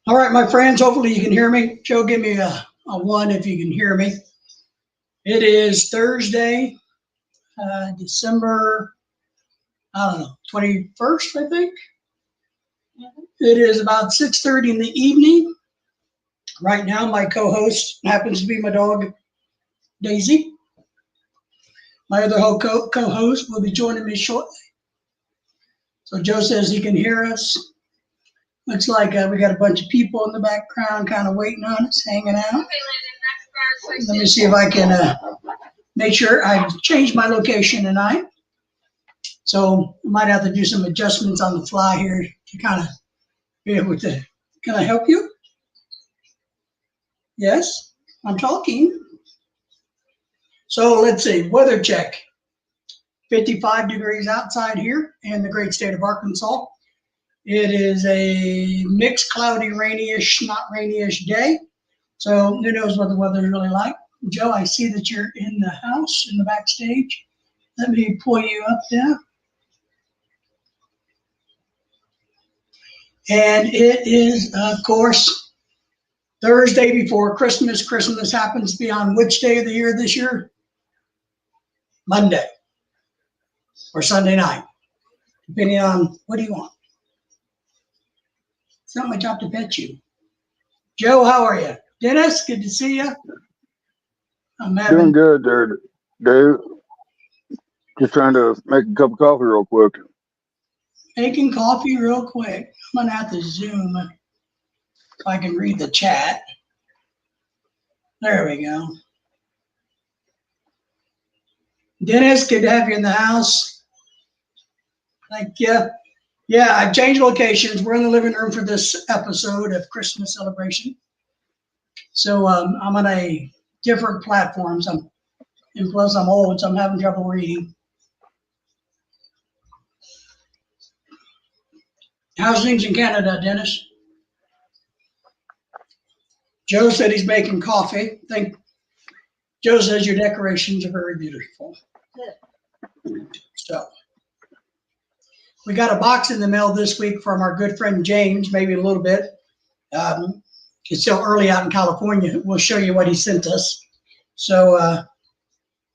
All right, my friends, hopefully you can hear me. Joe, give me a one if you can hear me. It is Thursday, December, 21st, I think. It is about 6:30 in the evening. Right now, my co-host happens to be my dog, Daisy. My other co-host will be joining me shortly. So Joe says he can hear us. Looks like we got a bunch of people in the background kind of waiting on us, hanging out. Let me see if I can make sure I've changed my location tonight. So I might have to do some adjustments on the fly here to kind of be able to, can I help you? Yes, I'm talking. So let's see, weather check. 55 degrees outside here in the great state of Arkansas. It is a mixed cloudy, rainy-ish, not rainy-ish day. So who knows what the weather is really like. Joe, I see that you're in the house, in the backstage. Let me pull you up there. And it is, of course, Thursday before Christmas. Christmas happens to be on which day of the year this year? Monday or Sunday night, depending on what do you want. It's not my job to pet you. Joe, how are you? Dennis, good to see you. I'm doing good there, Dave. Just trying to make a cup of coffee real quick. Making coffee real quick. I'm gonna have to zoom if I can read the chat. There we go. Dennis, good to have you in the house. Thank you. Yeah, I've changed locations. We're in the living room for this episode of Christmas celebration. So I'm on a different platforms. And plus I'm old, so I'm having trouble reading. How's things in Canada, Dennis? Joe said he's making coffee. Joe says your decorations are very beautiful. So we got a box in the mail this week from our good friend James, maybe a little bit. It's still early out in California. We'll show you what he sent us. So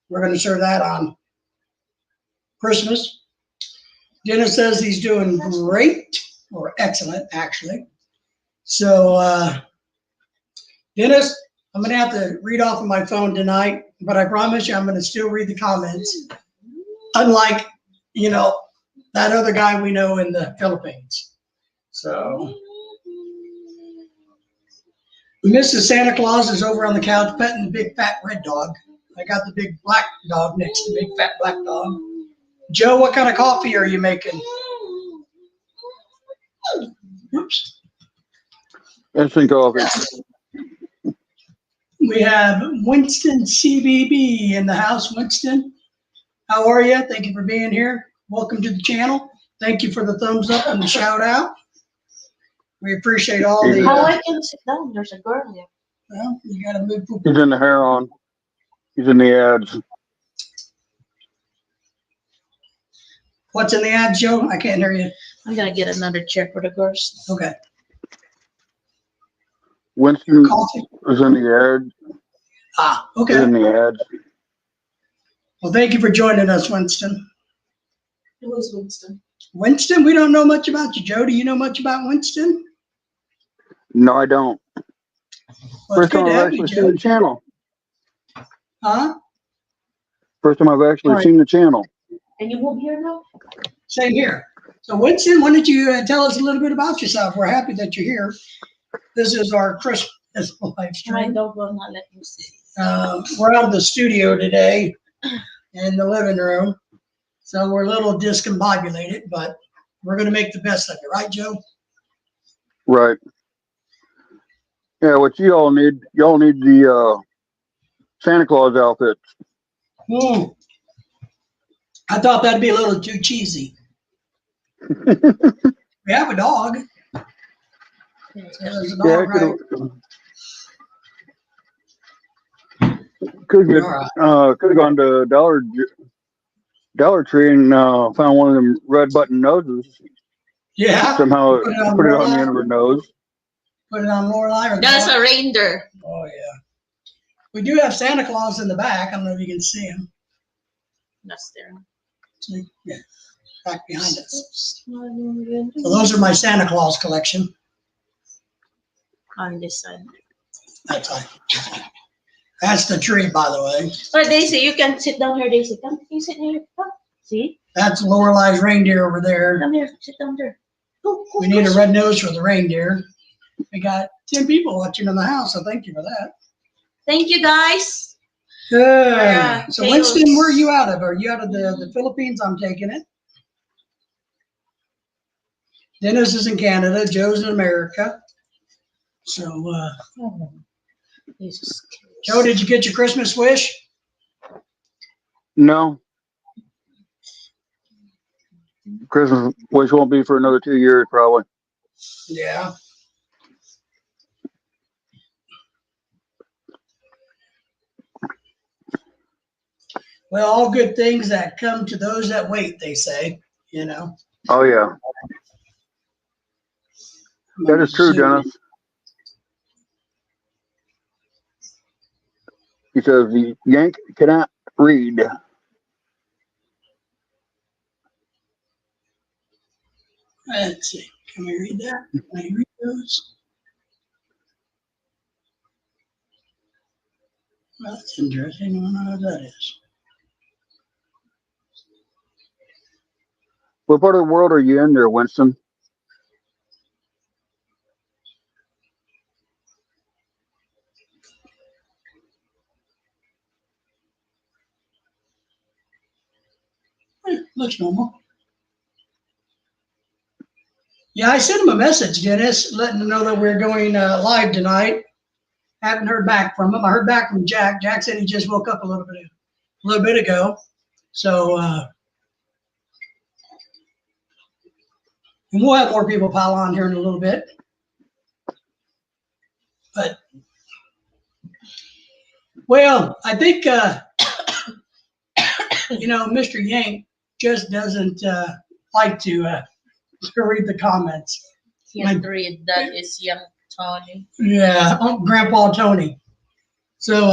we're going to serve that on Christmas. Dennis says he's doing great, or excellent, actually. So Dennis, I'm going to have to read off of my phone tonight, but I promise you I'm going to still read the comments. Unlike, that other guy we know in the Philippines. So Mrs. Santa Claus is over on the couch petting the big fat red dog. I got the big black dog next to the big fat black dog. Joe, what kind of coffee are you making? Oops. Instant coffee. We have Winston CBB in the house. Winston, how are you? Thank you for being here. Welcome to the channel. Thank you for the thumbs up and the shout out. We appreciate all the. How I can sit down? There's a girl here. Well, you got to move. He's in the hair on. He's in the ads. What's in the ads, Joe? I can't hear you. I'm gonna get another chair for the girls. Okay. Winston Coffee. is in the ads. Ah, He's okay. in the ads. Well, thank you for joining us, Winston. Who is Winston? Winston, we don't know much about you, Joe. Do you know much about Winston? No, I don't. Well, it's First good time to I've have you, actually seen Joe. the channel. Huh? First time I've actually seen the channel. And you move here now? Same here. So, Winston, why don't you tell us a little bit about yourself? We're happy that you're here. This is our Christmas live My stream. dog will not let me see. We're out of the studio today in the living room. So we're a little discombobulated, but we're going to make the best of it. Right, Joe? Right. Yeah, what y'all need the Santa Claus outfit. I thought that'd be a little too cheesy. We have a dog. There's a dog, right? Could All right. have gone to Dollar Tree and found one of them red button noses. Yeah. Somehow Put it on put it your on the lap. end of her nose. Put it on Lorelei or? That's a reindeer. Oh, yeah. We do have Santa Claus in the back. I don't know if you can see him. That's there. See? Yeah, back behind us. So those are my Santa Claus collection. On this side. That's the tree, by the way. Oh, Daisy, you can sit down here, Daisy. Come, you sit here. Come. See? That's Lorelei's reindeer over there. Come here. Sit down there. Go, go, We need a go. red nose for the reindeer. We got 10 people watching in the house, so thank you for that. Thank you, guys. Good. Yeah, So potatoes. Winston, where are you out of? Are you out of the Philippines? I'm taking it. Dennis is in Canada. Joe's in America. So, Oh, Jesus. Joe, did you get your Christmas wish? No. Christmas wish won't be for another 2 years, probably. Yeah. Well, all good things that come to those that wait, they say, you know. Oh, yeah. That is true, Dennis. He says the Yank cannot read. Let's see. Can we read that? Can I read those? Well, that's interesting. I don't know what that is. What part of the world are you in there, Winston? Looks normal. Yeah, I sent him a message, Dennis, letting him know that we're going live tonight. Haven't heard back from him. I heard back from Jack. Jack said he just woke up a little bit ago. So and we'll have more people pile on here in a little bit. But well, I think you know, Mr. Yank just doesn't like to read the comments. Can't read. That is young Tony. Yeah, Grandpa Tony. So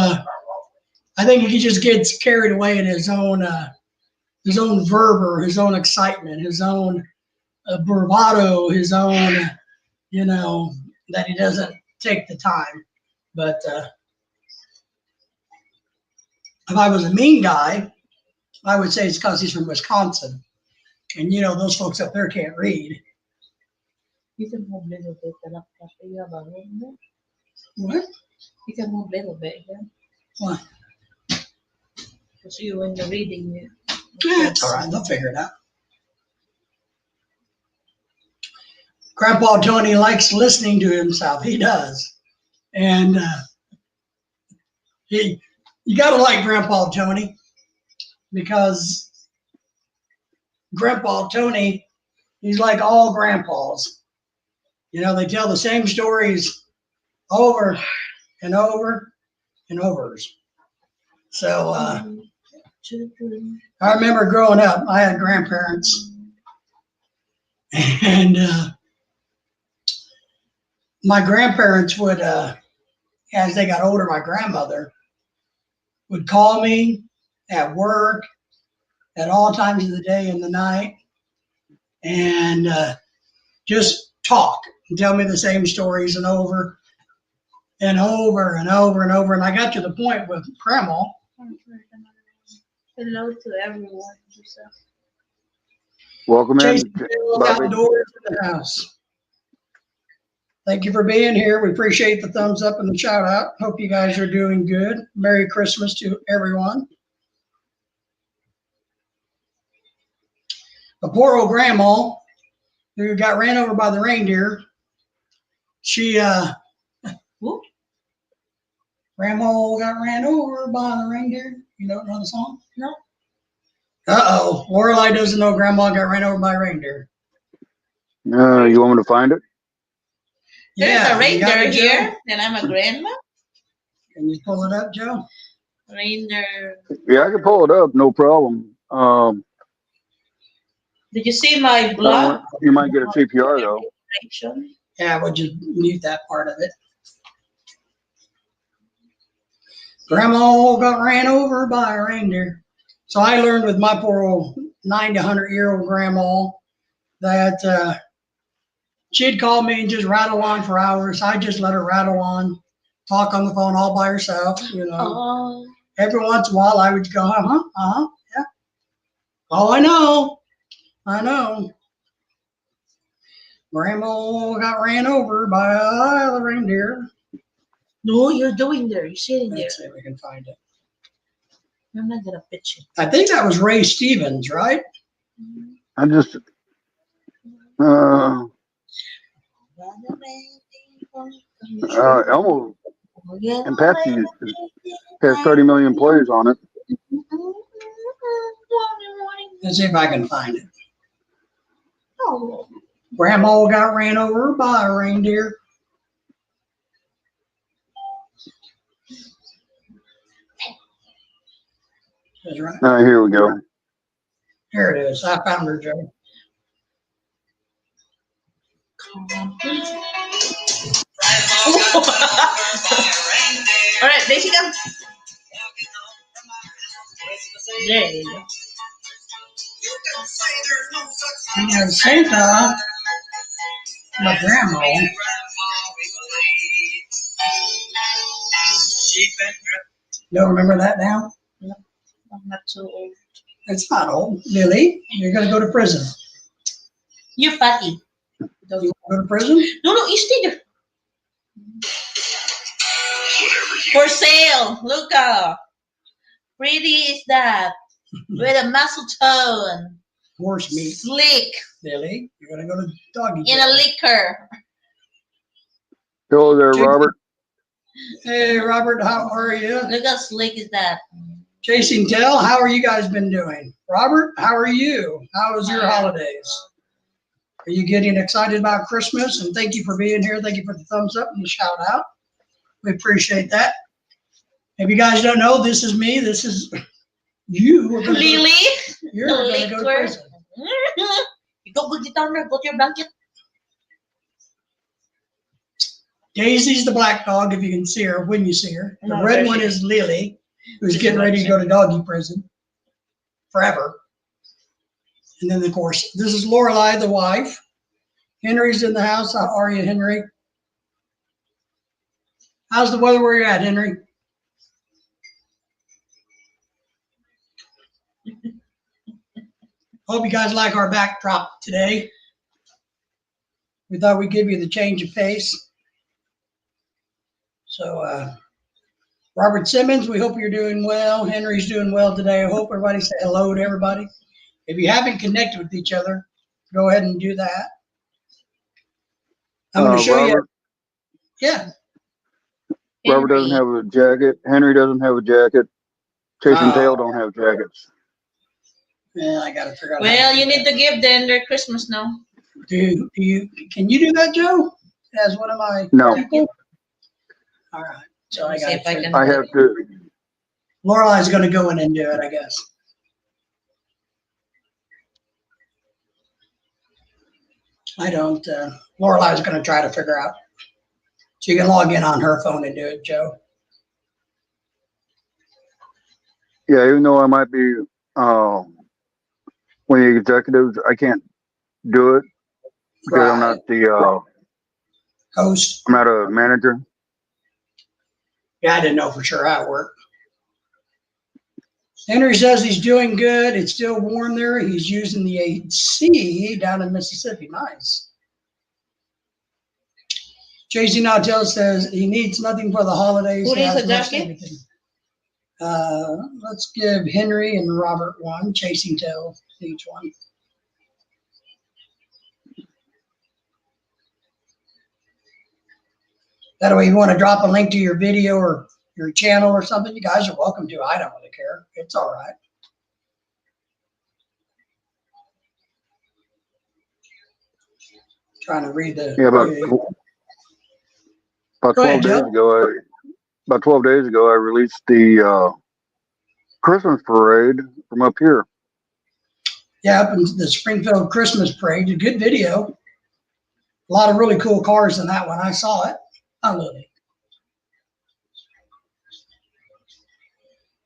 I think he just gets carried away in his own fervor, his own excitement, his own bravado, his own, you know, that he doesn't take the time. But if I was a mean guy, I would say it's because he's from Wisconsin. And, you know, those folks up there can't read. You can move a little bit. What? You can move a little bit. Yeah? Why? Because you when you're reading it. That's all right. They'll figure it out. Grandpa Tony likes listening to himself. He does. And you got to like Grandpa Tony, because Grandpa Tony, he's like all grandpas. You know, they tell the same stories over and over and over. So I remember growing up, I had grandparents, and my grandparents would, as they got older, my grandmother would call me at work at all times of the day and the night, and just talk and tell me the same stories and over and over and over and over. And I got to the point with Grandma. Hello to everyone. Welcome in, Chasing Bobby. outdoors in the house. Thank you for being here. We appreciate the thumbs up and the shout out. Hope you guys are doing good. Merry Christmas to everyone. The poor old grandma who got ran over by the reindeer. She Grandma got ran over by the reindeer. You don't know the song? No. Uh-oh. Lorelei doesn't know Grandma got ran over by a reindeer. You want me to find it? There's a you got reindeer it, Joe? here, and I'm a grandma. Can you pull it up, Joe? Reindeer. Yeah, I can pull it up, no problem. Did you see my blog? You might get a CPR though. Yeah, we'll just mute that part of it. Grandma got ran over by a reindeer. So I learned with my poor old 90 to 100-year-old grandma that she'd call me and just rattle on for hours. I just let her rattle on, talk on the phone all by herself, you know. Oh. Every once in a while I would go, yeah. Oh, I know. Grandma got ran over by a reindeer. No, you're doing there. You're sitting there. Let's see if we can find it. I'm not gonna pitch it. I think that was Ray Stevens, right? I just, almost, and Pepsi has 30 million plays on it. Let's see if I can find it. Oh. Grandma got ran over by a reindeer. That's right. Here we go. Here it is. I found her, Joe. All right, there she comes. There you go. And Santa, my grandma, don't remember that now? I'm not so old. It's not old. Lily, you're going to go to prison. You're fatty. You want to go to prison? No, you stay there. For sale, Luca. Pretty is that? With a muscle tone. Horse meat. Slick. Lily, you're going to go to doggy In jail. a liquor. Hello there, Robert. Hey, Robert, how are you? Look how slick is that. Chasing Tail, how are you guys been doing? Robert, how are you? How was your holidays? Are you getting excited about Christmas? And thank you for being here. Thank you for the thumbs up and the shout out. We appreciate that. If you guys don't know, this is me. This is you. Lily. You're going to go to Liquor. prison. You go put it down there. Go to your blanket. Daisy's the black dog, if you can see her, when you see her. The No, red there one she is Lily, who's getting ready to go to doggy prison forever. And then, of course, this is Lorelei, the wife. Henry's in the house. How are you, Henry? How's the weather where you're at, Henry? Hope you guys like our backdrop today. We thought we'd give you the change of pace. So, Robert Simmons, we hope you're doing well. Henry's doing well today. I hope everybody say hello to everybody. If you haven't connected with each other, go ahead and do that. I'm going to show Robert, you. Yeah. Robert doesn't have a jacket. Henry doesn't have a jacket. Chasing Oh. Tail don't have jackets. Yeah, I got to figure out. Well, you need to give them their Christmas now. Do you? Can you do that, Joe? As one of my No. people? All right. So I See if I got. can- I have to. Lorelei's going to go in and do it, I guess. I don't. Lorelei's going to try to figure out. So you can log in on her phone and do it, Joe. Yeah, even though I might be one of the executives, I can't do it because I'm not the. Host. I'm not a manager. Yeah, I didn't know for sure how it worked. Henry says he's doing good. It's still warm there. He's using the AC down in Mississippi. Nice. JC Nautel says he needs nothing for the holidays. Who He needs has a most jacket? everything. Let's give Henry and Robert one. Chasing Tail, each one. That way, if you want to drop a link to your video or your channel or something, you guys are welcome to. I don't really care. It's all right. Trying to read the. Yeah, about Go 12 ahead, days Joe. ago, about 12 days ago, I released the Christmas parade from up here. Yeah, up in the Springfield Christmas Parade. A good video. A lot of really cool cars in that one. I saw it. I love it.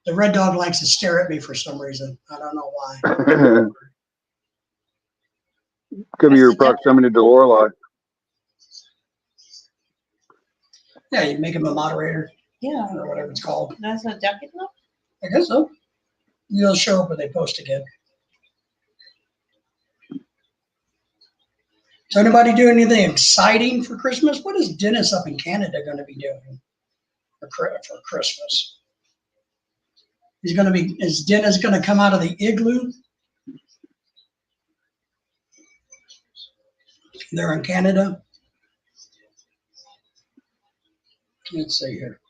The red dog likes to stare at me for some reason. I don't know why. Could be your proximity to Lorelei. Yeah, you make him a moderator Yeah, or whatever it's called. that's a jacket now. I guess so. You'll show up when they post again. So anybody do anything exciting for Christmas? What is Dennis up in Canada going to be doing for Christmas? Is Dennis going to come out of the igloo? They're in Canada. Let's see here.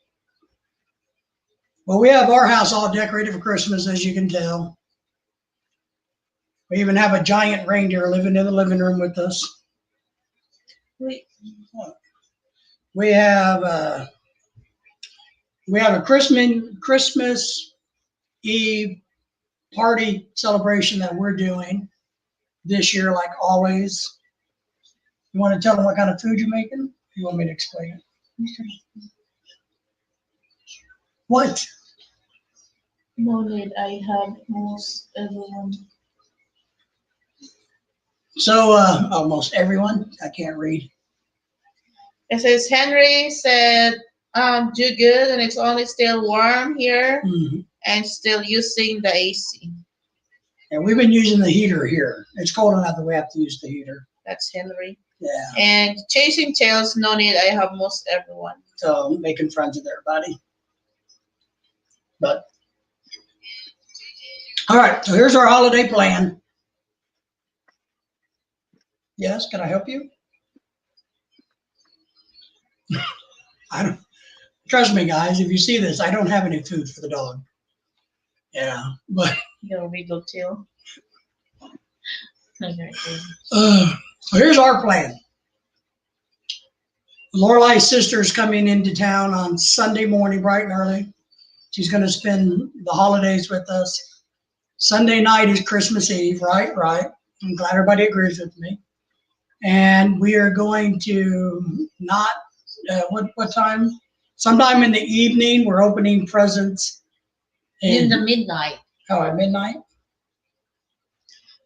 Well, we have our house all decorated for Christmas, as you can tell. We even have a giant reindeer living in the living room with us. Wait, We have a Christmas Eve party celebration that we're doing this year, like always. You want to tell them what kind of food you're making? You want me to explain it? What? no need. I have most everyone. So almost everyone. I can't read. It says Henry said, do good, and it's only still warm here, Mhm. and still using the AC. And we've been using the heater here. It's cold enough that we have to use the heater. That's Henry. Yeah. And chasing tails, no need. I have most everyone. So making friends with everybody. But all right, so here's our holiday plan. Yes, can I help you? I don't trust me, guys. If you see this, I don't have any food for the dog. Yeah, but Your wiggle tail. Okay. so here's our plan. Lorelei's sister's coming into town on Sunday morning, bright and early. She's going to spend the holidays with us. Sunday night is Christmas Eve, right? Right. I'm glad everybody agrees with me. And we are going to not, what time? Sometime in the evening, we're opening presents. In the midnight. Oh, at midnight?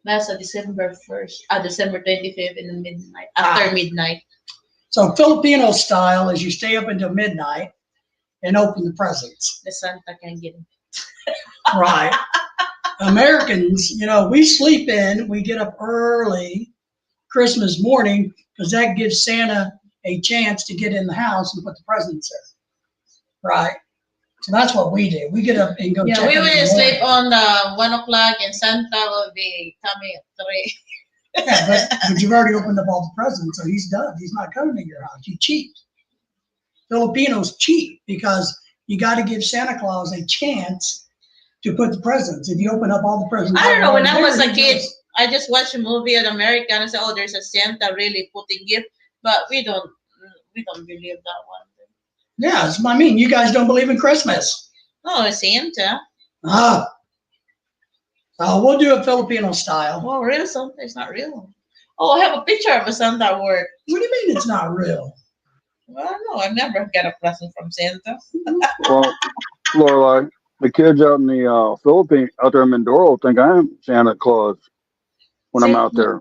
That's a December 1st. December 25th in the midnight. After midnight. So Filipino style is you stay up until midnight and open the presents. The Santa can get it. Right. Americans, we sleep in, we get up early Christmas morning because that gives Santa a chance to get in the house and put the presents there. Right. So that's what we do. We get up and go check. Yeah, we in the will sleep morning. on 1 o'clock and Santa will be coming at 3. Yeah, but you've already opened up all the presents, so he's done. He's not coming to your house. You cheat. Filipinos cheat because you got to give Santa Claus a chance to put the presents. If you open up all the presents, I don't know. When I was a there, kid, I just watched a movie in America and I said, "Oh, there's a Santa really putting gift," but we don't believe that one. yeah, I mean, you guys don't believe in Christmas. Oh, it's Santa. We'll do a Filipino style. Oh, real Santa? It's not real. Oh, I have a picture of a Santa at work. What do you mean it's not real? Well, no, I never got a present from Santa. Well, Lorelei, the kids out in the Philippines, out there in Mindoro, think I'm Santa Claus when I'm out there.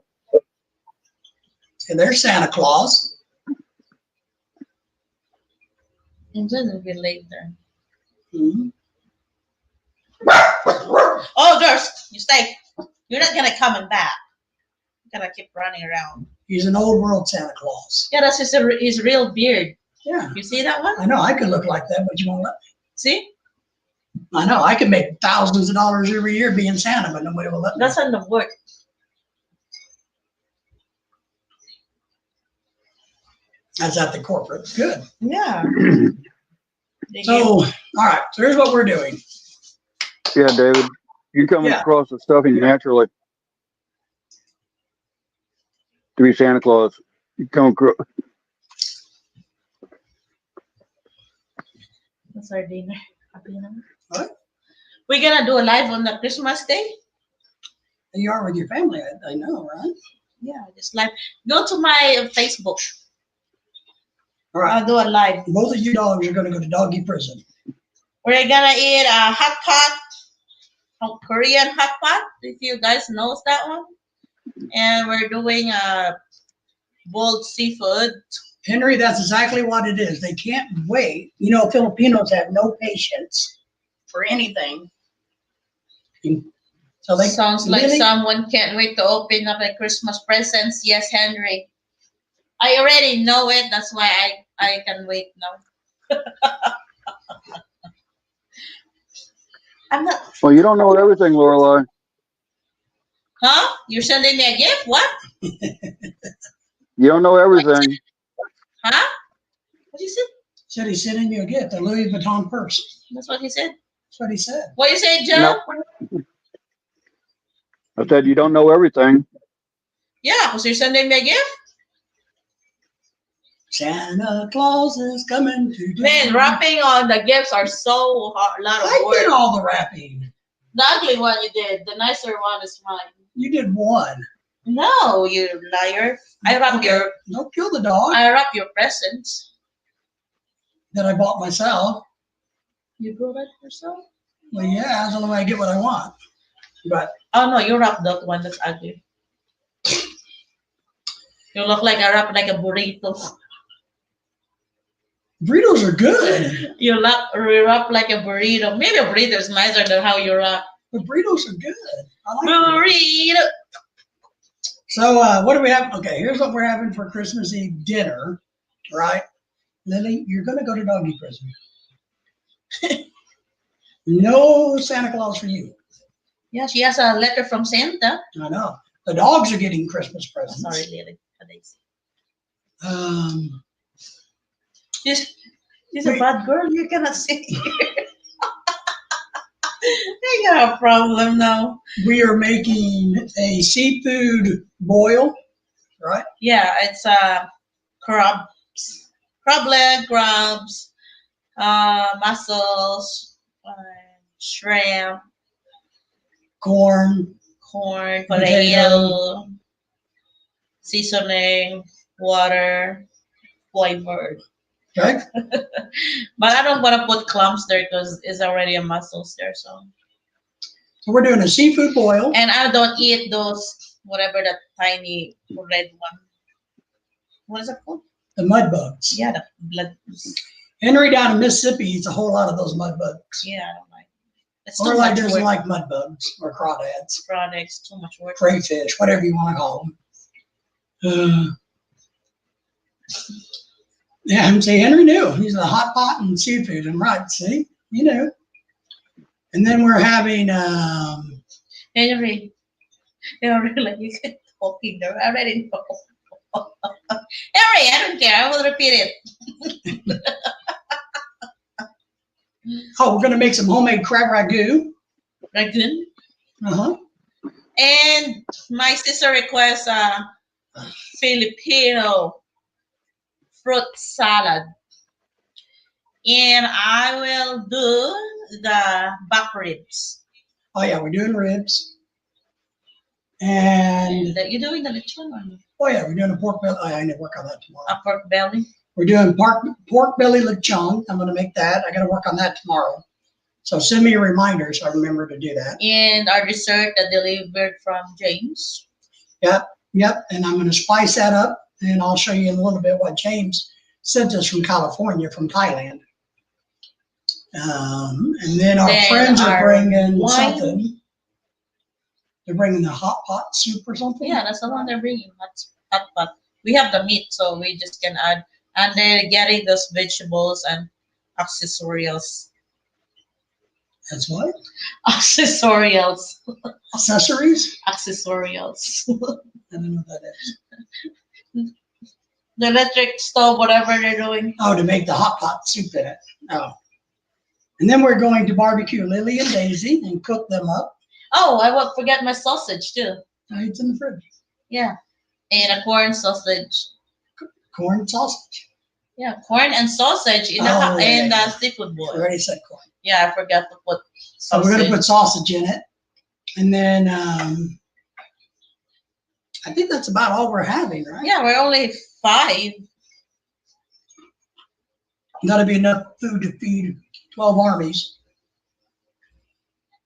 And there's Santa Claus. It doesn't relate there. Mm-hmm. Oh, Durst, you stay. You're not gonna come back. You're gonna keep running around. He's an old world Santa Claus. Yeah, that's his real beard. Yeah, You see that one? I know I could look like that, but you won't let me. See? I know I could make thousands of dollars every year being Santa, but nobody will let me. That's on the work. That's at the corporate. Good. Yeah. So, all right. So here's what we're doing. Yeah, David, you come Yeah. across the stuff naturally to be Santa Claus. You come across. That's our dinner. What? We're gonna do a live on the Christmas day. You are with your family, I know, right? Yeah, just live. Go to my Facebook. All right. I'll do a live. Both of you dogs are going to go to doggy prison. We're gonna eat a hot pot, Korean hot pot. If you guys knows that one, and we're doing boiled seafood. Henry, that's exactly what it is. They can't wait. You know, Filipinos have no patience for anything. So they Sounds like really- someone can't wait to open up the Christmas presents. Yes, Henry. I already know it. That's why I can wait now. I'm not. Well, you don't know everything, Lorelai. Huh? You're sending me a gift? What? You don't know everything. Huh? What you said? said he's sending you a gift, a Louis Vuitton purse. That's what he said. That's what he said. What you say, Joe? No. I said you don't know everything. Yeah, because you're sending me a gift. Santa Claus is coming to Man, wrapping on the gifts are so hard, a lot of I did work. all the wrapping. The ugly one you did. The nicer one is mine. You did one. No, you liar. I wrap Okay. your Don't kill the dog presents. that I bought myself. You go that yourself? Well, yeah, that's the only way I get what I want. But Oh no, you wrap that one that's ugly. You look like I wrap like a burrito. burritos are good. You wrap like a burrito. Maybe a burrito is nicer than how you wrap. The burritos are good. I like them. Burrito. So what do we have? Okay, here's what we're having for Christmas Eve dinner, right? Lily, you're going to go to doggy prison. No Santa Claus for you. Yeah, she has a letter from Santa. I know. The dogs are getting Christmas presents. Sorry, Lily. Um, She's a bad girl. You cannot sit here. I got a problem now. we are making a seafood boil, right? Yeah, it's crab leg, crabs, mussels, shrimp, Corn. corn, Potato. potato, seasoning, water, flavored. Okay. But I don't want to put clams there because it's already a mussels there. So, So we're doing a seafood boil. and I don't eat those whatever that tiny red one. What is it called? The mud bugs. Yeah, the blood. Henry down in Mississippi eats a whole lot of those mud bugs. Yeah, I don't like. It's too Or like much doesn't work. like mud bugs or crawdads, Products, too much work. crayfish, whatever you want to call them. Yeah, and see, Henry knew. He's a hot pot and seafood, and right, see, you know. And then we're having Henry, like you keep talking there. I already know. Henry, I don't care. I will repeat it. we're gonna make some homemade crab ragout. Ragoon. Uh-huh. And my sister requests a Filipino fruit salad. And I will do the back ribs. Oh yeah, we're doing ribs. And You're doing the lechon or no? oh yeah, we're doing a pork belly. I need to work on that tomorrow. A pork belly. We're doing pork belly lechon. I'm gonna make that. I gotta work on that tomorrow. So send me a reminder so I remember to do that. And our dessert that delivered from James. Yep, and I'm gonna spice that up, and I'll show you in a little bit what James sent us from California, from Thailand. And then our Then friends are our bringing wine. something. They're bringing the hot pot soup or something. Yeah, that's the one they're bringing. Hot pot. We have the meat, so we just can add. And they're getting those vegetables and accessorials. That's what? Accessorials. Accessories? Accessorials. I don't know what that is. The electric stove, whatever they're doing. Oh, to make the hot pot soup in it. Oh. And then we're going to barbecue Lily and Daisy and cook them up. Oh, I won't forget my sausage too. Oh, it's in the fridge. Yeah. And a corn sausage. Corn sausage. Yeah, corn and sausage in Oh, the yeah, in yeah. the seafood I boil. already said corn. Yeah, I forgot to put So sausage. we're going to put sausage in it. And then I think that's about all we're having, right? Yeah, we're only 5. That'll be enough food to feed 12 armies.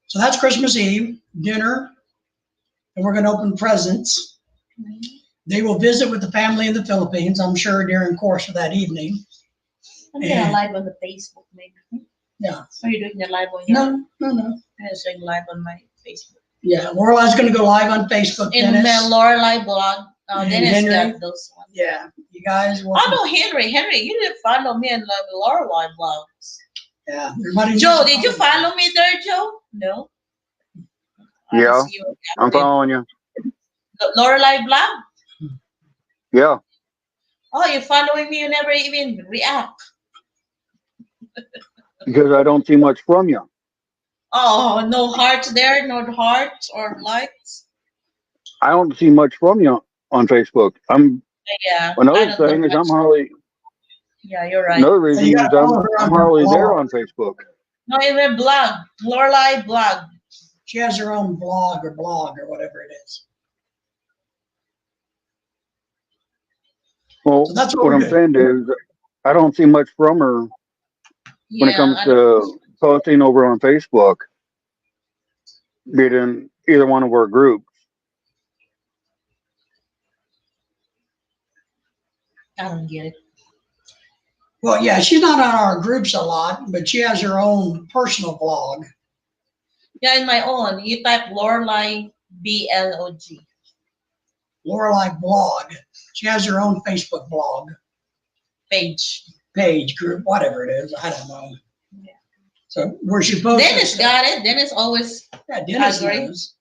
So that's Christmas Eve, dinner, and we're going to open presents. They will visit with the family in the Philippines, I'm sure, during the course of that evening. I'm gonna live on the Facebook, maybe. Yeah. Are you doing the live on your? No. I'm doing live on my Facebook. Yeah, Lorelai's going to go live on Facebook. In the Dennis. Lorelai blog. And Dennis Henry. got those ones. Yeah, you guys will. Oh no, Henry, you didn't follow me in the Lorelai blogs. Yeah, everybody. Joe, did you follow me there, Joe? No. I don't Yeah, see you I'm active. following you. The Lorelai blog? Yeah. Oh, you're following me, you never even react. Because I don't see much from you. Oh, no hearts there, no hearts or likes. I don't see much from you on Facebook. Yeah. I Another don't thing know is I'm much. hardly. Yeah, you're right. Another reason you is gotta follow her on I'm her hardly blog. there on Facebook. No, even blog. Lorelai blog. She has her own blog or whatever it is. Well, So that's what what I'm we're saying is I don't see much from her when it comes I don't- to posting over on Facebook, be it in either one of our groups. I don't get it. Well, yeah, she's not on our groups a lot, but she has her own personal blog. Yeah, in my own. You type Lorelai BLOG. Lorelai blog. She has her own Facebook blog page. group, whatever it is. I don't know. Yeah. So where she posts. Dennis got it. Dennis always. Yeah, Dennis agree. knows.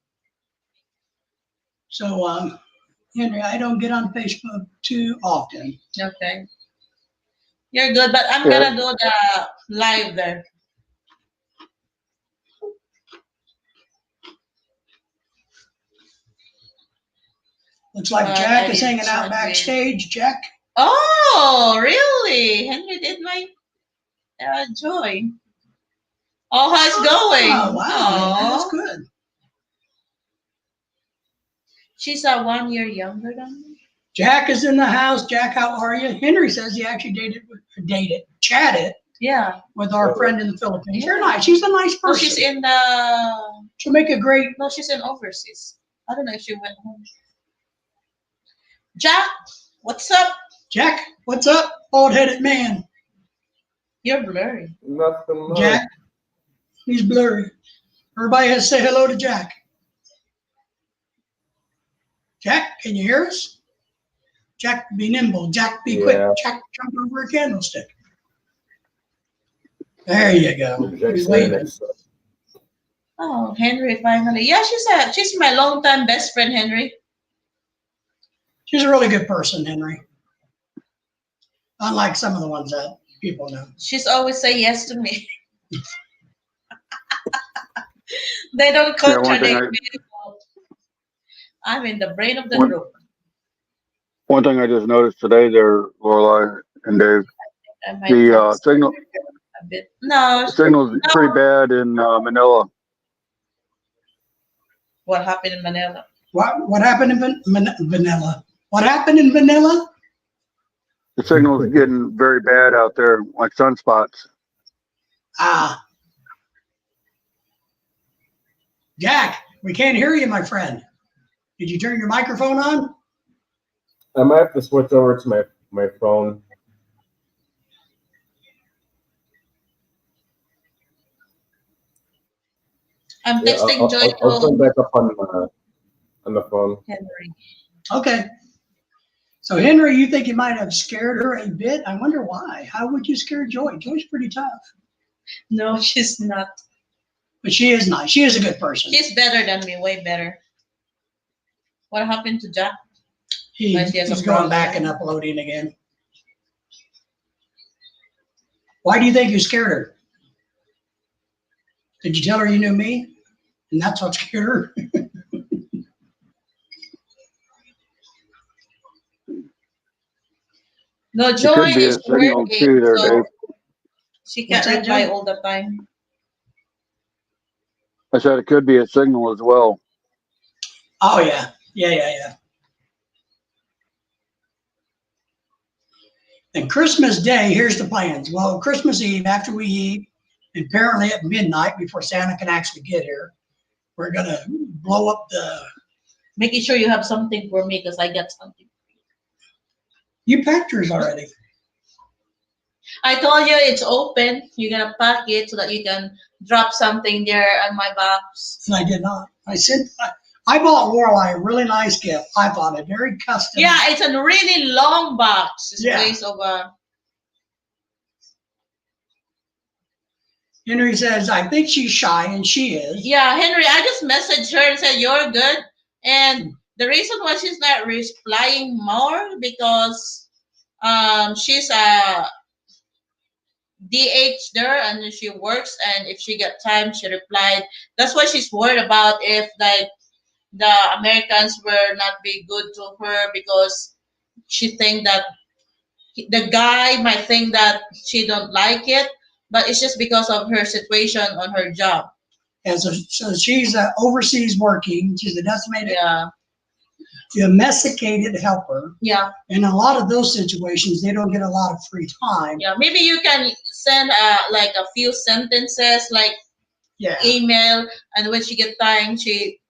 So, Henry, I don't get on Facebook too often. Okay. You're good, but I'm Yeah. gonna do the live there. Looks like I Jack is didn't hanging out check backstage. Jack, Oh, really? Henry did my join. Oh, how's it going? Oh, wow, that's Aw. good. She's 1 year younger than me. Jack is in the house. Jack, how are you? Henry says he actually chatted Yeah. with our friend in the Philippines. They're nice. She's a nice No, person. she's in the. She'll make a great. No, she's in overseas. I don't know if she went home. Jack, what's up? Jack, what's up, bald-headed man? You're blurry. Nothing much. Jack, he's blurry. Everybody has to say hello to Jack. Jack, can you hear us? Jack, be nimble. Jack, be quick. Yeah. Jack, jump over a candlestick. There you go. Jack He's said waving. next. Oh, Henry finally. Yeah, she's my longtime best friend, Henry. She's a really good person, Henry. Unlike some of the ones that people know. She's always say yes to me. They don't Yeah, one thing contradict me. I'm in the brain of the One- group. One thing I just noticed today there, Lorelai and Dave, I might the have signal a bit. No, signal's pretty bad in Manila. what happened in Manila? What happened in Vanilla? What happened in Vanilla? The signal's getting very bad out there, like sunspots. Ah. Jack, we can't hear you, my friend. Did you turn your microphone on? I might have to switch over to my phone. I'm Yeah, texting Joy I'll turn to back up on the phone. Henry. Okay. So, Henry, you think you might have scared her a bit? I wonder why. How would you scare Joy? Joy's pretty tough. No, she's not. But she is nice. She is a good person. She's better than me, way better. What happened to Jack? She has a He's going problem. back and uploading again. Why do you think you scared her? Did you tell her you knew me? And that's what scared her? No, It Joy could be a is signal working, too there, so Dave. she can't What's that, reply Joy? all the time. I said it could be a signal as well. Oh, yeah. Yeah. And Christmas Day, here's the plans. Well, Christmas Eve, after we eat, and apparently at midnight, before Santa can actually get here, we're gonna blow up the. Making sure you have something for me because I got something. You packed yours already. I told you it's open. You're gonna pack it so that you can drop something there on my box. And I did not. I bought Lorelai a really nice gift. I thought it very custom. Yeah, it's a really long box. It's Yeah. place of Henry says, I think she's shy, and she is. Yeah, Henry, I just messaged her and said you're good. And the reason why she's not replying more because she's a DH there and she works, and if she got time she replied. That's why she's worried about if like the Americans will not be good to her because she think that the guy might think that she don't like it, but it's just because of her situation on her job. So she's overseas working. She's a designated, Yeah, domesticated helper. yeah, And a lot of those situations, they don't get a lot of free time. yeah. Maybe you can send like a few sentences, like Yeah, email, and when she get time, she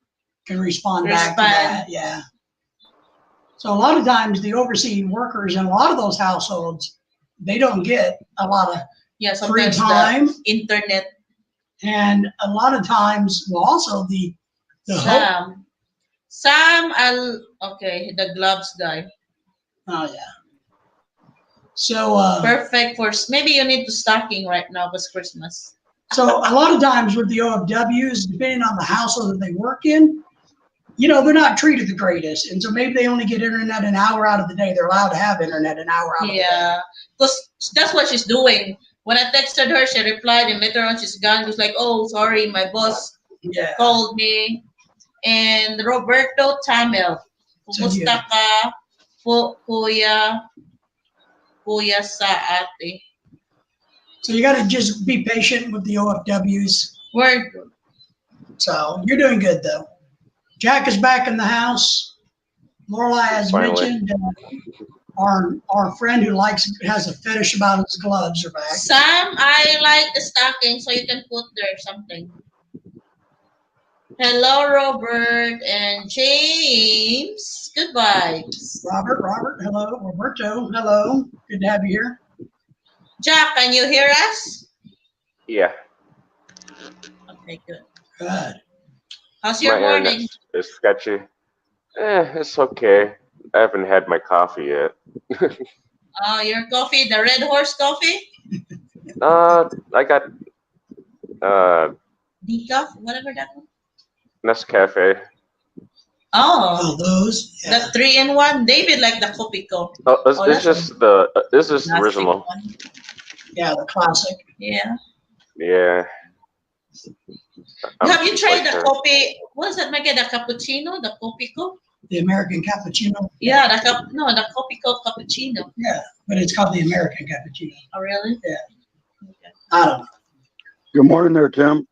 can respond back to that. Yeah. So a lot of times the overseas workers in a lot of those households, they don't get a lot of free sometimes time. the internet. And a lot of times, well, also the hope. Sam, okay, the gloves guy. Oh yeah. So Perfect for maybe you need to stocking right now because Christmas. so a lot of times with the OFWs, depending on the household that they work in, you know, they're not treated the greatest. And so maybe they only get internet an hour out of the day. They're allowed to have internet an hour out of the day. Yeah, because that's what she's doing. When I texted her, she replied, and later on she's gone. She was like, "Oh, sorry, my boss Yeah. called me." And Roberto Tamil, kumusta ka, kuya sa ate? So you got to just be patient with the OFWs. We're good. So you're doing good though. Jack is back in the house. Lorelai has Finally. mentioned our friend who has a fetish about his gloves are back. Sam, I like the stocking, so you can put there something. Hello, Robert and James. Goodbye. Robert, hello. Roberto, hello. Good to have you here. Jack, can you hear us? Yeah, Okay, good. Good. How's your my morning? internet is sketchy. It's okay. I haven't had my coffee yet. Your coffee, the Red Horse coffee? I got Decaf, whatever that one. Nescafe. Oh, Oh, those. Yeah. the 3-in-1. David like the Kopiko. Oh, Oh, it's that's just the this is the Plastic original. one. Yeah, the classic. Yeah. Yeah. I'm Have you cheap tried like the that. coffee? What is that, Mega? The cappuccino? The Kopiko? The American cappuccino. Yeah, the Kopiko cappuccino. Yeah, but it's called the American cappuccino. Oh, really? Yeah. Okay. I don't know. Good morning there, Tim.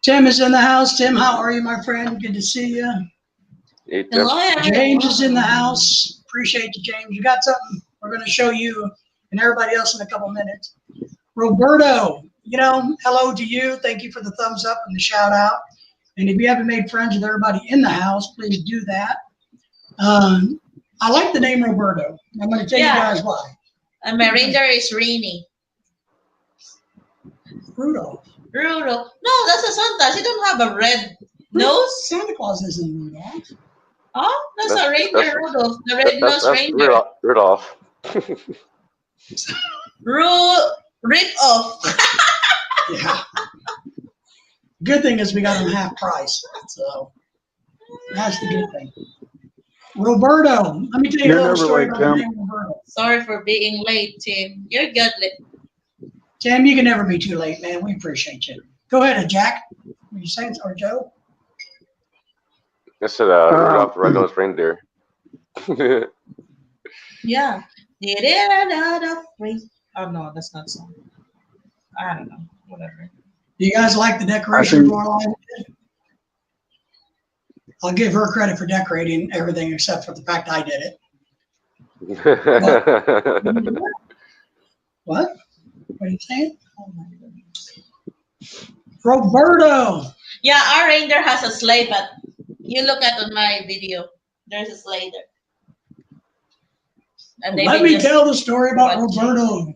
Tim is in the house. Tim, how are you, my friend? Good to see you. It Hello, just, everyone. James is in the house. Appreciate you, James. You got something we're going to show you and everybody else in a couple minutes. Roberto, you know, hello to you. Thank you for the thumbs up and the shout out. And if you haven't made friends with everybody in the house, please do that. I like the name Roberto. I'm going to tell Yeah. you guys why. And my reindeer is Rainy. Rudolph. Rudolph. No, that's a Santa. She don't have a red nose. Santa Claus isn't Rudolph. Oh, that's a That's- reindeer, that's- Rudolph. The red nose that's reindeer. Rudolph. Rip off. Yeah. Good thing is we got them half price. So that's the good thing. Roberto, let me tell you You're a little never story late, about the Tim. name Roberto. Sorry for being late, Tim. You're good. Tim, you can never be too late, man. We appreciate you. Go ahead, Jack. Were you saying, or Joe? I said Rudolph the Red-Nosed Reindeer. Yeah. Oh, no, that's not song. I don't know. Whatever. Do you guys like the decoration Lorelai did? I'll give her credit for decorating everything except for the fact I did it. What? What are you saying? Roberto. Yeah, our reindeer has a sleigh, but you look at on my video, there's a sleigh there. And Let me tell the story about Roberto.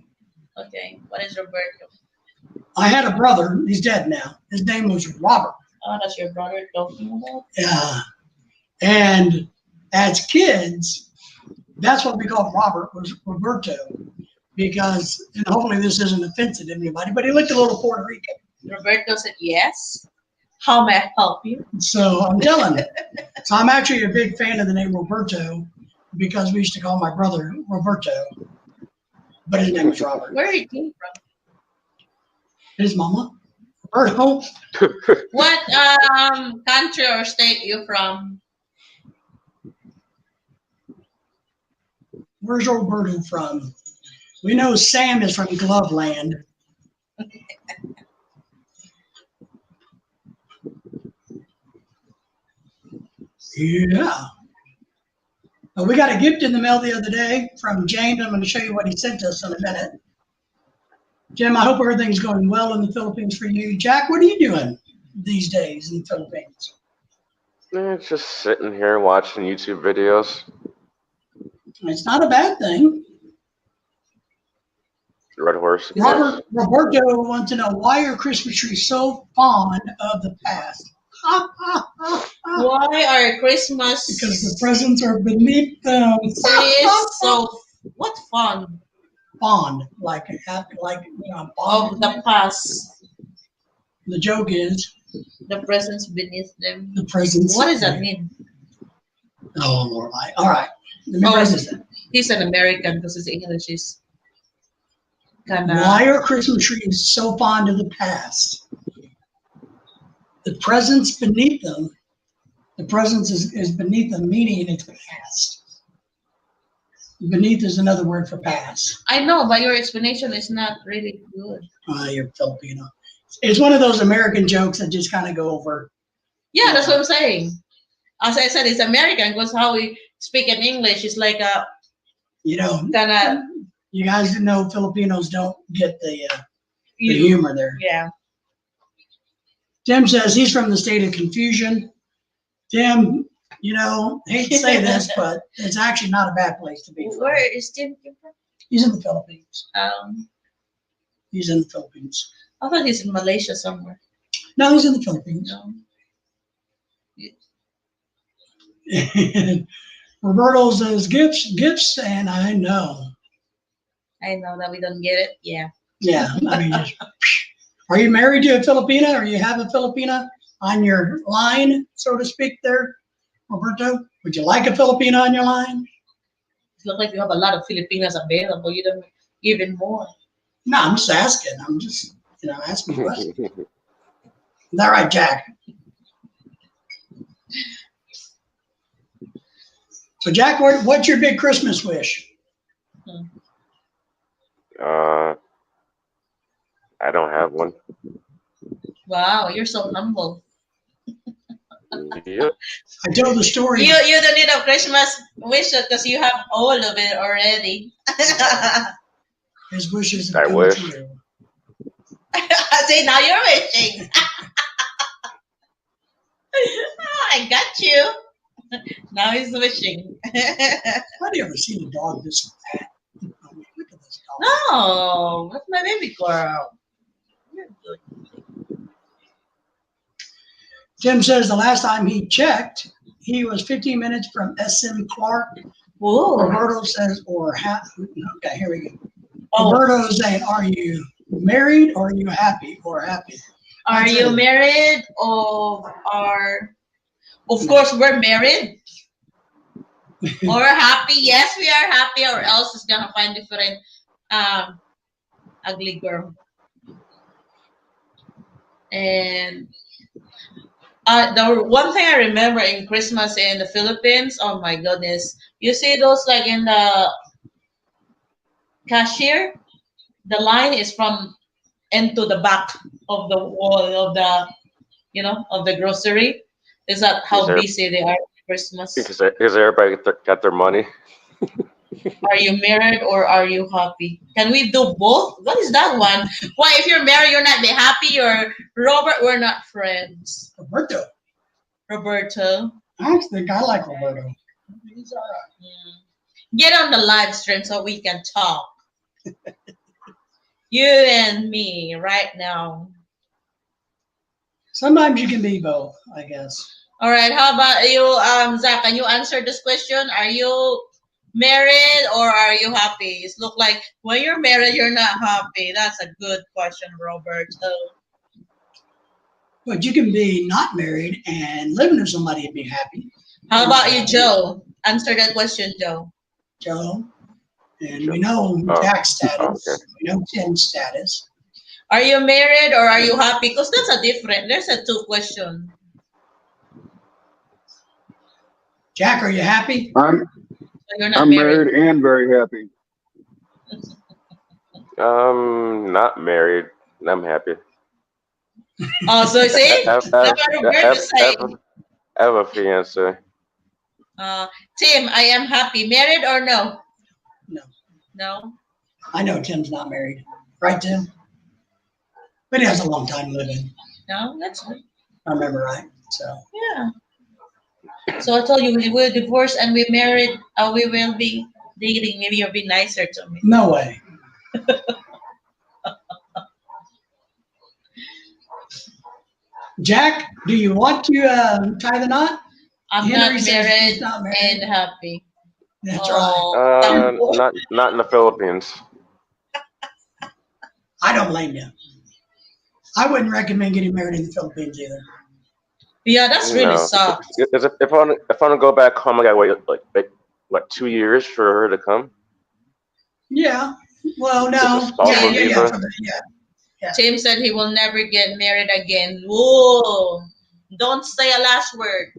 Okay, what is Roberto? I had a brother. He's dead now. His name was Robert. Oh, that's your brother talking about? Yeah. And as kids, that's what we called Robert, was Roberto. Because, and hopefully this isn't offensive to anybody, but he looked a little Puerto Rican. Roberto said, yes. How may I help you? So I'm telling you. So I'm actually a big fan of the name Roberto because we used to call my brother Roberto. But his name was Robert. Where he came from? His mama, Roberto. What country or state you from? Where's Roberto from? We know Sam is from Gloveland. Yeah. Well, we got a gift in the mail the other day from James. I'm going to show you what he sent us in a minute. Jim, I hope everything's going well in the Philippines for you. Jack, what are you doing these days in the Philippines? Just sitting here watching YouTube videos. It's not a bad thing. Red Horse. Roberto wants to know, why are Christmas trees so fond of the past? Why are Christmas Because the presents are beneath them. trees so what fun Fond, like you know, of fond. the past? The joke is The presents beneath them. the presents. What does that mean? Oh, Lord. All right. Let me write this down. He's an American because his English is kind of. Why are Christmas trees so fond of the past? The presents beneath them. The presents is beneath them, meaning it's past. Beneath is another word for past. I know, but your explanation is not really good. You're Filipino. It's one of those American jokes that just kind of go over. Yeah, that's what I'm saying. As I said, it's American because how we speak in English is like a You know, kind of. you guys know Filipinos don't get the humor there. Yeah. Tim says he's from the state of confusion. Tim, you know, hate to say this, but it's actually not a bad place to be from. Where is Tim from? He's in the Philippines. He's in the Philippines. I thought he's in Malaysia somewhere. No, he's in the Philippines. No. Roberto says gifts, and I know. I know that we don't get it. Yeah. Yeah, I mean, are you married to a Filipina, or you have a Filipina on your line, so to speak, there, Roberto? Would you like a Filipina on your line? It looks like you have a lot of Filipinas available. You don't even more. No, I'm just asking. I'm just, asking questions. Is that right, Jack? So, Jack, what's your big Christmas wish? I don't have one. Wow, you're so humble. Yep. I told the story. You don't need a Christmas wish because you have all of it already. His wishes I have come wish. true. See, now you're wishing. I got you. Now he's wishing. Have you ever seen a dog this fat? I mean, look at this dog. No, that's my baby girl. You're good. Tim says the last time he checked, he was 15 minutes from SM Clark. Whoa. Roberto says, okay, here we go. Oh, Roberto is saying, are you married or are you happy or happy? are you married or are? Of course, we're married. Or happy. Yes, we are happy, or else it's gonna find different ugly girl. And the one thing I remember in Christmas in the Philippines, oh my goodness, you see those like in the cashier, the line is from into the back of the wall of the, of the grocery. Is that how busy they are at Christmas? Because everybody got their money. Are you married or are you happy? Can we do both? What is that one? Why, if you're married, you're not be happy? Or Robert, we're not friends. Roberto. Roberto. I think I like Roberto. He's all right. Get on the live stream so we can talk. You and me right now. Sometimes you can be both, I guess. All right. How about you, Zach? Can you answer this question? Are you married or are you happy? It look like when you're married, you're not happy. That's a good question, Robert. So, But you can be not married and living with somebody and be happy, how about you, Joe? Answer that question, Joe. Joe. And we know Jack's status. We know Tim's status. Are you married or are you happy? Because that's a different. There's a two question. Jack, are you happy? So you're not I'm married and very happy. Not married. I'm happy. Oh, so see, I that's what Roberto saying. have a fiance. Tim, I am happy. Married or no? No. No. I know Tim's not married. Right, Tim? But he has a long time living. No, that's good. I remember right. So Yeah. So I told you we will divorce and we married. We will be dating. Maybe you'll be nicer to me. no way. Jack, do you want to tie the knot? I'm Henry not says married he's not married. and happy. That's right. Oh, Not in the Philippines. I don't blame you. I wouldn't recommend getting married in the Philippines either. yeah, that's really No. sucks. Because if I want to go back home, I gotta wait like what 2 years for her to come. Yeah. Well, no. It's a spousal visa. Yeah. Tim said he will never get married again. Whoa! Don't say a last word.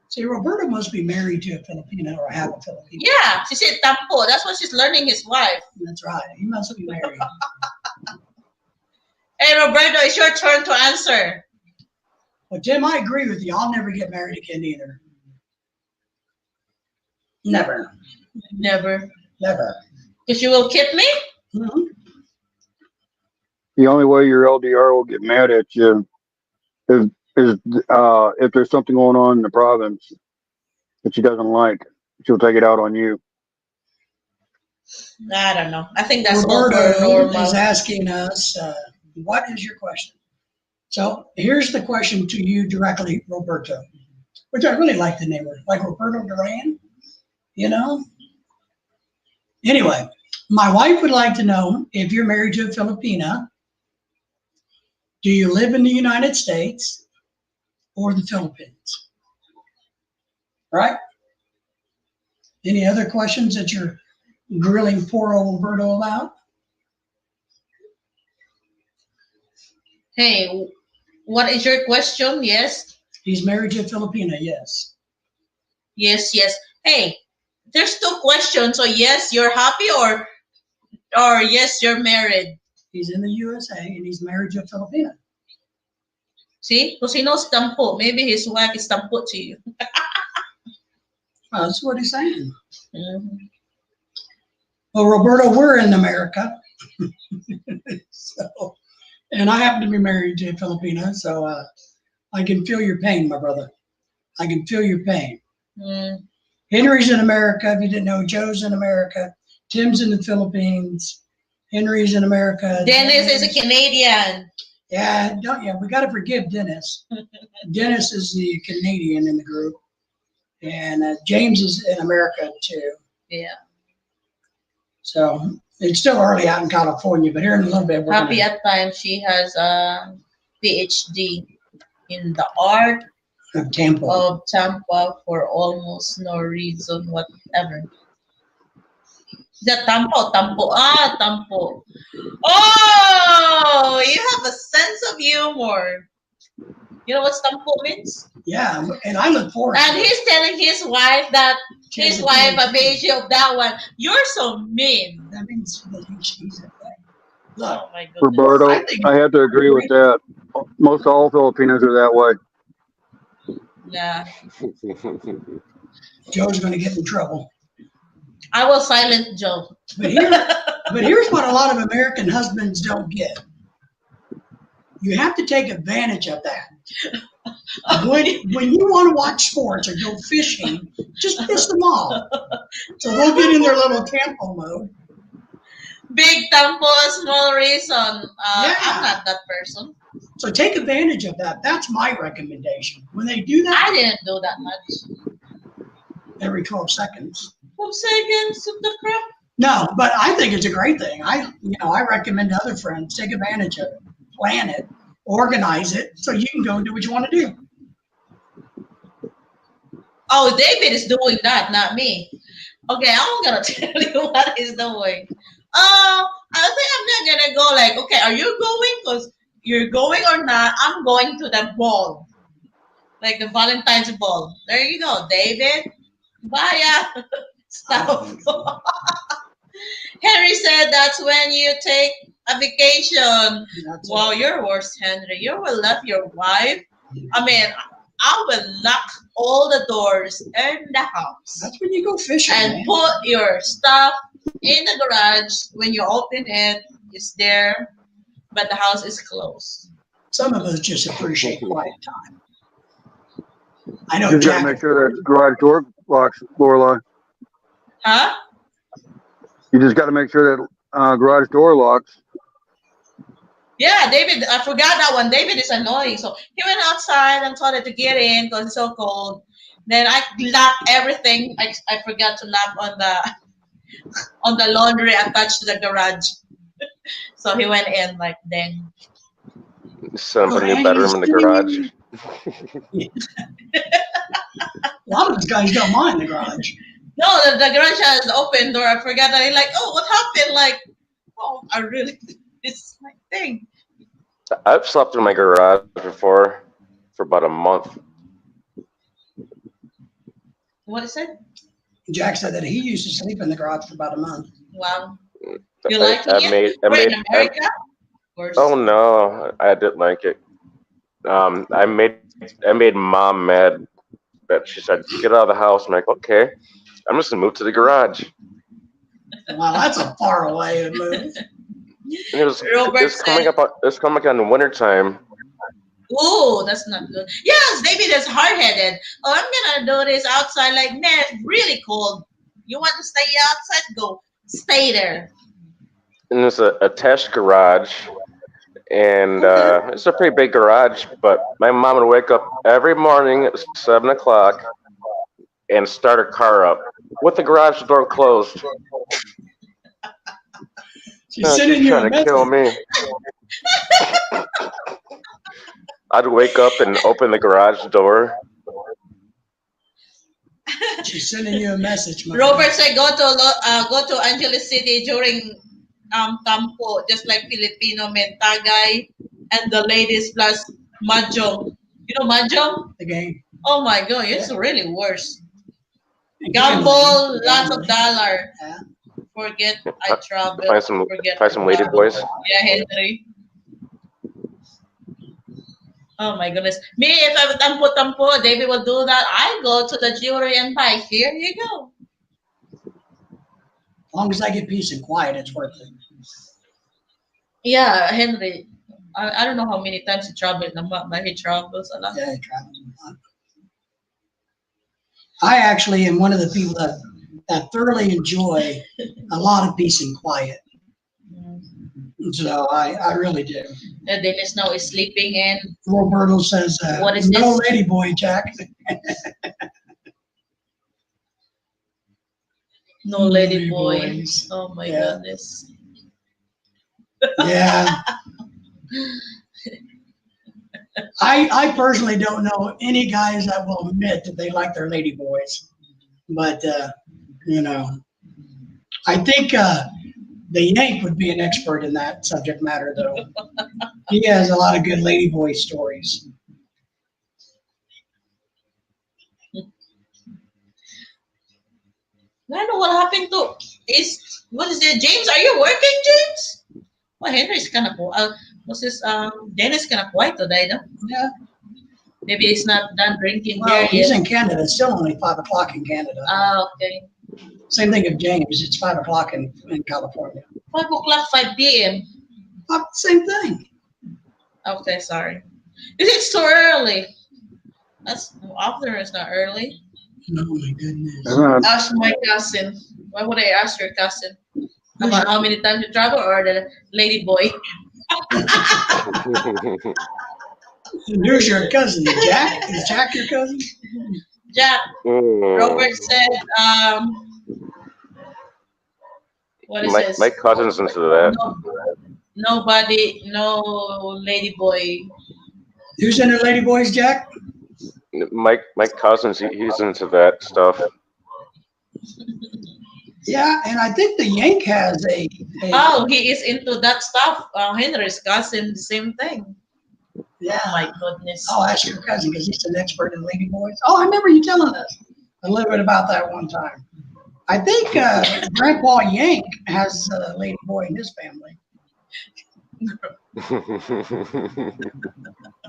See, Roberto must be married to a Filipino or have a Filipino. Yeah, she said tampo. That's what she's learning his wife. That's right. He must be married. Hey, Roberto, it's your turn to answer. Well, Tim, I agree with you. I'll never get married again either. Never. Never. Never. Because you will keep me? Mhm. The only way your LDR will get mad at you is if there's something going on in the province that she doesn't like. She'll take it out on you. I don't know. I think that's Roberto normal. is asking us, what is your question? So here's the question to you directly, Roberto, which I really like the name of it, like Roberto Duran, you know? Anyway, my wife would like to know if you're married to a Filipina, do you live in the United States or the Philippines? Right? Any other questions that you're grilling poor old Roberto about? Hey, what is your question? Yes? He's married to a Filipina, yes. Yes, yes. Hey, there's two questions. So yes, you're happy or yes, you're married. He's in the USA and he's married to a Filipina. See? Because he knows tampo. Maybe his wife is tampo to you. Well, that's what he's saying. Mhm. Well, Roberto, we're in America. So, and I happen to be married to a Filipina, so I can feel your pain, my brother. I can feel your pain. Mm. Henry's in America. If you didn't know, Joe's in America. Tim's in the Philippines. Henry's in America. Dennis is a Canadian. Yeah, we got to forgive Dennis. Dennis is the Canadian in the group. And James is in America too. Yeah. So it's still early out in California, but here in a little bit, we're Happy gonna at times. She has a PhD in the art have Tampa. of Tampa for almost no reason whatever. Is that Tampa? Tampo. Ah, Tampo. Oh, you have a sense of humor. You know what Tampo means? Yeah, and I look forward to And it. he's telling his wife that his She's wife a PhD. PhD of that one. You're so mean. That means that she's a thing. Look, Oh my goodness. Roberto, I think- I have to agree with that. Most all Filipinos are that way. Yeah. Joe's going to get in trouble. I will silent Joe. But here's what a lot of American husbands don't get. You have to take advantage of that. When you want to watch sports or go fishing, just piss them off. So they'll get in their little tempo mode. Big tempo, small reason. Yeah. I'm not that person. So take advantage of that. That's my recommendation. When they do I that, didn't do that much. every 12 seconds. 12 seconds of the crap. No, but I think it's a great thing. I recommend to other friends, take advantage of it, plan it, organize it, so you can go and do what you want to do. Oh, David is doing that, not me. Okay, I'm gonna tell you what he's doing. I think I'm not gonna go like, okay, are you going? Because you're going or not, I'm going to the ball. Like the Valentine's ball. There you go, David. Bye. Stuff. Henry said that's when you take a vacation. That's Wow, it. you're worse, Henry. You will love your wife. I mean, I will lock all the doors in the house That's when you go fishing, and man. put your stuff in the garage. When you open it, it's there, but the house is closed. Some of us just appreciate quiet time. I know You just gotta Jack. make sure that garage door locks, Lorelai. Huh? You just gotta make sure that garage door locks. Yeah, David, I forgot that one. David is annoying. So he went outside and told her to get in because it's so cold. Then I locked everything. I forgot to lock on the laundry attached to the garage. So he went in like, dang. Set up a new Right, bedroom in the garage. A lot of those guys don't mind the garage. No, the garage has an open door. I forgot that. He's like, oh, what happened? Like, oh, I really, it's my thing. I've slept in my garage before for about a month. What is it? Jack said that he used to sleep in the garage for about a month. Wow. You like I it? made, We're in America? Or oh no, I didn't like it. I made mom mad. That she said, "Get out of the house." I'm like, okay, I'm just gonna move to the garage. Wow, that's a far away move. And it was Robert it's coming said- up. It's coming up on winter time. Oh, that's not good. Yes, David is hard-headed. Oh, I'm gonna do this outside. Like, man, it's really cold. You want to stay outside? Go. Stay there. And it's a attached garage, and Okay. it's a pretty big garage. But my mom would wake up every morning at 7 o'clock and start her car up with the garage door closed. She's No, sending she's you a trying to kill message. me. I'd wake up and open the garage door. She's sending you a message, my Robert said, go to Angeles City during campo, just like Filipino men, tagay, and the ladies plus mahjong. You know mahjong? the game. Oh my God, it's really worse. Gamble, lots of dollar. Yeah. Forget I travel. Find some Forget lady boys. Yeah, Henry. Oh my goodness. Me, if I would tampo, David will do that. I go to the jewelry and buy. Here you go. As long as I get peace and quiet, it's worth it. Yeah, Henry. I don't know how many times he traveled in a month, but he travels a lot. Yeah, travels a lot. I actually am one of the people that thoroughly enjoy a lot of peace and quiet. So I really do. Dennis now is sleeping in. Roberto says, What is no this? lady boy, Jack. No lady Lady boy. boys. Oh my Yeah. goodness. Yeah. I personally don't know any guys that will admit that they like their lady boys. But, I think the Yank would be an expert in that subject matter, though. He has a lot of good lady boy stories. I don't know what happened to what is it, James? Are you working, James? Well, Henry's kind of Dennis kind of quiet today, no? Yeah. Maybe he's not done drinking Well, beer he's yet. in Canada. It's still only 5 o'clock in Canada. Ah, okay. Same thing of James. It's 5 o'clock in California. 5 o'clock, 5 p.m. Same thing. Okay, sorry. It's too early. That's afternoon is not early. Oh my goodness. Ask my cousin. Why would I ask your cousin about how many times you travel or the lady boy? Who's your cousin? Jack? Is Jack your cousin? Jack. Robert said, what is this? My cousin's into that. Nobody, no lady boy. Who's in the lady boys, Jack? My cousin's he's into that stuff. Yeah, and I think the Yank has a Oh, he is into that stuff. Henry's cousin, the same thing. yeah. Oh my goodness. I'll ask your cousin because he's an expert in lady boys. Oh, I remember you telling us a little bit about that one time. I think Grandpa Yank has a lady boy in his family.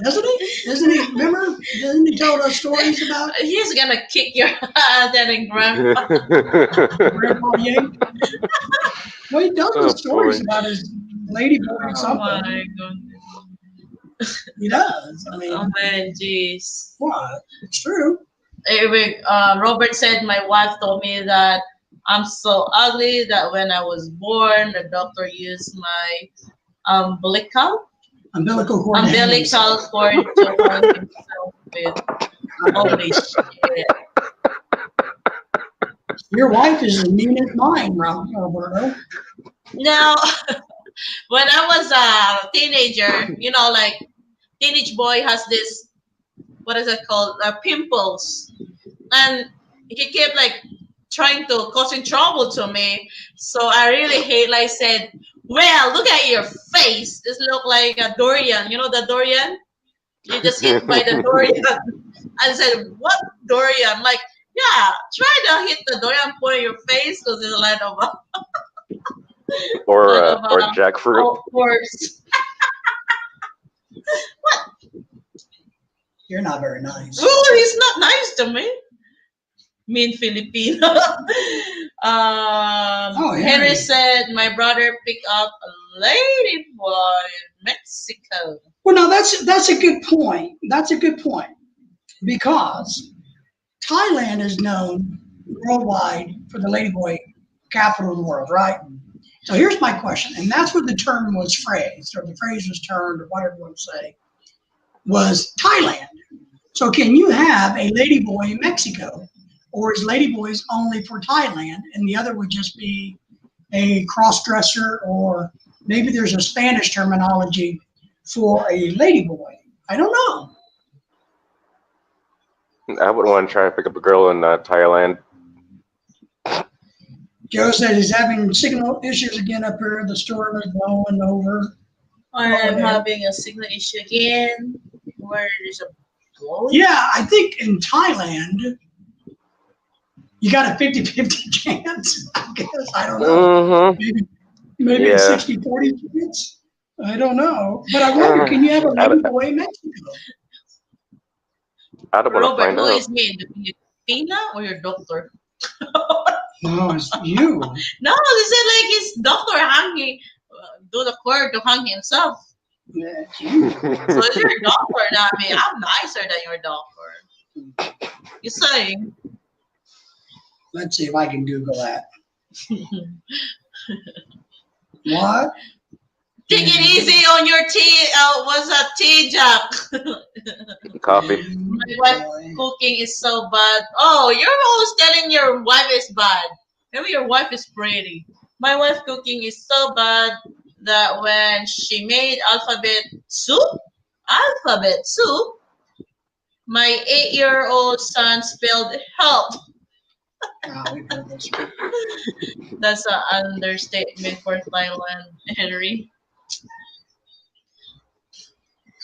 Doesn't he? Doesn't he? Remember? Doesn't he tell us stories about He's gonna kick your ass and grandpa. Grandpa Yank? Well, he tells us stories about his lady boy or Oh something. my goodness. He does. I mean, Oh man, jeez. what? It's true. Anyway, Robert said my wife told me that I'm so ugly that when I was born, the doctor used my umbilical Umbilical cord. cord to hold himself with. Holy shit. Your wife is as mean as mine, Roberto. Now, when I was a teenager, you know, like teenage boy has this, what is it called, pimples, and he kept like trying to causing trouble to me. So I really hate. Like said, well, look at your face. This look like a durian. You know the durian? You just hit by the durian. I said, what durian? Like, yeah, try to hit the durian, put in your face because it's a lot of. or jackfruit. Of course. You're not very nice. Oh, he's not nice to me. Mean Filipino. Henry. Henry said my brother picked up a lady boy in Mexico. Well, no, that's a good point. That's a good point because Thailand is known worldwide for the ladyboy capital of the world, right? So here's my question, and that's where the term was phrased, or the phrase was turned, or whatever you want to say, was Thailand. So can you have a ladyboy in Mexico, or is ladyboys only for Thailand, and the other would just be a cross-dresser, or maybe there's a Spanish terminology for a ladyboy? I don't know. I wouldn't want to try to pick up a girl in Thailand. Joe said he's having signal issues again up here. The storm is blowing over. I'm having a signal issue again. Where there's a blow? Yeah, I think in Thailand, you got a 50-50 chance, I guess. I don't know. Maybe a 60-40 chance. I don't know. But I wonder, can you have a ladyboy in Mexico? I don't want to Robert, find who out. is me? The Filipina or your doctor? No, it's you. No, they said like his doctor hanging, do the cord to hang himself. Yeah, it's you. So it's your doctor, not me. I'm nicer than your doctor. You saying? Let's see if I can Google that. What? Take it easy on your tea. What's that tea, Jack? Coffee. My wife cooking is so bad. Oh, you're always telling your wife is bad. Maybe your wife is pretty. My wife cooking is so bad that when she made alphabet soup, my 8-year-old son spelled help. Oh, we've heard this. That's an understatement for Thailand, Henry.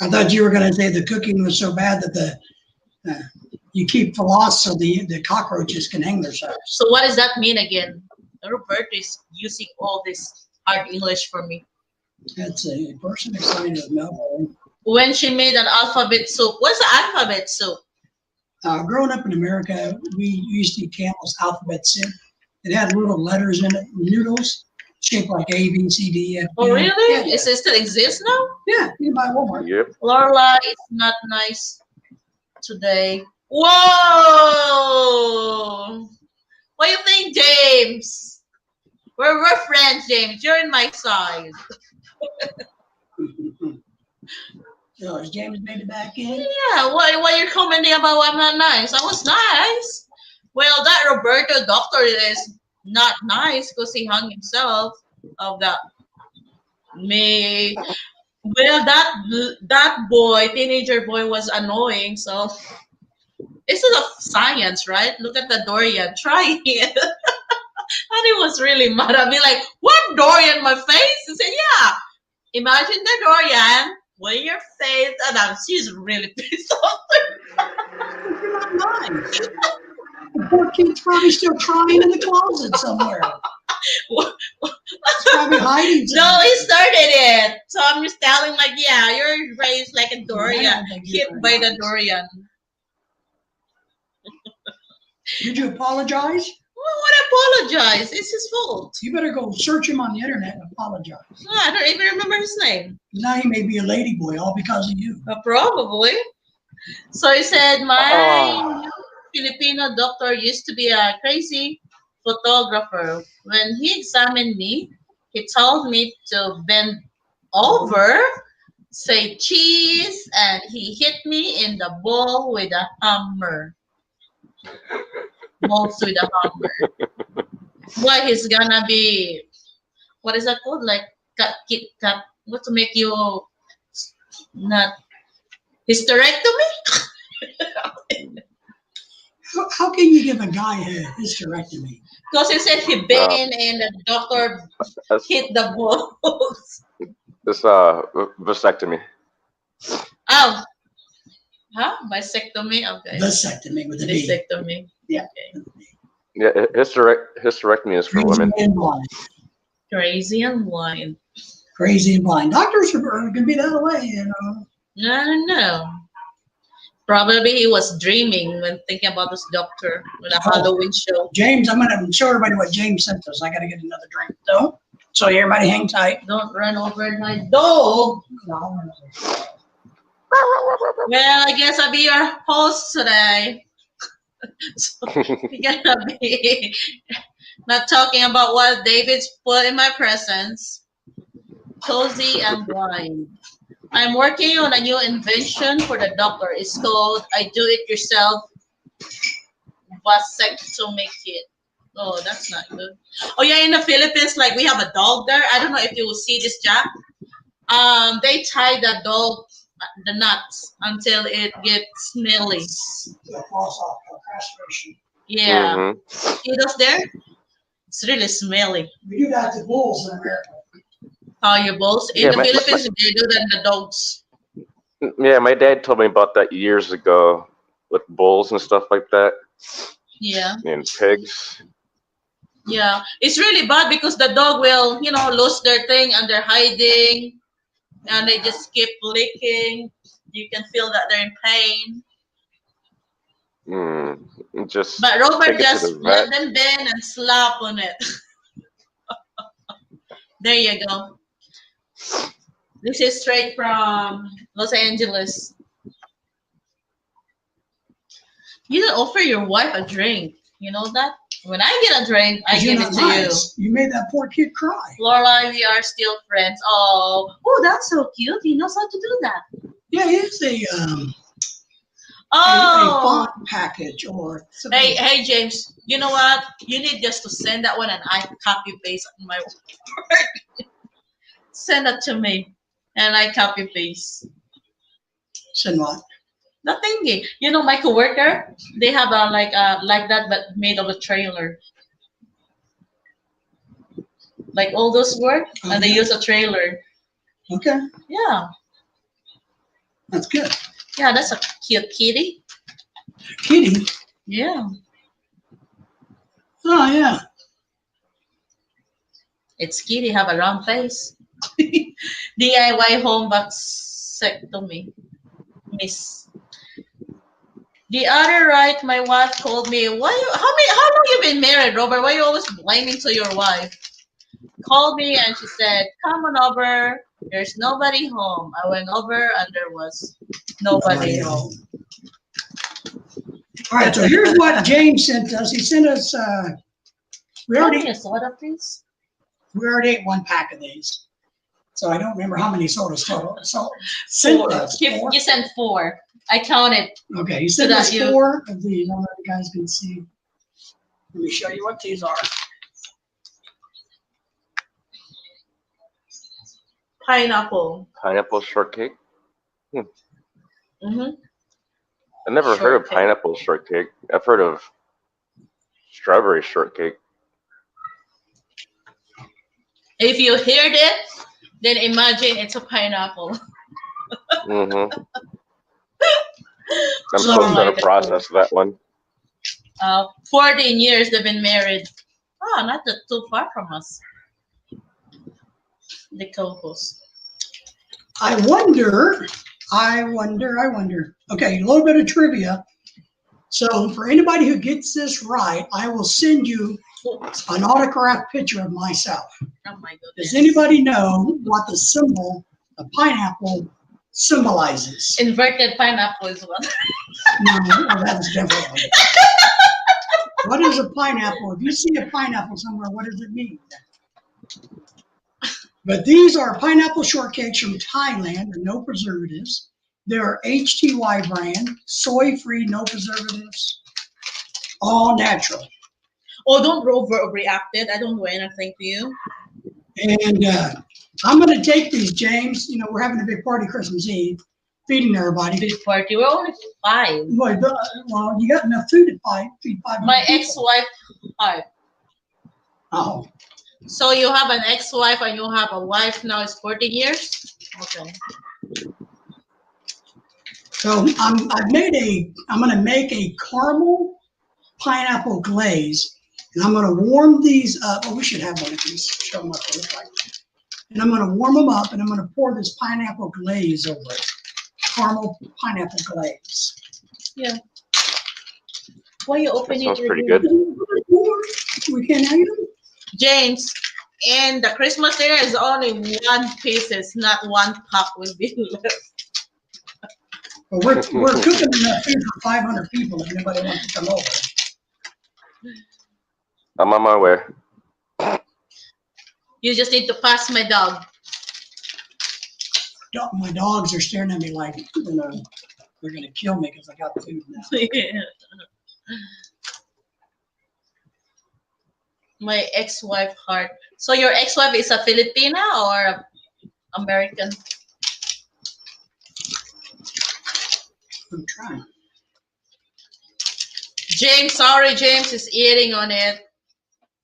I thought you were going to say the cooking was so bad that you keep floss so the cockroaches can hang themselves. So what does that mean again? Robert is using all this hard English for me. That's a person excited of milk. When she made an alphabet soup, what's the alphabet soup? Growing up in America, we used to eat Campbell's alphabet soup, It had little letters in it, noodles, shaped like A, B, C, D, F. Oh, G. really? Yeah, Is it still exist now? yeah, you can buy at Walmart. Yep. Lorla is not nice today. Whoa! What do you think, James? We're friends, James. You're in my side. So has James made it back in? Yeah, what you're commenting about I'm not nice? I was nice. Well, that Roberto doctor is not nice because he hung himself of that me. Well, that boy, teenager boy, was annoying. So this is a science, right? Look at the Dorian. Try it. And he was really mad at me, like, what Dorian, my face? He said, yeah. Imagine the Dorian with your face, and she's really pissed off. You're not nice. The poor kid's probably still crying in the closet somewhere. He's probably hiding No, somewhere. he started it. So I'm just telling, like, yeah, you're raised like a I Dorian, don't think you're hit by the nice. Dorian. Did you apologize? Well, what apologize? It's his fault. You better go search him on the internet and apologize. No, I don't even remember his name. Now he may be a lady boy, all because of you. Probably. So he said, my Filipino doctor used to be a crazy photographer. When he examined me, he told me to bend over, say cheese, and he hit me in the ball with a hammer. Balls with a hammer. Why he's gonna be, what is that called? Like cut, what to make you not hysterectomy? How can you give a guy a hysterectomy? Because he said he been and the doctor That's, hit the balls. it's vasectomy. Oh, huh? Bisectomy? Okay. Vasectomy with a V. Vasectomy. Yeah. Yeah, hysterectomy is for Crazy women. and blind. Crazy and blind. Crazy and blind. Doctors are going to be that way, you know. I don't know. Probably he was dreaming when thinking about this doctor with a Halloween show. James, I'm going to show everybody what James sent us. I got to get another drink, though. So everybody hang tight. Don't run over my dog. No. Well, I guess I'll be your host today. So we're gonna be not talking about what David's put in my presence. Cozy and blind. I'm working on a new invention for the doctor. It's called I Do It Yourself Vasectomy Kit. Oh, that's not good. Oh yeah, in the Philippines, like we have a dog there. I don't know if you will see this, Jack. They tie the dog the nuts until it gets smelly. Yeah. Mhm. See those there? It's really smelly. We do that to bulls in America. How your balls in Yeah, the my- Philippines they do that in the dogs. Yeah, my dad told me about that years ago with bulls and stuff like that, Yeah. and pigs. Yeah. It's really bad because the dog will, lose their thing and they're hiding and they just keep licking. You can feel that they're in pain. Just But Robert take it to just the let vet. them bend and slap on it. There you go. This is straight from Los Angeles. You didn't offer your wife a drink. You know that? When I get a drink, I You're give not it to nice. You made that poor kid cry. you. Laura, we are still friends. Oh, that's so cute. He knows how to do that. Yeah, it's a Oh, font package or something. hey, James. You know what? You need just to send that one, and I copy paste on my work. Send that to me, and I copy paste. Send what? The thingy. You know, my coworker, they have a like that, but made of a trailer. Like all those work, and they Okay. use a trailer. Okay, Yeah, that's good. yeah, that's a cute kitty. Kitty. Yeah, Oh yeah. it's kitty. Have a round face. DIY home vasectomy, Miss. The other right, my wife told me, how long you been married, Robert? Why you always blaming to your wife? Called me and she said, come on over. There's nobody home. I went over and there was nobody home. All right, so here's what James sent us. He sent us, we Tell me already a soda, please. ate one pack of these. So I don't remember how many sodas total. So sent us four. You sent 4. I counted. Okay, he sent So us that you- 4 of these. I don't know if you guys can see. Let me show you what these are. Pineapple. Pineapple shortcake. Mm-hmm. I never heard of Shortcake. pineapple shortcake. I've heard of strawberry shortcake. If you heard it, then imagine it's a pineapple. Mm-hmm. I'm So- still trying to process that one. 14 years they've been married. Oh, not that too far from us. The co-host. I wonder. Okay, a little bit of trivia. So for anybody who gets this right, I will send you an autographed picture of myself. Oh my goodness. Does anybody know what the symbol of pineapple symbolizes? Inverted pineapple is one. No, that's different. What is a pineapple? If you see a pineapple somewhere, what does it mean? But these are pineapple shortcakes from Thailand, and no preservatives. They're HTY brand, soy-free, no preservatives, all natural. Oh, don't overreact it. I don't do anything to you. And I'm going to take these, James. You know, we're having a big party Christmas Eve, feeding everybody. Big party. We're only 5. Well, you got enough food to feed 5. My ex-wife 5. Oh, So you have an ex-wife and you have a wife now. It's 14 years. Okay. so I'm going to make a caramel pineapple glaze, and I'm going to warm these up. Oh, we should have one of these. Show them what they look like. And I'm going to warm them up, and I'm going to pour this pineapple glaze over it. Caramel pineapple glaze. Yeah. Why you open That sounds it? pretty good. We can eat them. James, and the Christmas dinner is only 1 piece. It's not 1 pack will be left. But we're cooking enough food for 500 people if anybody wants to come over. I'm on my way. You just need to pass my dog. My dogs are staring at me like, you know, they're going to kill me because I got food now. My ex-wife heart. So your ex-wife is a Filipina or a American? I'm trying. James, sorry, James is eating on it.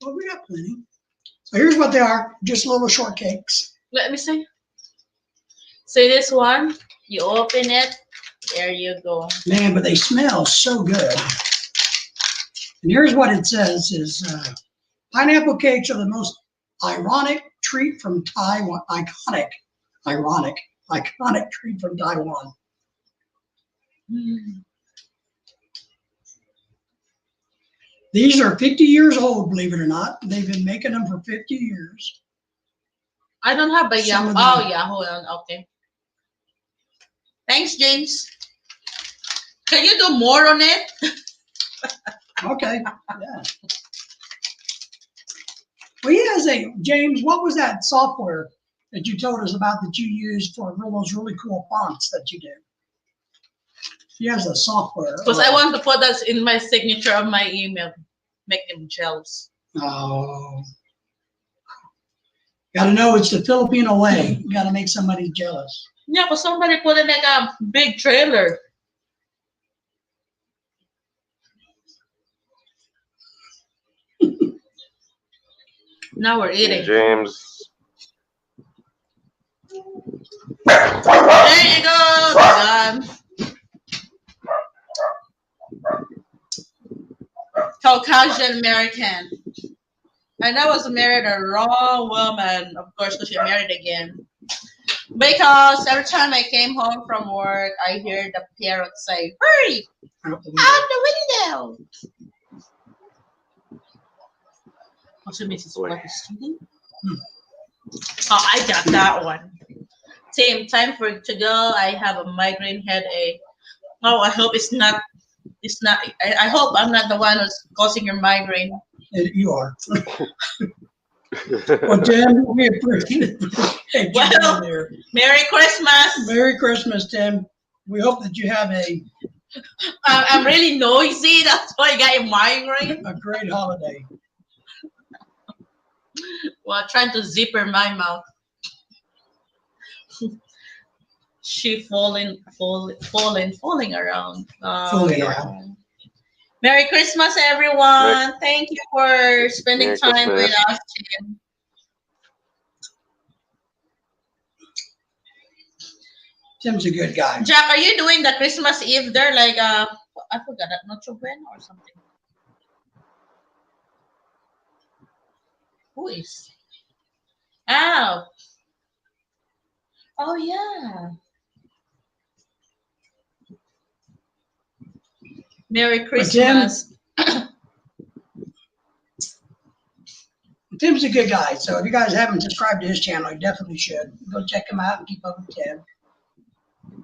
Well, we got plenty. So here's what they are, just little shortcakes. Let me see. See this one? You open it. There you go. Man, but they smell so good. And here's what it says is pineapple cakes are the most ironic treat from Taiwan. Iconic treat from Taiwan. These are 50 years old, believe it or not. They've been making them for 50 years. I don't have a Some Yahoo. of Oh, them. Yahoo. Okay. Thanks, James. Can you do more on it? Okay, yeah. Well, he has James, what was that software that you told us about that you used for those really cool fonts that you do? He has a software. Because I want to put that in my signature of my email. Make them jealous. Oh. Got to know it's the Filipino way. You got to make somebody jealous. Yeah, but somebody put in like a big trailer. Now we're eating. James. There you go. Done. Caucasian American. And I was married a wrong woman, of course, because she married again. Because every time I came home from work, I hear the parrot say, "Hurry Out the out window. the window!" Also, Mrs. What is shooting? Oh, I got that one. Same time for to go. I have a migraine headache. Oh, I hope it's not. It's not. I hope I'm not the one who's causing your migraine. You are. Well, Tim, we appreciate it. Well- There. Merry Christmas. Merry Christmas, Tim. We hope that you have I'm really noisy. That's why I got a migraine. a great holiday. Well, trying to zipper my mouth. She falling around. Falling around. Merry Christmas, everyone. Thank you for spending Merry time with Christmas. us, Jim. Tim's a good guy. Jack, are you doing the Christmas Eve there? Like, I forgot that Noche Buena or something. Who is? Oh. Oh, yeah. Merry Christmas. Tim's a good guy, so if you guys haven't subscribed to his channel, you definitely should. Go check him out and keep up with Tim.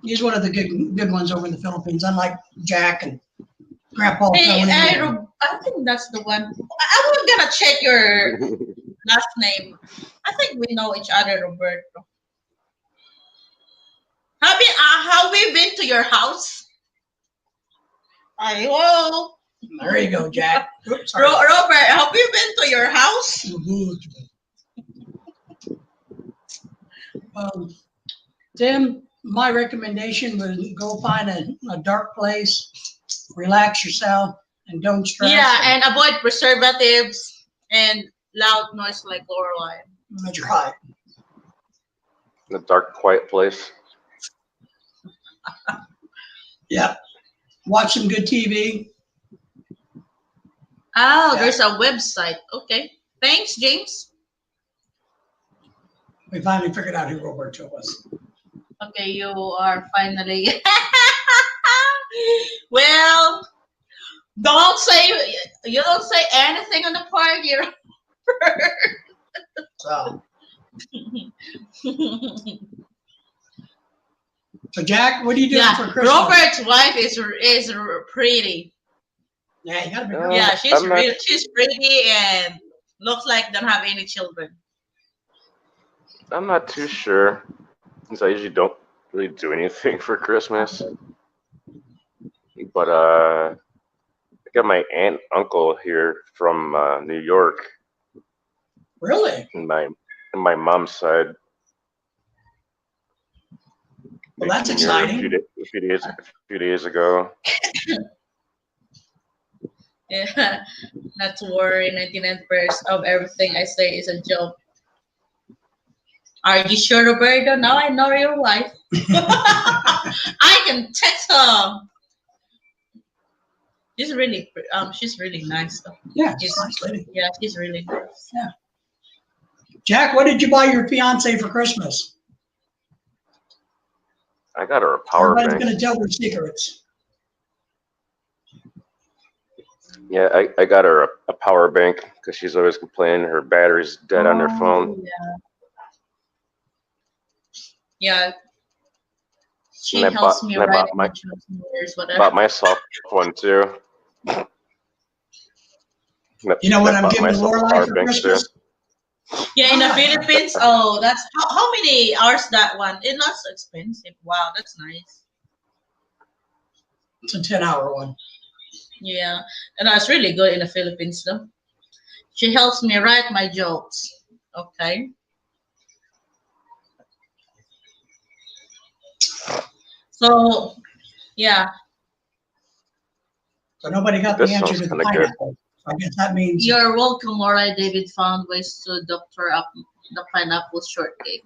He's one of the good ones over in the Philippines, unlike Jack and Grandpa. Hey, Tony. I think that's the one. I was gonna check your last name. I think we know each other, Roberto. Have we been to your house? Hello, There you go, Jack. Oops, sorry. Robert. Have we been to your house? Tim, my recommendation would go find a dark place, relax yourself, and don't stress. Yeah, and avoid preservatives and loud noise like Lorelai. That's right. In a dark, quiet place. Yeah. Watch some good TV. Oh, Yeah. there's a website. Okay. Thanks, James. We finally figured out who Roberto was. Okay, you are finally. Well, don't say anything on the party. So, Jack, what are you doing Yeah, for Christmas? Robert's wife is pretty. Yeah, you gotta be. Oh. Yeah, she's I'm not- she's pretty and looks like don't have any children. I'm not too sure, since I usually don't really do anything for Christmas. But I got my aunt and uncle here from New York, Really? in my mom's side. Well, that's They came here exciting. A few days ago. Yeah, not to worry. 99% of everything I say is a joke. Are you sure, Roberto? Now I know your wife. I can text her. She's really nice. Though. Yeah, She's, nice lady. yeah, she's really nice. Jack, what did you buy your fiance for Christmas? I got her a power Everybody's bank. gonna tell their secrets. Yeah, I got her a power bank because she's always complaining her battery's dead on her phone. Yeah. She And I helps bought- me and I write bought my- years, whatever. Bought myself one too. You know what I I'm bought giving myself a Lorelai power for bank, Christmas? Yeah, in the Philippines. Oh, that's how many hours that one? It's not so expensive. Wow, that's nice. It's a 10-hour one. Yeah, and that's really good in the Philippines, though. She helps me write my jokes. Okay. So, yeah, So nobody got This the answer sounds to the kinda good. pineapple. I guess that means you're welcome, Laura. David found ways to doctor up the pineapple shortcake.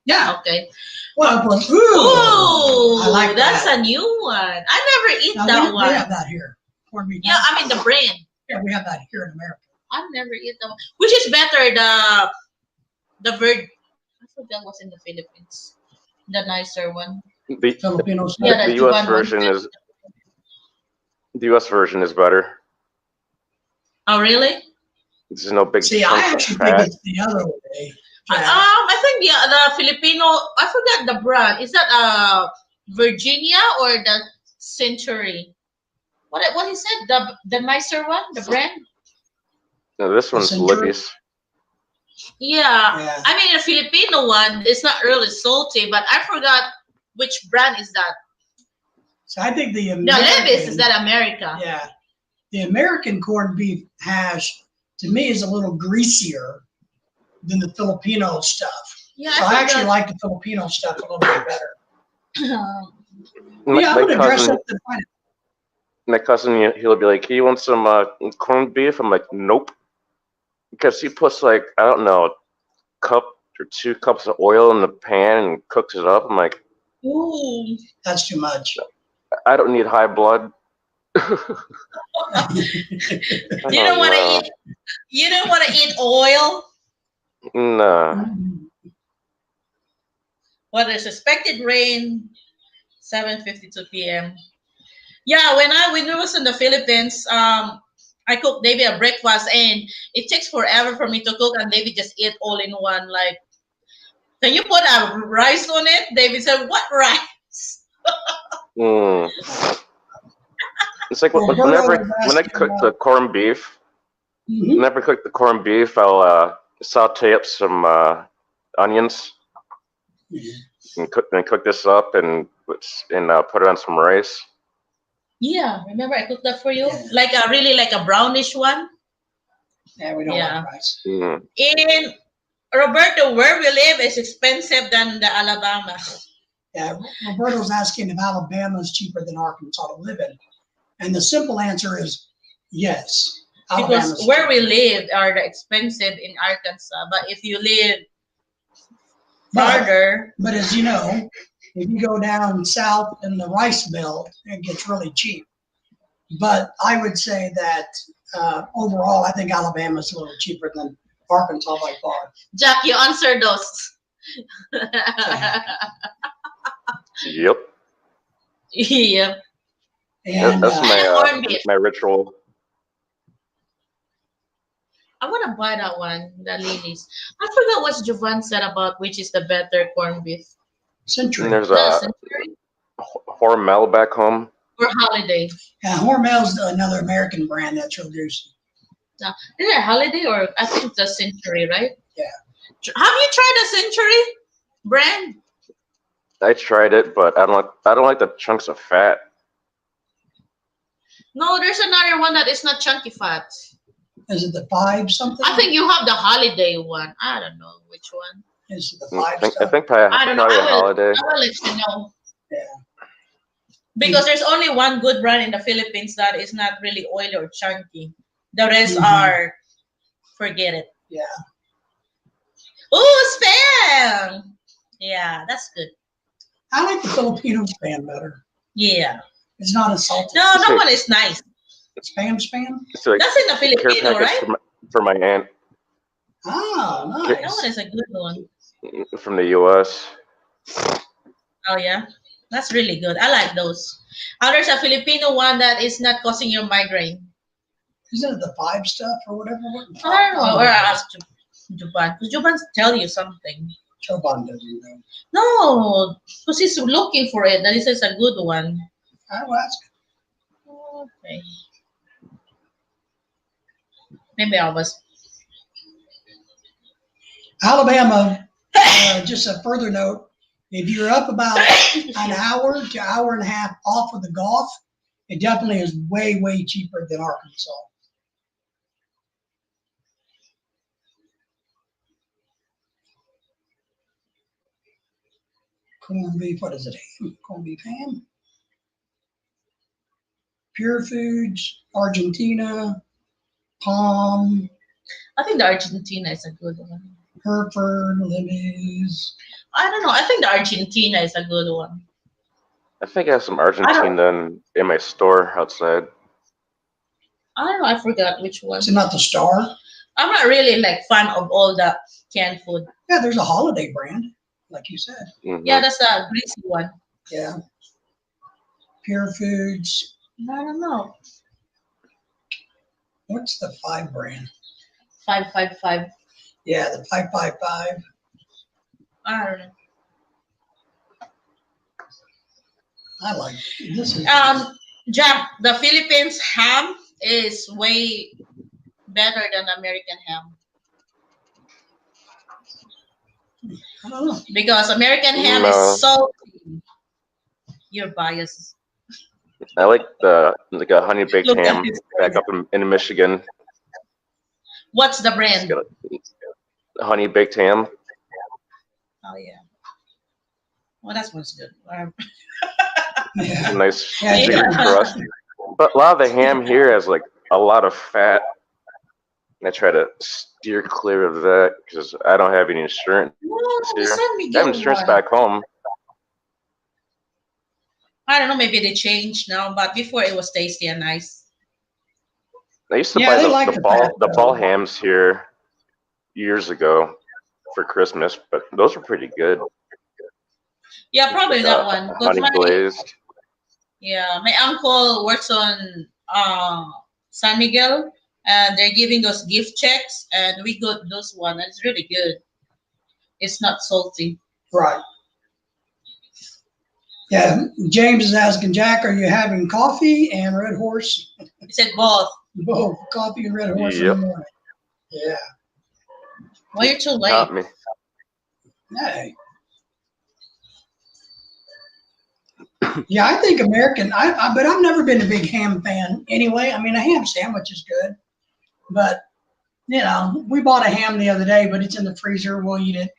yeah. Okay. Well, ooh, Ooh, I like that's that. a new one. I never eat Now, that we one. have that here. Corned beef. Yeah, I mean the brand. Yeah, we have that here in America. I've never eat that one. Which is better, the bird? I thought that was in the Philippines. The nicer one. The Filipino stuff. Yeah, the the U.S. Japan one. version is better. Oh, really? There's no big See, I chunks of actually think fat. it's the other way. I think the Filipino. I forgot the brand. Is that Virginia or the Century? What is it? The nicer one, the brand? No, this one's Century? Libby's. Yeah. Yeah. I mean, the Filipino one is not really salty, but I forgot which brand is that. So I think the The American, Levis is that America. yeah, the American corned beef hash to me is a little greasier than the Filipino stuff. Yeah, So I actually forgot. like the Filipino stuff a little bit better. My, Yeah, I'm my gonna dress cousin, up to find it. my cousin, he'll be like, "You want some corned beef?" I'm like, "Nope," because he puts like I don't know, cup or 2 cups of oil in the pan and cooks it up. I'm like, Ooh. That's too much. I don't need high blood. You don't want to eat. You don't want to eat oil. Nah. Well, there's expected rain, 7:52 p.m. Yeah, when we was in the Philippines, I cooked David a breakfast, and it takes forever for me to cook, and David just eat all in one. Like, can you put a rice on it? David said, "What rice?" Mm. It's like Well, whenever Roberto was when I asking cook about- the corned beef, Mhm. whenever I cook the corned beef, I'll saute up some onions and cook this up and put it on some rice. Yeah, remember I cooked that for you, Yeah. like a brownish one. Yeah, we don't Yeah. like rice. Mm. In Roberto, where we live is expensive than the Alabama. Yeah, Roberto's asking if Alabama is cheaper than Arkansas to live in. And the simple answer is yes. Alabama's Because where cheaper. we live are the expensive in Arkansas, but if you live But- farther, But as you know, if you go down south in the rice belt, it gets really cheap. But I would say that overall, I think Alabama's a little cheaper than Arkansas by far. Jack, you answer those. Yep. Yeah. And That's corned beef. my ritual. I want to buy that one, the Lily's. I forgot what Jovan said about which is the better corned beef. Century. And there's The a Century Hormel back home. or Holiday? Yeah, Hormel's another American brand that's real juicy. Is it Holiday or I think the Century, right? Yeah. Have you tried the Century brand? I tried it, but I don't like the chunks of fat. No, there's another one that is not chunky fat. Is it the 5 something? I think you have the Holiday one. I don't know which one. Is it the I 5 think stuff? probably, I don't know. probably a I will holiday. let you know. Yeah. Because there's only one good brand in the Philippines that is not really oily or chunky. The rest Mhm. are, forget it. Yeah. Ooh, Spam! Yeah, that's good. I like the Filipino Spam better. Yeah. It's not as salty. No, that one is nice. Spam? It's like That's in the care Filipino, package right? for my aunt Oh, That nice. one is a good one. from the U.S. Oh, yeah. That's really good. I like those. There's a Filipino one that is not causing you migraine. Isn't it the 5 stuff or whatever? I don't know. Or I asked Juban. Because Juban tell you something. Choban doesn't know. No, because he's looking for it. That is a good one. I will ask. Okay. Maybe I was. Alabama, just a further note, if you're up about an hour to hour and a half off of the Gulf, it definitely is way, way cheaper than Arkansas. Corned beef, what is it? Corned beef ham? Pure Foods, Argentina, Palm, I think the Argentina is a good one. Hereford, Libby's. I don't know. I think the Argentina is a good one. I think I have some Argentina in my store outside. I don't know. I forgot which one. Is it not the Star? I'm not really like fan of all the canned food. Yeah, there's a holiday brand. like you said. Mhm. Yeah, that's the greasy one. Yeah. Pure Foods. I don't know. What's the 5 brand? 555. Yeah, the 555. I don't know. I like this. Is, Jack, the Philippines ham is way better than American ham I don't know. because American ham No. is salty. You're biased. I like a honey baked Look at ham this. back up in Michigan. What's the It's brand? got a honey baked ham. Oh yeah. Well, that one's good. Yeah. Nice Yeah, chicken yeah. crust. But a lot of the ham here has like a lot of fat. I try to steer clear of that because I don't have any insurance No, here. San I Miguel have insurance one. back home. I don't know. Maybe they changed now, but before it was tasty and nice. I used to Yeah, buy they like the fat, the ball though. hams here years ago for Christmas, but those were pretty good. Yeah, probably that one. 'Cause Honey glazed. yeah, my uncle works on San Miguel, and they're giving us gift checks, and we got those one. It's really good. It's not salty. Right. Yeah. James is asking Jack, are you having coffee and Red Horse? He said both. Both coffee and Red Horse in Yep. the morning. Yeah. Well, you're too late. Got me. Hey. Yeah, I think American. But I've never been a big ham fan anyway. I mean, a ham sandwich is good, but you know, we bought a ham the other day, but it's in the freezer. We'll eat it.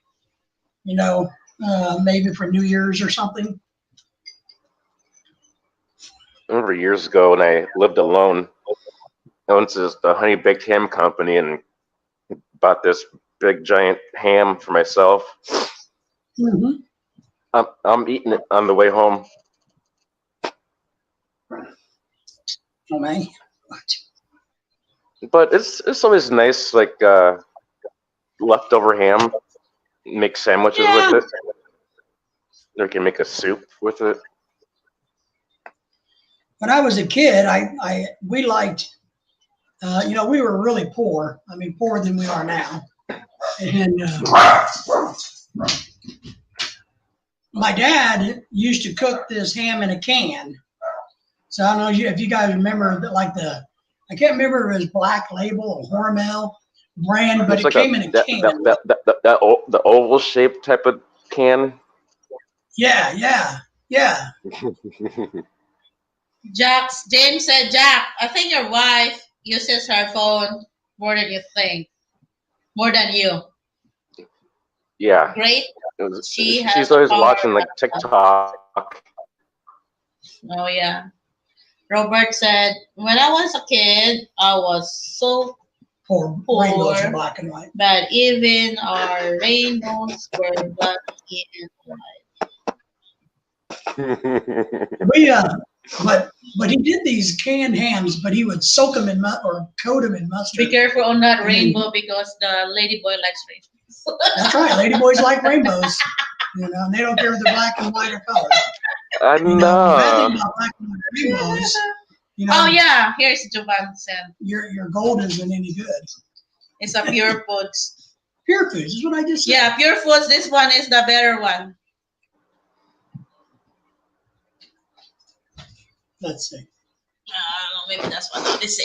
You know, maybe for New Year's or something. I remember years ago when I lived alone, I went to the honey baked ham company and bought this big giant ham for myself. Mm-hmm. I'm eating it on the way home. Oh man. But it's always nice, like leftover ham. Make sandwiches Yeah. with it. Or you can make a soup with it. When I was a kid, we liked. You know, we were really poor. I mean, poorer than we are now. And my dad used to cook this ham in a can. So I don't know if you guys remember that, like I can't remember if it was Black Label or Hormel brand, but It's it like came in a can. the oval shaped type of can. Yeah. James said, Jack, I think your wife uses her phone more than you think. More than you. Yeah. Great. She has She's always power. watching like TikTok. Oh yeah. Robert said, when I was a kid, I was so Poor Poor. rainbows in black and white. bad. Even our rainbows were black and white. We but he did these canned hams, but he would soak them in or coat them in mustard. Be careful on that rainbow because the ladyboy likes rainbows. That's right. Ladyboys like rainbows. You know, and they don't care if they're black and white or color. I You know, the bad thing know. about black and white rainbows, you know, Oh yeah, here's Jovan said. your gold isn't any good. It's a Pure Foods. Pure Foods is what I just said. Yeah, Pure Foods. This one is the better one. Let's see. I don't know, maybe that's what I'll say.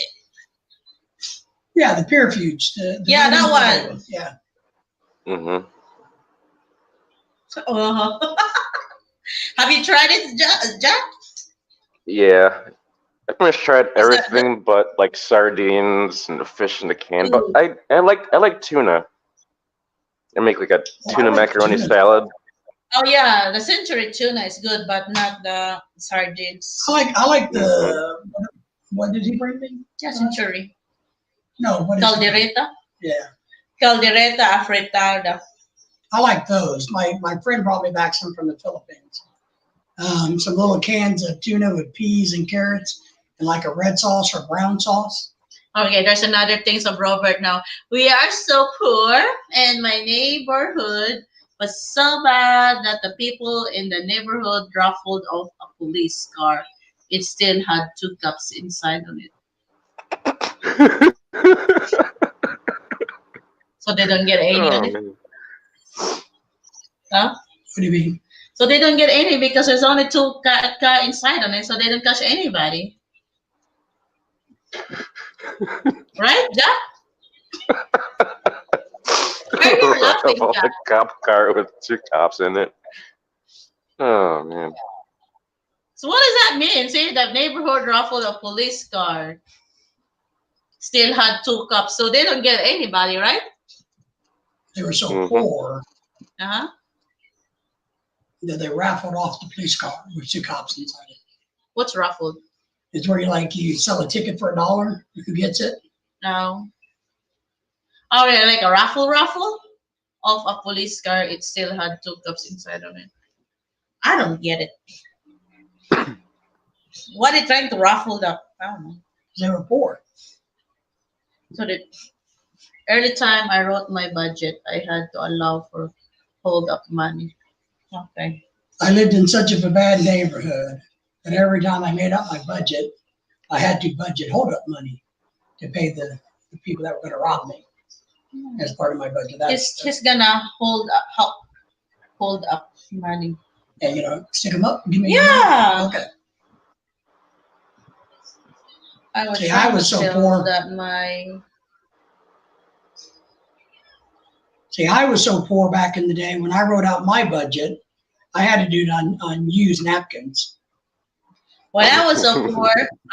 Yeah, the Pure Foods. Yeah, that one. Yeah. Hmm. Have you tried it, Jack? Yeah. I pretty much tried that everything but like sardines and the fish in the can. But Ooh. I like tuna. I make like a Oh, I tuna like macaroni tuna. salad. Oh yeah, the Century tuna is good, but not the sardines. I like the what did he bring me? Yeah, Century. No, what is it? Caldereta. Yeah. Caldereta afritada. I like those. My friend brought me back some from the Philippines. Some little cans of tuna with peas and carrots and like a red sauce or brown sauce. Okay, there's another thing of Robert now. We are so poor in my neighborhood, was so bad that the people in the neighborhood raffled off a police car. It still had 2 cups inside on it. So they don't get any on Oh, it. man. Huh? What do you mean? So they don't get any because there's only 2 car inside on it, so they don't catch anybody. Right, Jack? Why are you laughing, A Jack? cop car with 2 cops in it. Oh man. So what does that mean? See, the neighborhood raffled a police car. Still had 2 cups, so they don't get anybody, right? They were so Mhm. poor Uh-huh. that they raffled off the police car with 2 cops inside it. What's raffled? It's where you sell a ticket for $1, who gets it. No. Oh, yeah, like a raffle of a police car. It still had 2 cups inside on it. I don't get it. What are they trying to raffle up? I don't know. They were poor. So the early time I wrote my budget, I had to allow for hold up money. Okay. I lived in such a bad neighborhood that every time I made up my budget, I had to budget hold-up money to pay the people that were going to rob me as part of my budget. He's gonna hold up money. And stick them up. Give me Yeah. Okay. I was See, trying I was to so tell poor. that my See, I was so poor back in the day when I wrote out my budget, I had to do it on used napkins. when I was so poor,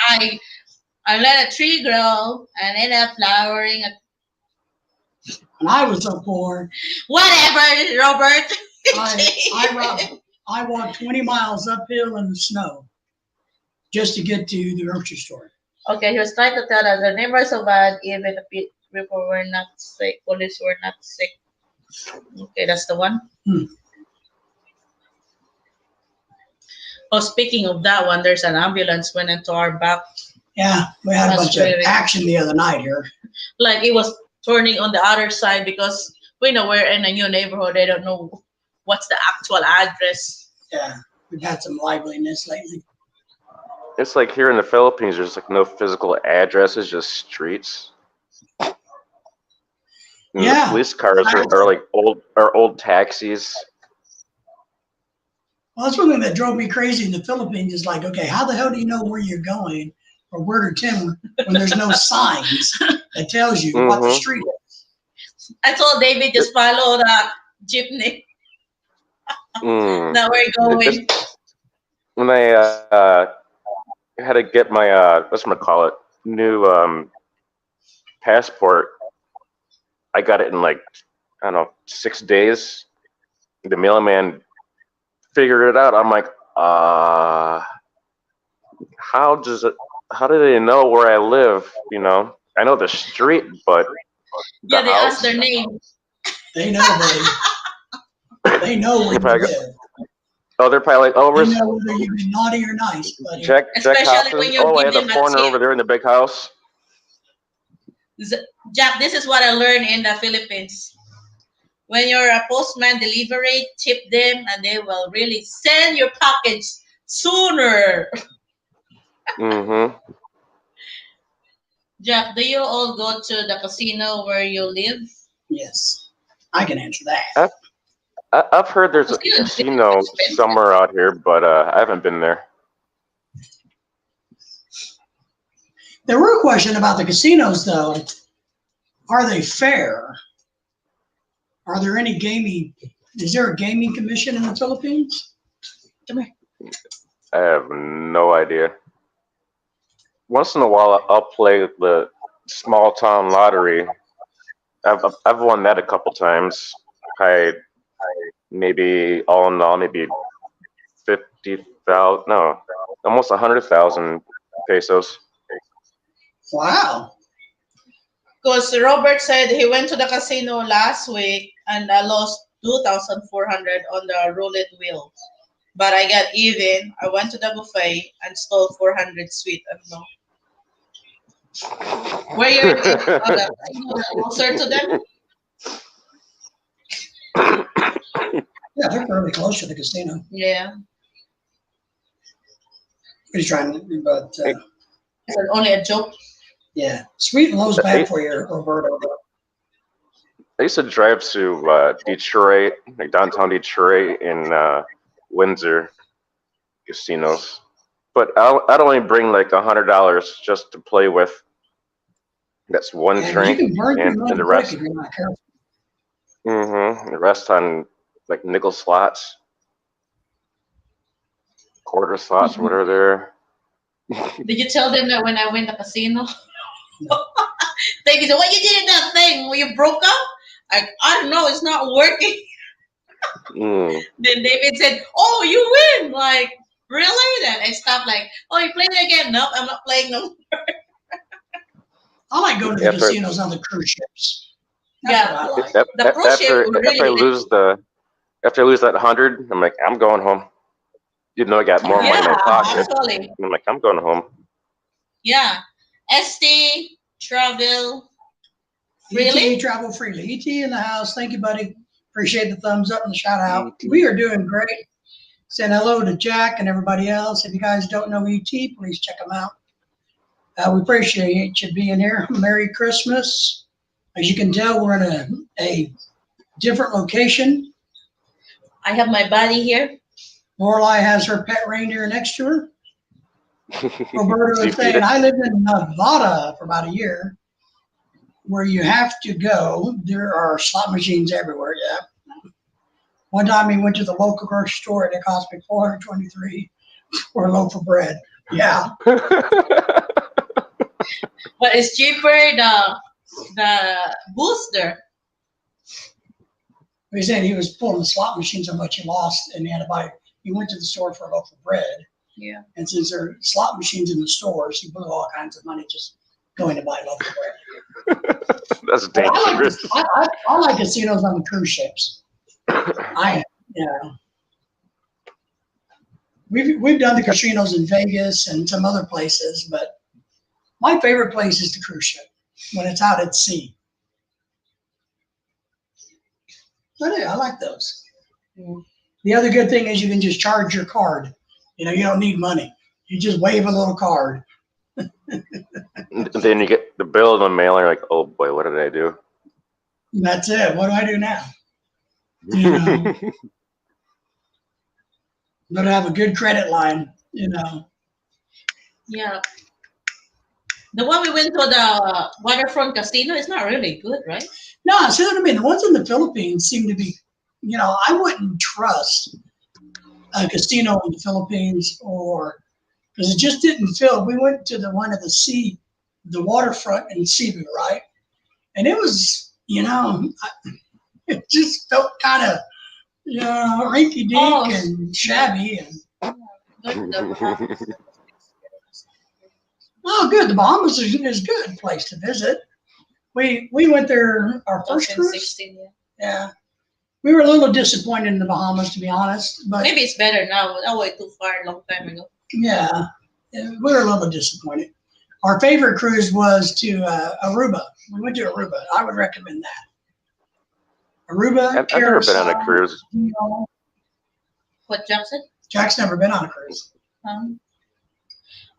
I let a tree grow and ended up flowering. When I was so poor, Whatever, Robert. I walked 20 miles uphill in the snow just to get to the grocery store. Okay, he was trying to tell us the neighbors so bad, even the people were not sick, police were not sick. Okay, that's the one. Oh, speaking of that one, there's an ambulance went into our back. Yeah, we had a That's bunch of really- action the other night here. Like it was turning on the other side because we know we're in a new neighborhood. They don't know what's the actual address. Yeah, we've had some liveliness lately. It's like here in the Philippines, there's like no physical addresses, just streets. And Yeah. The police cars are like old taxis. Well, that's one thing that drove me crazy in the Philippines is like, okay, how the hell do you know where you're going or where to turn when there's no signs that tells you what the Mhm. street is? I told David just follow the jeepney. Mm. Now we're going. When I had to get my whatchamacallit, new passport, I got it in like, I don't know, 6 days. The mailman figured it out. I'm like, how do they know where I live? I know the street, but the Yeah, they house? asked their name. They know, buddy. They know where If I you got- live. Oh, they're probably like, oh, They where's know whether you've been naughty or nice, buddy. Jack Especially Hobson? when you Oh, I give have the them a foreigner tip. over there in the big house. Jack, this is what I learned in the Philippines. When you're a postman delivery, tip them and they will really send your package sooner. Mm-hmm. Jack, do you all go to the casino where you live? Yes, I can answer that. I've heard there's a Casino is casino expensive. somewhere out here, but I haven't been there. The real question about the casinos, though, are they fair? Are there any gaming? Is there a gaming commission in the Philippines? I have no idea. Once in a while, I'll play the small town lottery. I've won that a couple times. Maybe all in all, maybe 50,000. No, almost 100,000 pesos. Wow. Because Robert said he went to the casino last week and I lost 2,400 on the roulette wheel. But I got even. I went to the buffet and stole 400 sweet. I don't know. Where you're closer to them? Yeah, they're fairly close to the casino. Yeah. He's trying to, but It's only a joke. yeah, sweet and low's bad for you, Roberto. I used to drive to Detroit, like downtown Detroit, and Windsor casinos. But I'd only bring like $100 just to play with. That's one And you drink, can burn your and money the quick rest. if you're not careful. The rest on like nickel slots, quarter slots, whatever they're. Did you tell them that when I went to casino? They said, "What you did in that thing when you broke up?" I don't know. It's not working. Mm. Then David said, "Oh, you win!" Like, really? Then I stopped. Like, "Oh, you playing it again?" Nope, I'm not playing no. I like going to the After- casinos on the cruise ships. That's Yeah. what I like. The cruise ship After would really I lose after I lose that 100, I'm like, I'm going home. Even though I got more money in my pocket, actually. I'm like, I'm going home. Yeah. ST travel. Really? ET travel freely. ET in the house. Thank you, buddy. Appreciate the thumbs up and the shout out. We are doing great. Saying hello to Jack and everybody else. If you guys don't know ET, please check them out. We appreciate you being here. Merry Christmas. As you can tell, we're in a different location. I have my buddy here. Lorelei has her pet reindeer next to her. Roberto is saying, I lived in Nevada for about a year, where you have to go. There are slot machines everywhere. Yeah. One time he went to the local grocery store and it cost me $423 for a loaf of bread. Yeah. But it's cheaper the booster. He said he was pulling the slot machine so much he lost, and he had to buy. He went to the store for a loaf of bread, Yeah. and since there are slot machines in the stores, he blew all kinds of money just going to buy a loaf of bread. That's But dangerous. I like casinos on the cruise ships. We've done the casinos in Vegas and some other places, but my favorite place is the cruise ship when it's out at sea. But yeah, I like those. Mm. The other good thing is you can just charge your card. You know, you don't need money. You just wave a little card. Then you get the bill in the mail, and you're like, oh boy, what did I do? And that's it. What do I do now? You know, but I have a good credit line, you know. Yeah. The one we went to the waterfront casino is not really good, right? No, see what I mean? The ones in the Philippines seem to be, you know, I wouldn't trust a casino in the Philippines because it just didn't feel. We went to the one at the waterfront in Cebu, right? And it was, you know, it just felt kind of, you know, rinky dink and shabby. And oh, good. The Bahamas is a good place to visit. We went there our first cruise. 16, yeah. Yeah. We were a little disappointed in the Bahamas, to be honest. But Maybe it's better now. That way too far, a long time ago. yeah, we were a little disappointed. Our favorite cruise was to Aruba. We went to Aruba. I would recommend that. Aruba, I've never been on a Curacao, cruise. you know. What Jackson? Jack's never been on a cruise.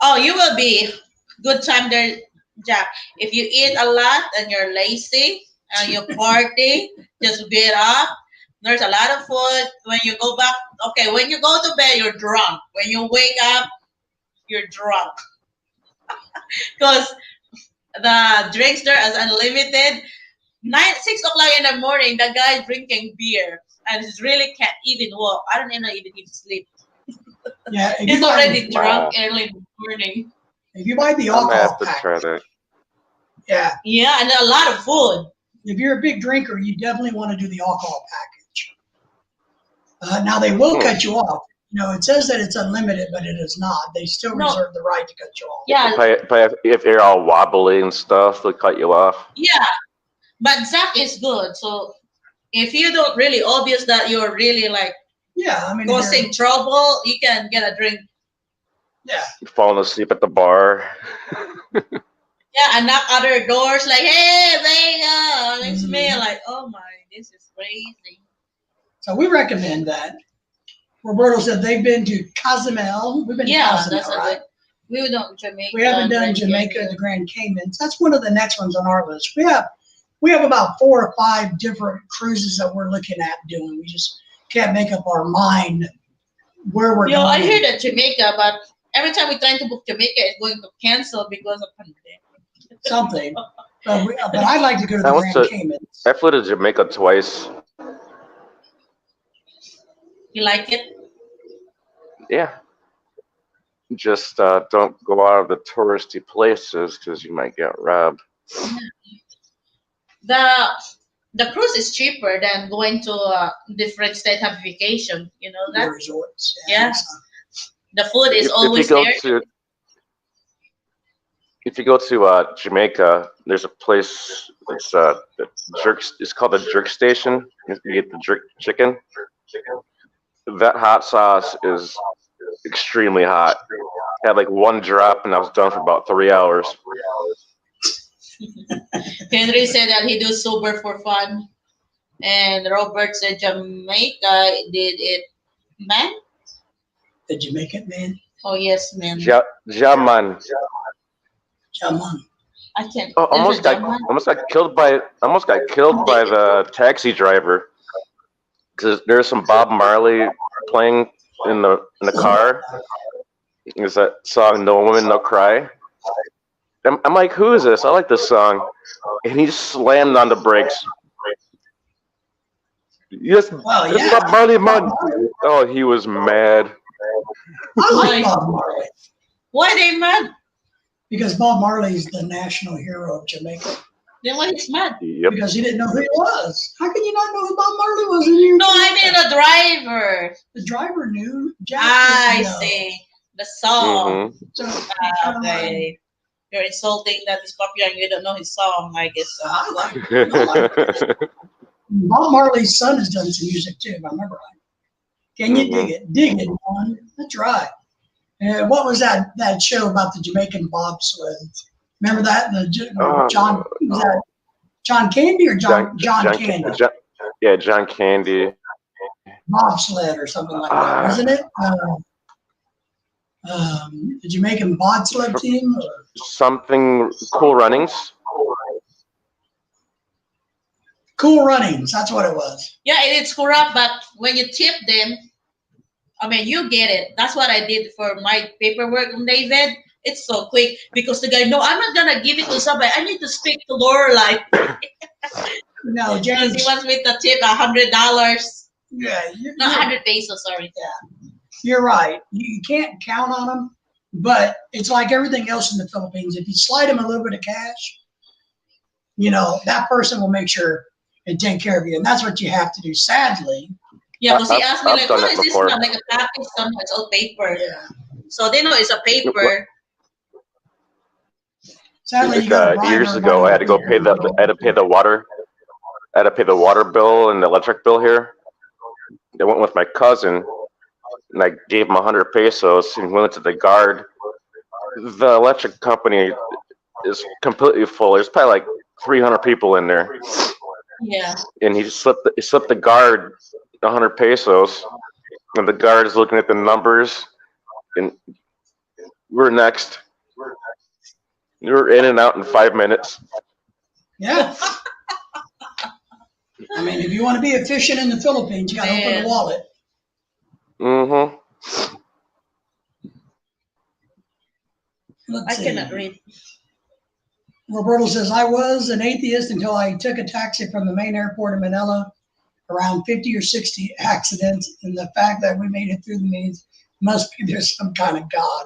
Oh, you will be good time there, Jack. If you eat a lot and you're lazy and you party, just get up. There's a lot of food. When you go back, okay, when you go to bed, you're drunk. When you wake up, you're drunk. Because the drinks there is unlimited. 6 o'clock in the morning, the guy's drinking beer and he really can't even walk. I don't even know if he can sleep. Yeah, if He's you buy, already drunk early in the morning. if you buy the I'm gonna alcohol have to try package, that. yeah, Yeah, and a lot of food. if you're a big drinker, you definitely want to do the alcohol package. Now they will cut you off. You know, it says that it's unlimited, but it is not. They still No. reserve the right to cut you off. Yeah, But if you're all wobbly and stuff, they'll cut you off. yeah. But Zach is good. So if you don't really obvious that you're really like Yeah, I mean, if you're- causing trouble, you can get a drink. yeah, Falling asleep at the bar. Yeah, and knock other doors, like, hey, Vega, it's me. Like, oh my, this is crazy. So we recommend that. Roberto said they've been to Cozumel. We've been to Yeah, Cozumel, that's a right? good. We would know Jamaica. We haven't done Grand Jamaica Cayman. and the Grand Caymans. That's one of the next ones on our list. We have about 4 or 5 different cruises that we're looking at doing. We just can't make up our mind where we're You know, I going. hear that Jamaica, but every time we try to book Jamaica, it's going to cancel because of pandemic. Something. But I'd like to go to the I went Grand to- Caymans. I flew to Jamaica twice. You like it? Yeah. Just don't go out of the touristy places because you might get robbed. The cruise is cheaper than going to a different state have vacation. You know The that resorts. Yeah. the food is always there. If you go to Jamaica, there's a place. It's the jerk. It's called the Jerk Station. You get the jerk chicken. That hot sauce is extremely hot. I had like 1 drop, and I was done for about 3 hours. Henry said that he do sober for fun, and Robert said Jamaica did it, man. The Jamaican man. Oh yes, man. Jaman. Jaman. I can't. Oh, Is it Jaman? almost got killed by the taxi driver because there's some Bob Marley playing in the car. Is that song "No Woman No Cry"? I'm like, who is this? I like this song, and he slammed on the brakes. Yes, Well, it's yeah. Bob Marley, man. Oh, he was mad. I like Bob Marley Why they mad? because Bob Marley is the national hero of Jamaica. Then why he's mad? Yep. Because he didn't know who he was. How can you not know who Bob Marley was? And you No, I mean the driver. the driver knew. Jack I didn't know. see the song. Mhm. So, Okay. You're insulting that he's popular and you don't know his song, I guess. I like it. Bob Marley's son has done some music too, if I remember right. Can you dig it? Dig it, man. That's right. And what was that show about the Jamaican bobsled? Remember that? John was that John Candy or John Candy? John Candy. Bobsled or something like that, wasn't it? The Jamaican bobsled team. Or? Something Cool Runnings. Cool Runnings. That's what it was. Yeah, it's corrupt, but when you tip them, I mean, you get it. That's what I did for my paperwork on David. It's so quick because the guy, no, I'm not gonna give it to somebody. I need to speak to Lorelai. No, Because James. he wants me to tip $100. Yeah, No, 100 pesos, sorry. you're right. You can't count on them, but it's like everything else in the Philippines. If you slide them a little bit of cash, that person will make sure and take care of you. And that's what you have to do. Sadly. Yeah, because he asked me, I've like, done oh, that is this before. not like a package? Some it's all paper. Yeah. So they know it's a paper. Sadly, you Like, gotta bribe years everybody ago, I had to go with pay the. I had to pay the water. I had to pay the water bill and the electric bill here. I went with my cousin, and I gave him 100 pesos, and we went to the guard. The electric company is completely full. There's probably like 300 people in there, Yeah. and he slipped the guard 100 pesos, and the guard is looking at the numbers, and we're next. We were in and out in 5 minutes. Yeah. I mean, if you want to be efficient in the Philippines, you got to open Man. the wallet. Mm-hmm. Let's I see. cannot read. Roberto says, I was an atheist until I took a taxi from the main airport in Manila. Around 50 or 60 accidents, and the fact that we made it through the means must be there's some kind of God.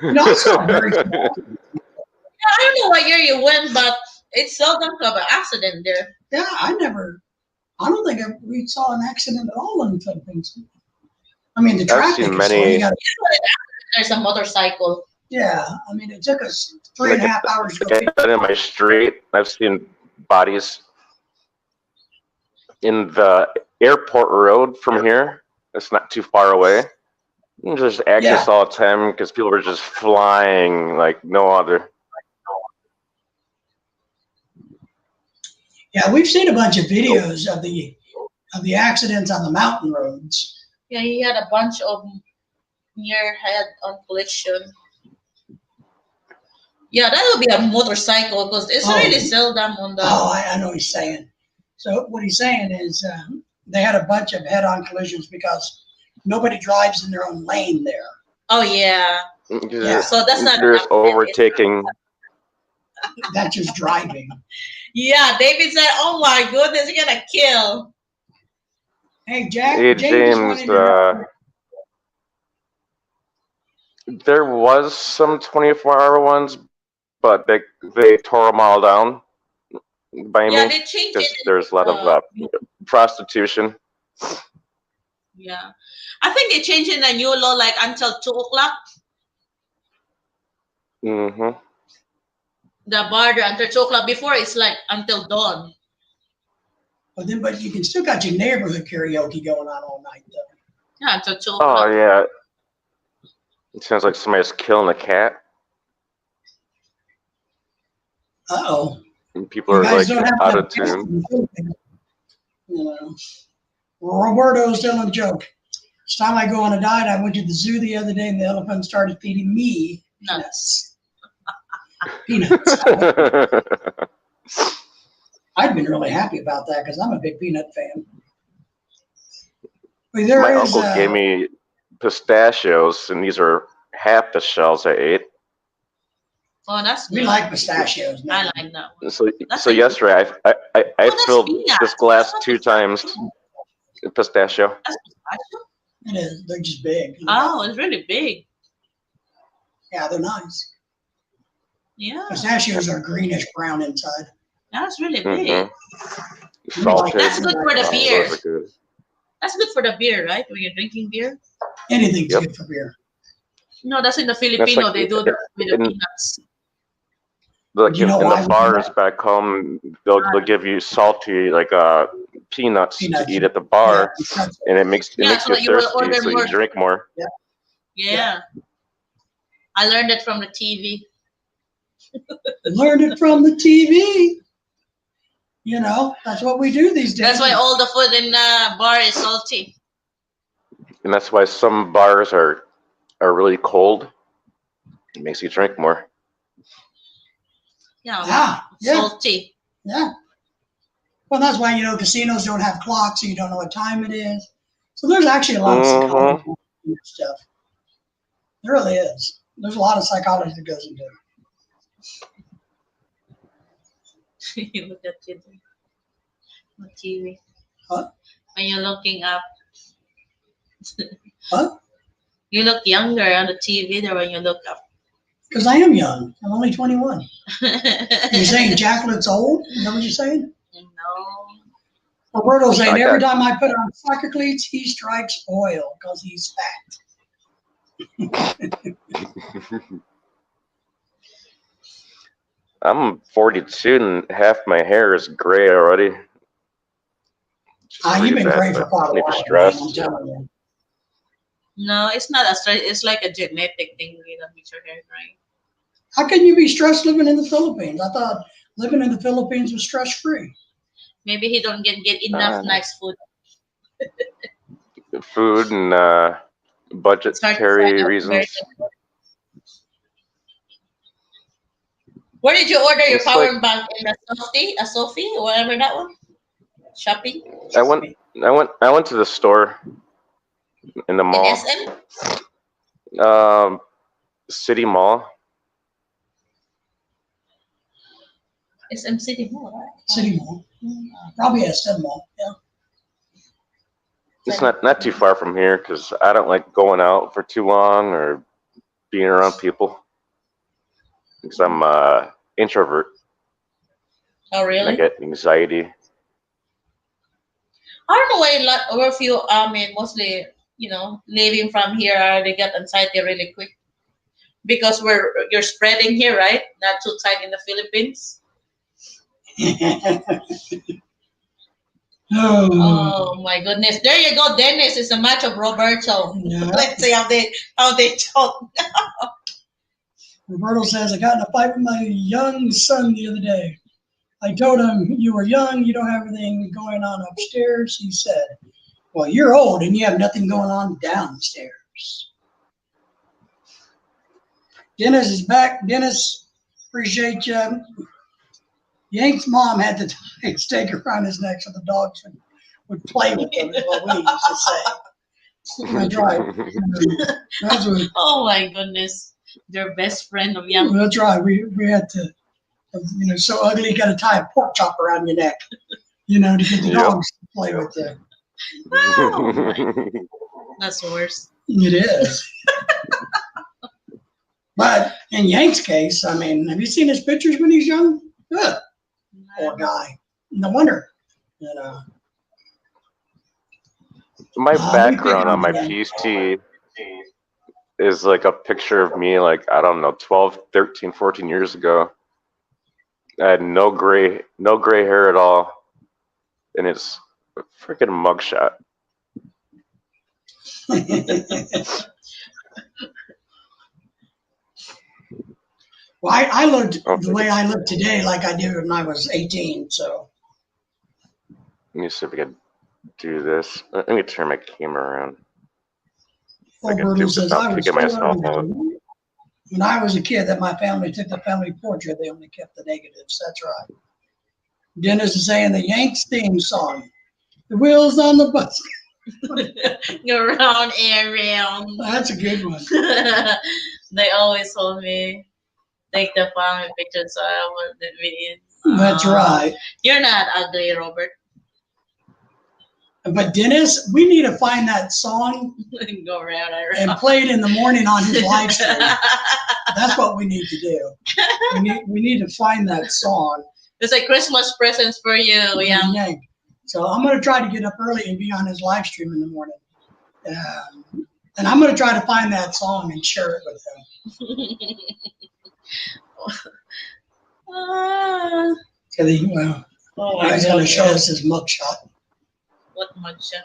No, it's not very small. Yeah, I don't know what year you went, but it's seldom have an accident there. Yeah, I don't think we saw an accident at all in the Philippines. I mean, the I've traffic seen is many- slow. You gotta- There's a motorcycle. yeah, I mean, it took us 3.5 hours to go. Like in my street, I've seen bodies in the airport road from here. It's not too far away. There's accidents all the time because people were just flying like no other. Yeah, we've seen a bunch of videos of the of the accidents on the mountain roads. Yeah, he had a bunch of near head-on collision. Yeah, that would be a motorcycle because it's Oh. really seldom on the. Oh, I know what he's saying. So what he's saying is they had a bunch of head-on collisions because nobody drives in their own lane there. Oh yeah. Yeah. So that's not. There's an accident, overtaking. That's just driving. Yeah, David said, "Oh my goodness, you're gonna kill." Hey, Jack. Hey, James James, wanted to know- there was some 24-hour ones, but they tore them all down by Yeah, me they changed because it. there's a lot of prostitution. Yeah, I think they changed in the new law like until 2 o'clock. Hmm. The bar there until 2 o'clock. Before it's like until dawn. But you can still got your neighborhood karaoke going on all night though. Yeah, until 2 Oh o'clock. yeah, it sounds like somebody's killing a cat. Uh-oh. And people You are guys like don't have out to of tune. You know. Roberto's telling a joke. Each time I go on a diet, I went to the zoo the other day and the elephant started feeding me Nuts. peanuts. I'd been really happy about that because I'm a big peanut fan. But there My is, uncle gave me pistachios, and these are half the shells I ate. Oh, that's we good. like pistachios. I Man. like that one. So That's so a- yesterday I that's filled peanuts. this glass That's not 2 times with pistachio. That's pistachio? It is. They're just big. Oh, it's really big. Yeah, they're nice. Yeah, Pistachios are greenish brown inside. that's really big. Mm-hmm. Salted. That's good for the Oh, beer. those are good. That's good for the beer, right? When you're drinking beer. Anything's Yep. good for beer. No, that's in the Filipino. like- They do that with the in- peanuts. Like You know in why the we do bars that? back home, they'll give you salty like peanuts Peanuts. to eat at the bar, Yeah, and it makes Yeah, so you that you will thirsty, order so more. you drink more. Yeah. I learned it from the TV. learned it from the TV. You know, that's what we do these days. That's why all the food in the bar is salty. And that's why some bars are really cold. It makes you drink more. Yeah, Yeah. salty. Yeah. Well, that's why, casinos don't have clocks, so you don't know what time it is. So there's actually a lot of psychology in this stuff. There really is. There's a lot of psychology that goes into it. You look at it on TV. Huh? When you're looking up. Huh? You look younger on the TV than when you look up. Because I am young. I'm only 21. You're No. saying Jack looks old? Is that what you're saying? No. Roberto's saying Okay. every time I put on soccer cleats, he strikes oil because he's fat. I'm 42 and half my hair is gray already. You've Pretty been bad, great for but quite a maybe while. stress. I'm telling you. No, it's not a stress. It's like a genetic thing. You don't make your hair gray. How can you be stressed living in the Philippines? I thought living in the Philippines was stress free. Maybe he don't get enough nice food. Food and It's hard to budgetary find out reasons. American food. Where did you order your It's power like- bank? In a Sophie, or whatever that one? Shopping I went to the store in the in mall, SM. City Mall. SM City Mall, right? City Mall. Probably a SM Mall. Yeah. It's not too far from here because I don't like going out for too long or being around people because I'm introvert. Oh, And I really? get anxiety. I don't know why a few, mostly, leaving from here, they get anxiety really quick. Because you're spreading here, right? Not too tight in the Philippines. Oh. Oh my goodness. There you go, Dennis. It's a match of Roberto. Yeah. Let's see how they talk. Roberto says, I got in a fight with my young son the other day. I told him, you were young, you don't have anything going on upstairs. He said, well, you're old and you have nothing going on downstairs. Dennis is back. Dennis, appreciate you. Yank's mom had to take a stake around his neck so the dogs would play with him, is what we used to say. That's right. That's, what, Oh my goodness. Their best friend of young. that's right. We had to, so ugly, you got to tie a pork chop around your neck, to get the Yep. dogs to play with you. Oh my. That's worse. It is. But in Yank's case, have you seen his pictures when he's young? Good. Poor guy. No wonder. My we background on my pick PST is like a picture of me, like, I don't know, 12, 13, 14 years ago. I had no gray hair at all. And it's a freaking mugshot. Well, I looked Oh, the way I look today like I did when I was 18, so. Let me see if I can do this. Let me turn my camera around. I can Roberto do says, without I was kicking so myself early. out. When I was a kid, that my family took the family portrait, they only kept the negatives. That's right. Dennis is saying the Yanks theme song. The wheels on the bus. Go round and round. That's a good one. They always told me, take the family picture so I want the video. That's right. You're not ugly, Robert. But Dennis, we need to find that song Go round and and round. play it in the morning on his live stream. That's what we need to do. We need to find that song. It's like Christmas presents for you, young. Yank. So I'm going to try to get up early and be on his live stream in the morning. And I'm going to try to find that song and share it with him. So he's Oh my going to show God. us his mugshot. What mugshot?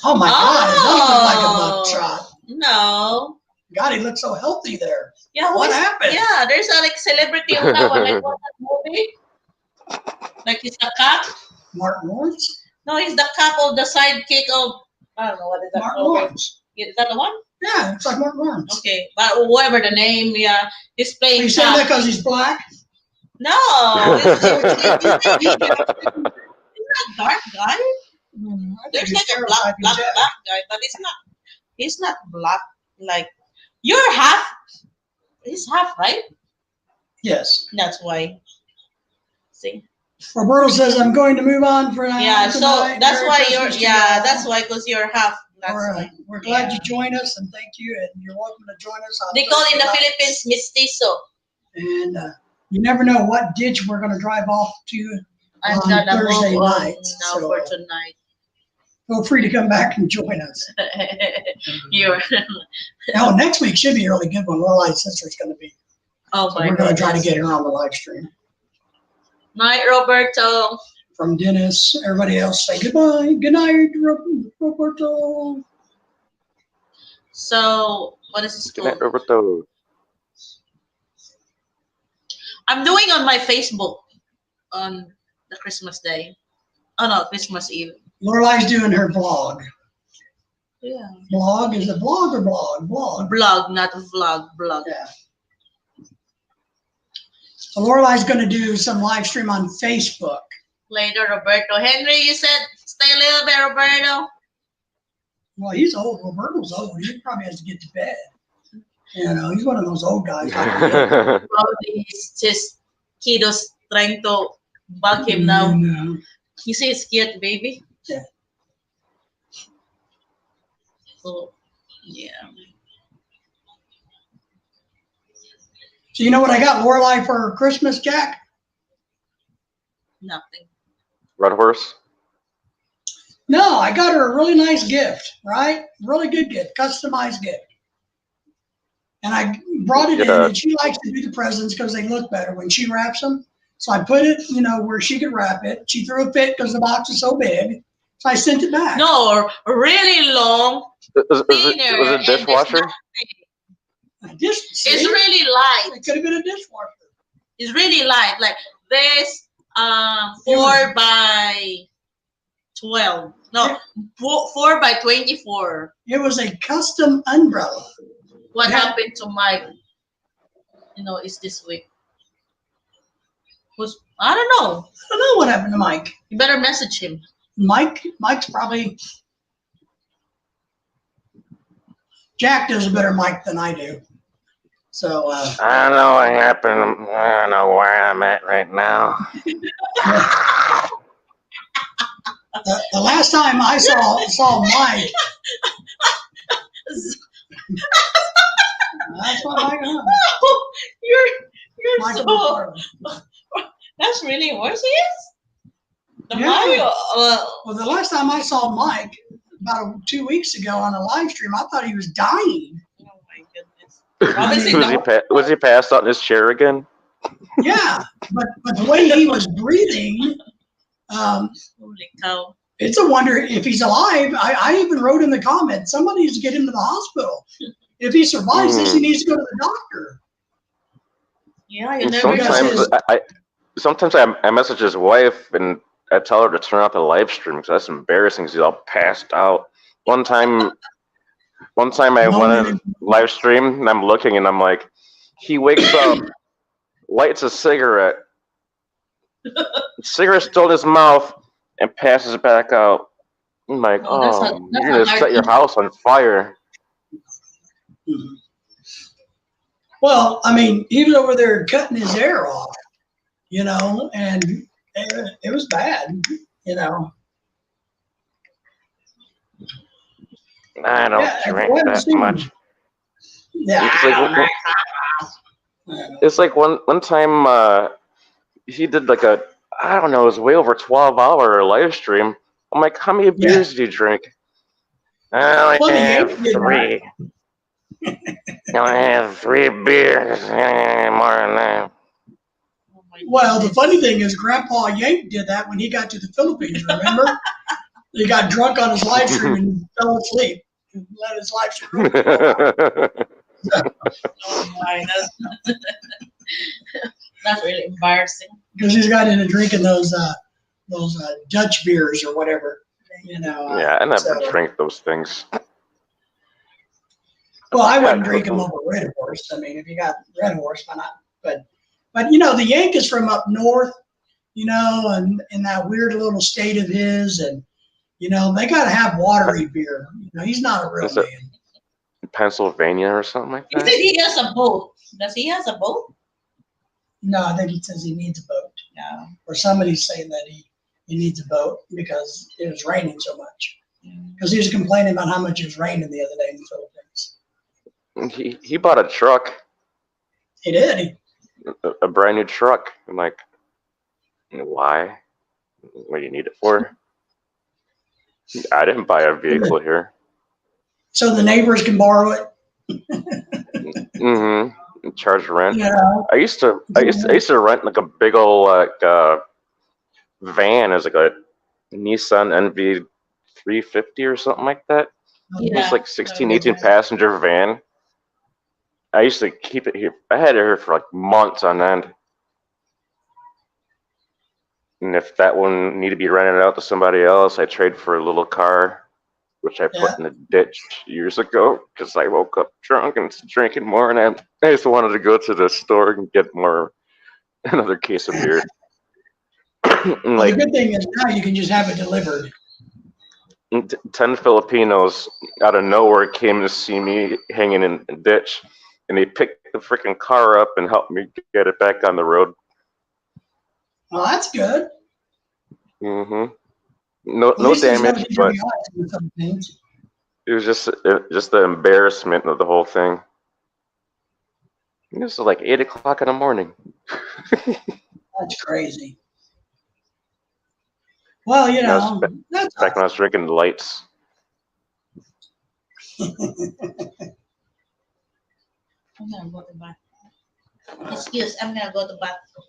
Oh my God, it does look like a mugshot. No. God, he looks so healthy there. Yeah, What happened? Yeah, there's a like celebrity on that one. Like what that movie? Like he's the cop. Martin Lawrence? No, he's the cop of the sidekick of I don't know what is that. Martin movie. Lawrence. Is that the one? Yeah, it's like Martin Lawrence. Okay, but whatever the name, yeah, he's playing You said cop. that because he's black? No, he's not dark guy. I think There's he's like a black stereotyping guy, but he's not black. Like you're half. He's half, right? Yes. That's why. See. Roberto says, I'm going to move on for now. Yeah, so tonight. that's Merry why Christmas to you all. that's why, because you're half. That's All right. why. We're glad Yeah. you joined us and thank you. And you're welcome to join us on They call it in the Thursday Philippines mestizo. night. And you never know what ditch we're going to drive off to I'm on gonna Thursday move on night. now So for tonight. feel free to come back and join us. You're Now, next week should be a really good one. Lorelai's sister's going to be. oh So my we're going to try to goodness. get her on the live stream. Night, Roberto. From Dennis, everybody else say goodbye. Good night, Roberto. So what is this Good night, called? Roberto. I'm doing on my Facebook on the Christmas day. Oh no, Christmas Eve. Lorelai's doing her vlog. Yeah. Blog? Is it blog or blog? Blog. Blog, not vlog. Blog. Yeah. So Lorelai's going to do some live stream on Facebook. Later, Roberto. Henry, you said stay a little bit, Roberto. Well, he's old. Roberto's old. He probably has to get to bed. He's one of those old guys. Probably his kiddos trying to bug him now. No. He says cute, baby. Yeah. So, yeah. So you know what I got Lorelai for Christmas, Jack? Nothing. Red horse. No, I got her a really nice gift, right? Really good gift, customized gift. And I brought it in, and she likes to do the presents because they look better when she wraps them. So I put it, where she could wrap it. She threw a fit because the box is so big. So I sent it back. No, really long. Was Thinner, it a and there's dishwasher? nothing. It's It's really light. It could have been a dishwasher. It's really light. Like this 4 by 12. No, 4 by 24. It was a custom umbrella. What Yeah. happened to Mike? Is this week? I don't know. I don't know what happened to Mike. You better message him. Mike's probably. Jack does a better mic than I do. So, I don't know what happened. I don't know where I'm at right now. the last time I saw Mike, that's what I got. You're Michael so. McFarland. That's really worse. He is. The Yeah. Mario. Well, the last time I saw Mike, about 2 weeks ago on a live stream, I thought he was dying. Oh my goodness. Obviously, Was he passed out in his chair again? Yeah, but the way he was breathing, holy cow. it's a wonder if he's alive. I even wrote in the comments, somebody needs to get him to the hospital. If he survives this, he needs to go to the doctor. Yeah, you And never know. sometimes I message his wife and I tell her to turn off the live stream because that's embarrassing. 'Cause he's all passed out. One time I went on live stream and I'm looking and I'm like, he wakes up, lights a cigarette, cigarette still in his mouth, and passes back out. I'm like, Oh, that's you're gonna set your house on fire. Mhm. Well, I mean, he was over there cutting his hair off, and it was bad, I don't Yeah, drink I haven't that seen much. him. Yeah, It's I like- don't know. It's like one time he did like it was way over 12-hour live stream. I'm like, how many beers did you drink? I Well, only the have Yankees did 3. I only have 3 beers. More than that. Oh my Well, the goodness. funny thing is, Grandpa Yank did that when he got to the Philippines. Remember, he got drunk on his live stream and fell asleep. And let his live stream go. Oh my, that's really embarrassing. Because he's got into drinking those Dutch beers or whatever. Yeah, I never so- drink those things. Well, I wouldn't drink them over Red Horse. I mean, if you got Red Horse, why not? But the Yank is from up north, and in that weird little state of his, and they got to have watery beer. He's not a real Is it- man. Pennsylvania or something like He said that. he has a boat. Does he has a boat? No, I think he says he needs a boat, No. or somebody's saying that he needs a boat because it was raining so much. Because he was complaining about how much it was raining the other day in the Philippines. He bought a truck, He did. a brand new truck. I'm like, why? What do you need it for? I didn't buy a vehicle here. So the neighbors can borrow it. Mm-hmm. Charge rent. Yeah. I used to rent like a big old van as like a Nissan NV 350 or something like that. It was like 16, 18 passenger van. I used to keep it here. I had it here for like months on end. And if that one needed to be rented out to somebody else, I trade for a little car, which I put in the ditch years ago because I woke up drunk and drinking more, and I just wanted to go to the store and get another case of beer. And The good thing is now you can just have it delivered. 10 Filipinos out of nowhere came to see me hanging in a ditch, and they picked the freaking car up and helped me get it back on the road. Well, that's good. Mm-hmm. No At least there's damage, no but injury in some things. it was just the embarrassment of the whole thing. And this is like 8 o'clock in the morning. That's crazy. Well, that's Back when I was drinking lights. I'm gonna go to the bathroom. Excuse, I'm gonna go to the bathroom.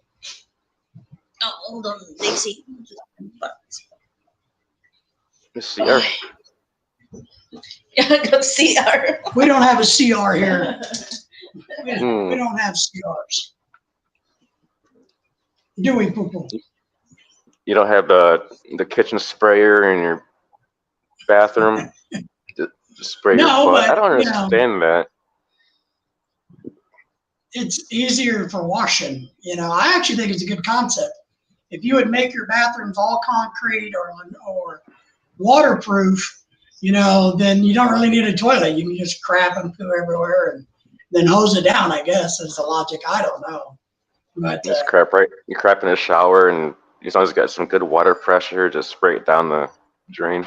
Oh, hold on, Daisy. Let's see. Our Yeah, I got CR. we don't have a CR here. We Hmm. don't have CRs. Do we, Poo Poo? You don't have the kitchen sprayer in your bathroom to spray your No, butt. I but don't you know, understand that. it's easier for washing. You know, I actually think it's a good concept. If you would make your bathrooms all concrete or waterproof, you know, then you don't really need a toilet. You can just crap and poo everywhere and then hose it down, I guess, is the logic. I don't know. But Just crap, right? You crap in the shower, and as long as you got some good water pressure, just spray it down the drain.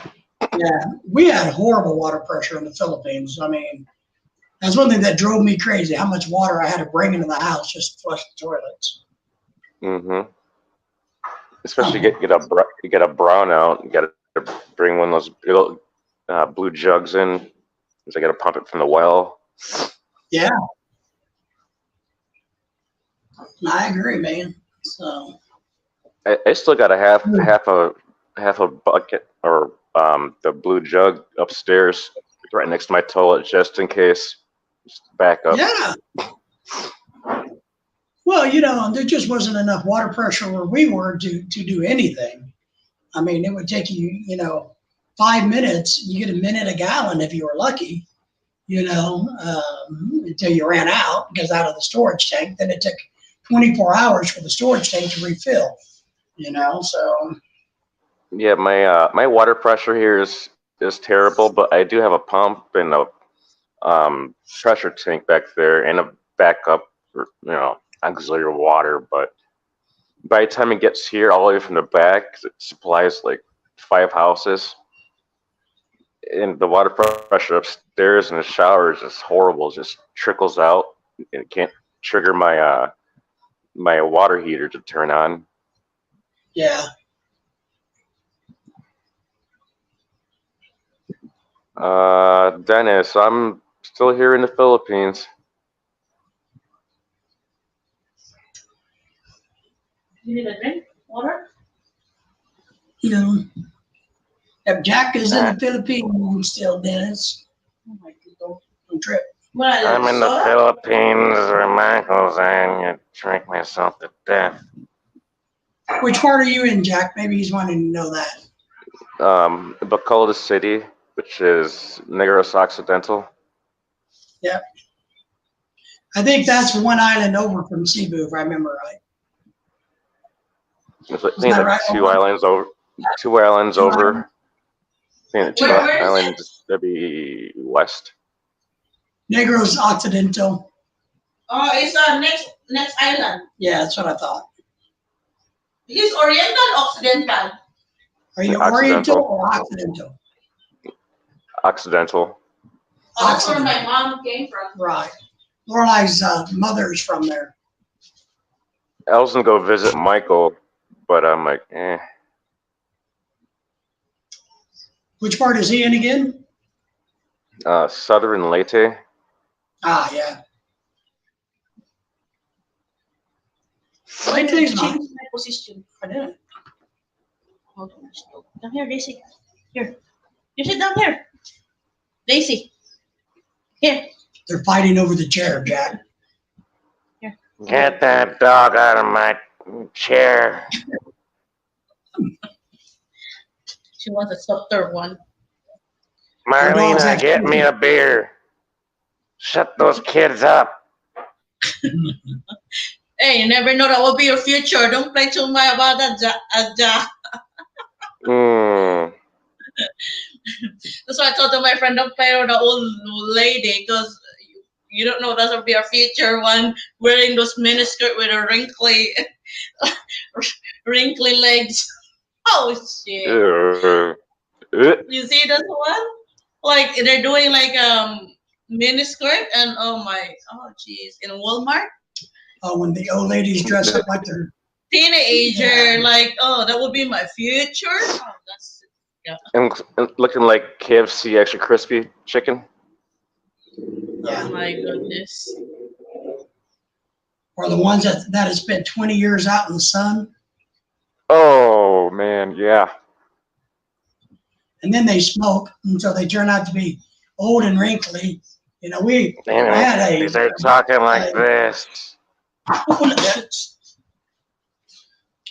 yeah, we had horrible water pressure in the Philippines. I mean, that's one thing that drove me crazy, how much water I had to bring into the house just to flush the toilets. Mm-hmm. Especially you get a brownout. You got to bring one of those little blue jugs in. Because I got to pump it from the well. Yeah. I agree, man. So I still got a half a bucket or the blue jug upstairs, right next to my toilet, just in case. Just back up. yeah. Well, you know, there just wasn't enough water pressure where we were to do anything. I mean, it would take you, you know, 5 minutes. You get a minute a gallon if you were lucky, you know, until you ran out because out of the storage tank. Then it took 24 hours for the storage tank to refill, you know. So Yeah, my water pressure here is terrible, but I do have a pump and a pressure tank back there and a backup, auxiliary water. But by the time it gets here, all the way from the back, 'cause it supplies like 5 houses, and the water pressure upstairs in the shower is just horrible. It just trickles out, and it can't trigger my my water heater to turn on. yeah, Dennis, I'm still here in the Philippines. You need a drink? Water? you know, if Jack is in the Philippines still, Dennis, Oh my God. on trip. Well, I'm in the soda? Philippines where Michael's and you drink myself to death. Which part are you in, Jack? Maybe he's wanting to know that. Bacolod City, which is Negros Occidental. I think that's one island over from Cebu, if I remember right. It's like, I Is think that like right? two islands over. Two islands over. I think the two Where is it? islands that'd be west. Negros Occidental. Oh, it's next island. Yeah, that's what I thought. It's Oriental, Occidental. Are you Occidental. Oriental or Occidental? Occidental. Oh, that's where my mom came from. Right. Lorelai's mother's from there. I was gonna go visit Michael, but I'm like, eh. Which part is he in again? Southern Leyte. Ah, yeah. Leyte's not. Change my position. I didn't. Hold on. Come here, Daisy. Here. You sit down here. Daisy. Here. They're fighting over the chair, Jack. Get that dog out of my chair. She wants a softer one. Marlena, get me a beer. Shut those kids up. Hey, you never know that will be your future. Don't play too much about that, Hmm. That's why I told to my friend, don't play with the old lady because you don't know that's gonna be our future one wearing those miniskirt with a wrinkly legs. Oh shit! You see this one? Like they're doing like miniskirt and oh jeez, in Walmart. Oh, when the old ladies dress up like they're Teenager, like that would be my future. Oh, that's And looking like KFC extra crispy chicken. oh my goodness. or the ones that have spent 20 years out in the sun, Oh man, yeah. and then they smoke, and so they turn out to be old and wrinkly. You know, I had a These are talking like this.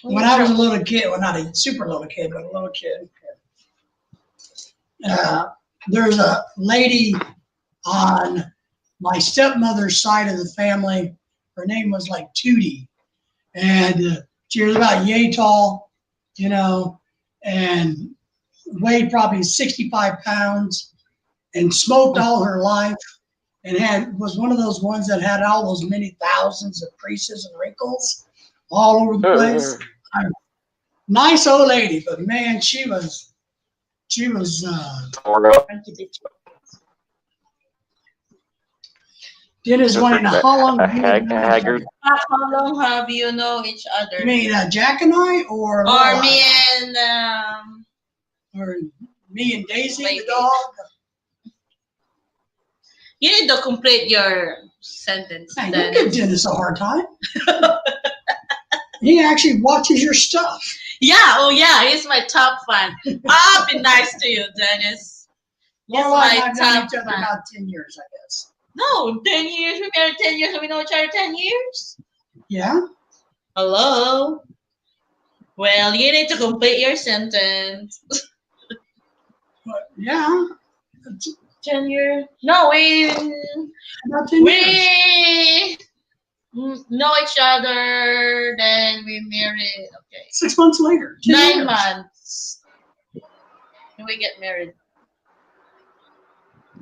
When I was a little kid, well, not a super little kid, but a little kid, there's a lady on my stepmother's side of the family. Her name was like Tootie, and she was about yay tall, you know, and weighed probably 65 pounds, and smoked all her life, and was one of those ones that had all those many thousands of creases and wrinkles all over the place. Nice old lady, but man, she was Dennis wanting to how long Haggard. How long have you know each other? You mean Jack and I, or me and or me and Daisy Baby. the dog? you need to complete your sentence. Hey, Then. don't give Dennis a hard time. He actually watches your stuff. Yeah, oh yeah, he's my top fan. I'll be nice to you, Dennis. He's Well, my I've known top each other fan. about 10 years, I guess. No, 10 years. We married 10 years and we know each other 10 years. Yeah? Hello? Well, you need to complete your sentence. But, yeah. 10 years? No, About 10 years. we know each other, then we married. Okay. 6 months later. 10 9 years. months. And we get married.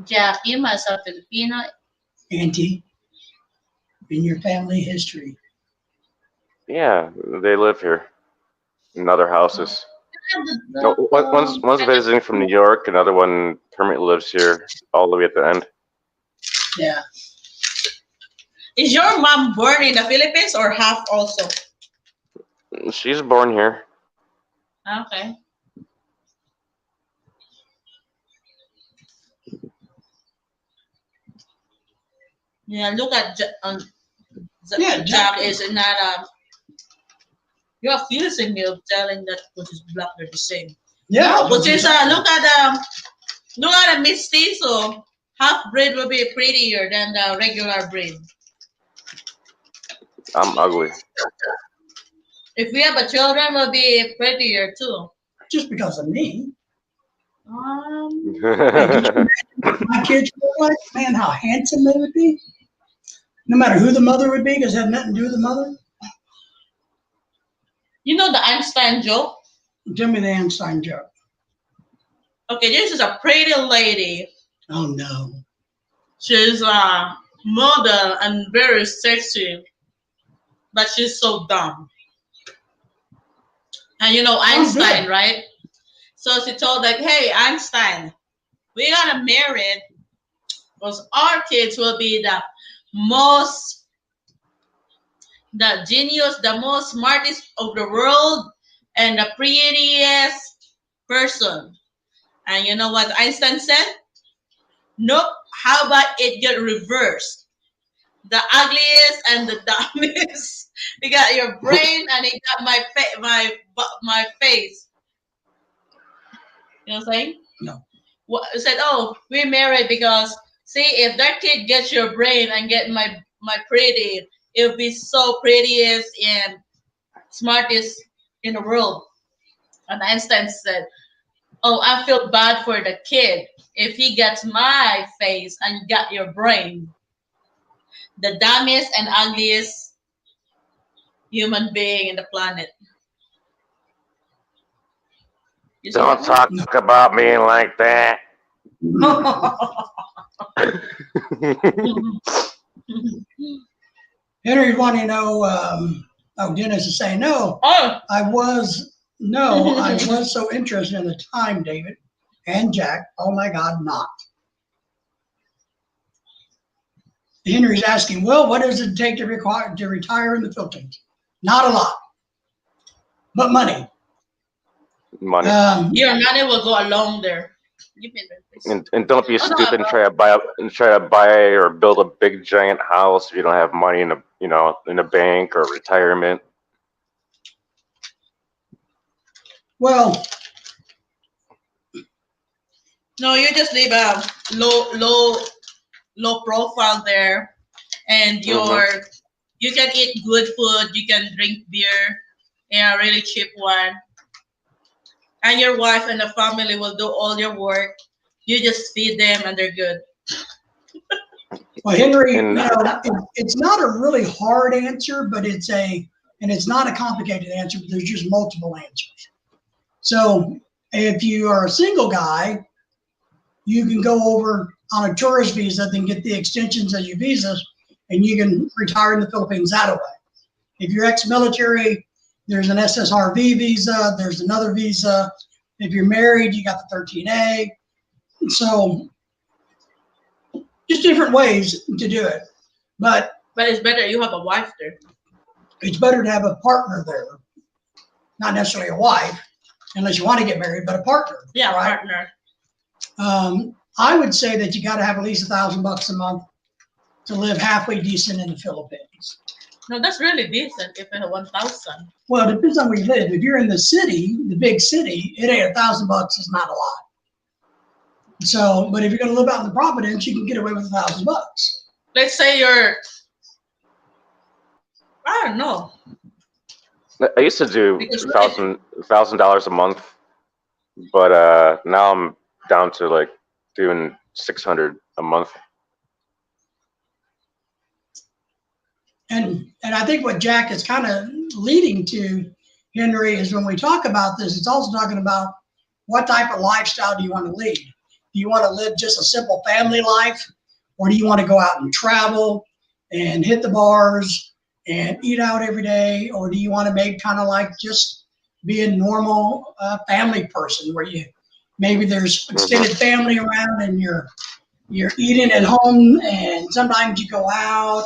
Jack, you must have Filipino. Auntie, in your family history. Yeah, they live here in other houses. No, one's visiting from New York. Another one permanently lives here, all the way at the end. Yeah. Is your mom born in the Philippines or half also? She's born here. Okay. Yeah, look at Yeah, Jack is not you are accusing me of telling that because it's black they're the same. Yeah. No, but just look at Miss So half breed will be prettier than the regular breed. I'm ugly. If we have a children, will be prettier too. Just because of me. Yeah, My kids look like, man, how handsome they would be. No matter who the mother would be, because it had nothing to do with the mother. You know the Einstein joke? Tell me the Einstein joke. Okay, this is a pretty lady. Oh, no. She's a model and very sexy, but she's so dumb. And you know Einstein, right? So she told like, hey, Einstein, we gotta marry because our kids will be the genius, the most smartest of the world, and the prettiest person. And you know what Einstein said? Nope. How about it get reversed? The ugliest and the dumbest. You got your brain, and it got my face. You know what I'm saying? No. What said? Oh, we married because see, if that kid gets your brain and get my pretty, it'll be so prettiest and smartest in the world. And Einstein said, oh, I feel bad for the kid if he gets my face and got your brain. The dumbest and ugliest human being in the planet. You see don't that? talk about me like that. Henry's wanting to know, Dennis is saying, no, Oh, I was so interested in the time, David and Jack. Oh my God, not. Henry's asking, well, what does it take to retire in the Philippines? Not a lot, but money. Money. your money will go along there. Give me that, please. And don't be Oh, no, stupid and try to buy or build a big giant house if you don't have money in a bank or retirement. Well, No, you just leave a low profile there, and you can eat good food. You can drink beer Yeah, a really cheap one. And your wife and the family will do all your work. You just feed them and they're good. Well, Henry, And- it's not a really hard answer, but it's not a complicated answer, but there's just multiple answers. So if you are a single guy, you can go over on a tourist visa, then get the extensions of your visas, and you can retire in the Philippines that way. If you're ex-military, there's an SSRV visa, there's another visa. If you're married, you got the 13A. So just different ways to do it. But it's better you have a wife there. it's better to have a partner there. Not necessarily a wife, unless you want to get married, but a partner. Yeah, right? partner. I would say that you got to have at least $1,000 a month to live halfway decent in the Philippines. No, that's really decent if you have 1,000. Well, it depends on where you live. If you're in the city, the big city, it ain't $1,000 is not a lot. So, but if you're going to live out in the Providence, you can get away with $1,000. Let's say you're, I don't know. I used to do Because $1,000 a month, but now I'm down to like doing 600 a month. And I think what Jack is kind of leading to, Henry, is when we talk about this, it's also talking about what type of lifestyle do you want to lead? Do you want to live just a simple family life? Or do you want to go out and travel and hit the bars and eat out every day? Or do you want to make kind of like just be a normal family person where you maybe there's extended family around and you're eating at home and sometimes you go out?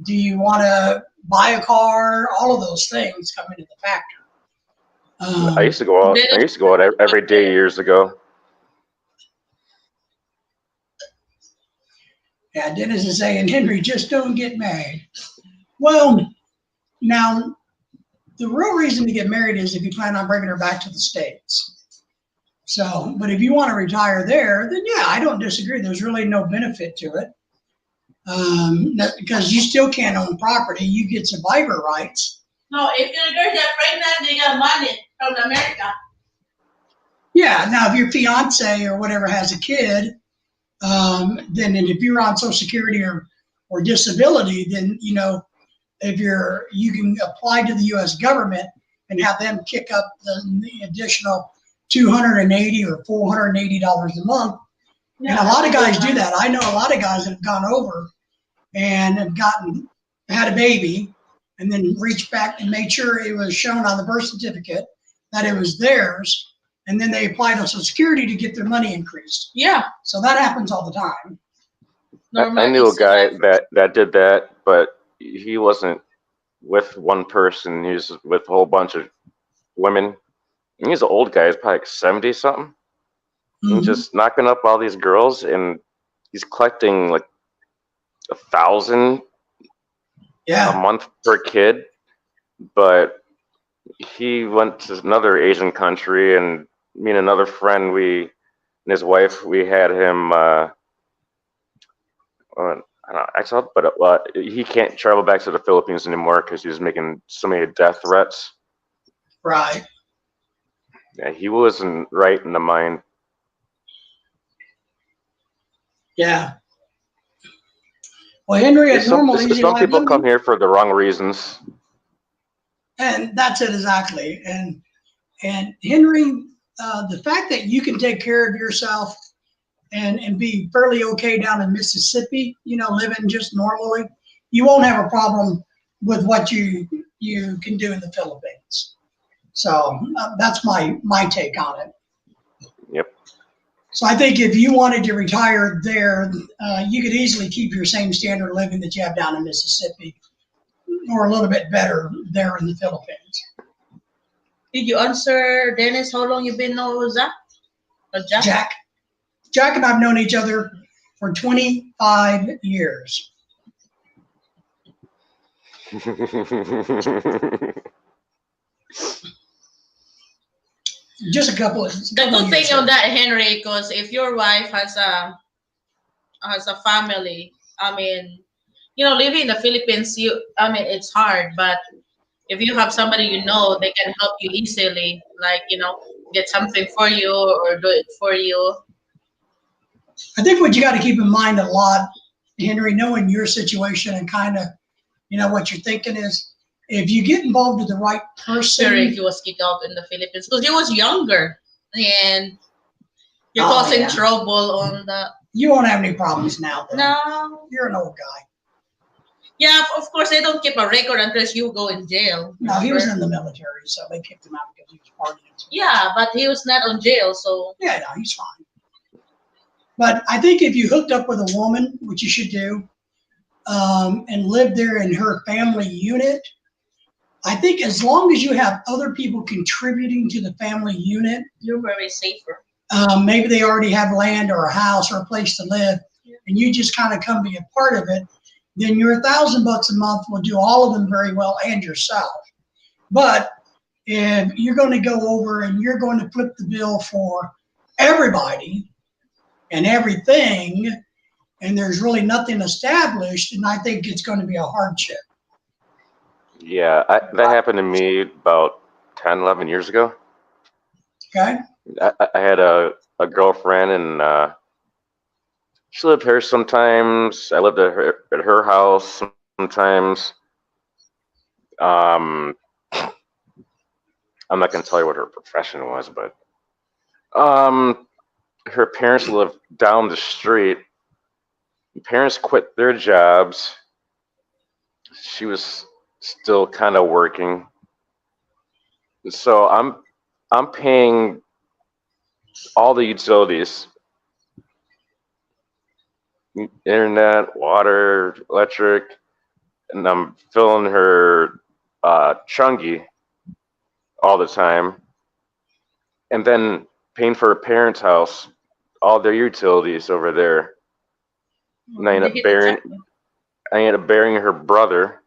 Do you want to buy a car? All of those things come into the factor. I used to go out. I used to go out every day years ago. Yeah, Dennis is saying, Henry, just don't get married. Well, now, the real reason to get married is if you plan on bringing her back to the States. So, but if you want to retire there, then yeah, I don't disagree. There's really no benefit to it. Because you still can't own property. You get survivor rights. No, if your girls are pregnant, they got money from America. Yeah, now if your fiance or whatever has a kid, then and if you're on Social Security or disability, then you can apply to the U.S. government and have them kick up the additional $280 or $480 a month. And a lot of guys do that. I know a lot of guys that have gone over and have had a baby and then reached back and made sure it was shown on the birth certificate that it was theirs. And then they applied to Social Security to get their money increased. Yeah. So that happens all the time. I knew a guy that did that, but he wasn't with one person. He was with a whole bunch of women. And he's an old guy. He's probably like 70 something. Mhm. He's just knocking up all these girls, and he's collecting like 1,000 Yeah. a month per kid. But he went to another Asian country, and me and another friend, and his wife, we had him. I don't know, exiled, but he can't travel back to the Philippines anymore because he was making so many death threats. Right. Yeah, he wasn't right in the mind. Yeah. Well, Henry, a normal, easy Some people life, come here for the wrong reasons. and that's it exactly. And Henry, the fact that you can take care of yourself and be fairly okay down in Mississippi, living just normally, you won't have a problem with what you can do in the Philippines. So that's my take on it. Yep. So I think if you wanted to retire there, you could easily keep your same standard of living that you have down in Mississippi, or a little bit better there in the Philippines. Did you answer Dennis how long you been know Zach? Jack? Jack and I've known each other for 25 years. Just a couple of The good thing on that, Henry, because if your wife has a family, living in the Philippines, it's hard, but if you have somebody you know, they can help you easily, like, get something for you or do it for you. I think what you got to keep in mind a lot, Henry, knowing your situation and kind of, what you're thinking is, if you get involved with the right Sure, person, he was kicked out in the Philippines because he was younger, and you're Oh, causing yeah. trouble on the. you won't have any problems now. Though. No. You're an old guy. Yeah, of course they don't keep a record unless you go in jail. No, he was remember? in the military, so they kicked him out because he was partying. too much. Yeah, but he was not on jail, so Yeah, no, he's fine. But I think if you hooked up with a woman, which you should do, and lived there in her family unit, I think as long as you have other people contributing to the family unit, you're very safer. maybe they already have land or a house or a place to live, and you just kind of come be a part of it, then your $1,000 a month will do all of them very well and yourself. But if you're going to go over and you're going to flip the bill for everybody and everything, and there's really nothing established, and I think it's going to be a hardship. Yeah, that happened to me about 10, 11 years ago. Okay? I had a girlfriend, and she lived here sometimes. I lived at her house sometimes. I'm not gonna tell you what her profession was, but her parents lived down the street. Parents quit their jobs. She was still kind of working, so I'm paying all the utilities: internet, water, electric, and I'm filling her Chungy all the time, and then paying for her parents' house, all their utilities over there. And I ended up burying her brother,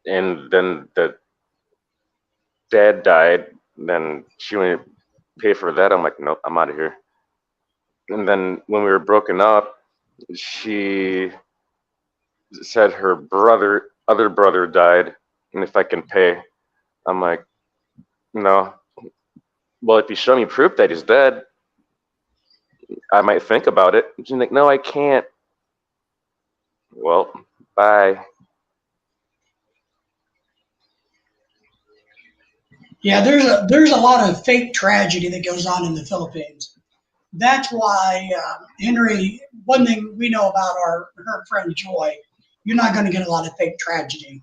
and then the dad died. Then she wouldn't pay for that. I'm like, nope, I'm out of here. And then when we were broken up, she said her other brother died, and if I can pay. I'm like, no. Well, if you show me proof that he's dead, I might think about it. She's like, no, I can't. Well, bye. Yeah, there's a lot of fake tragedy that goes on in the Philippines. That's why, Henry, one thing we know about her friend Joy, you're not going to get a lot of fake tragedy.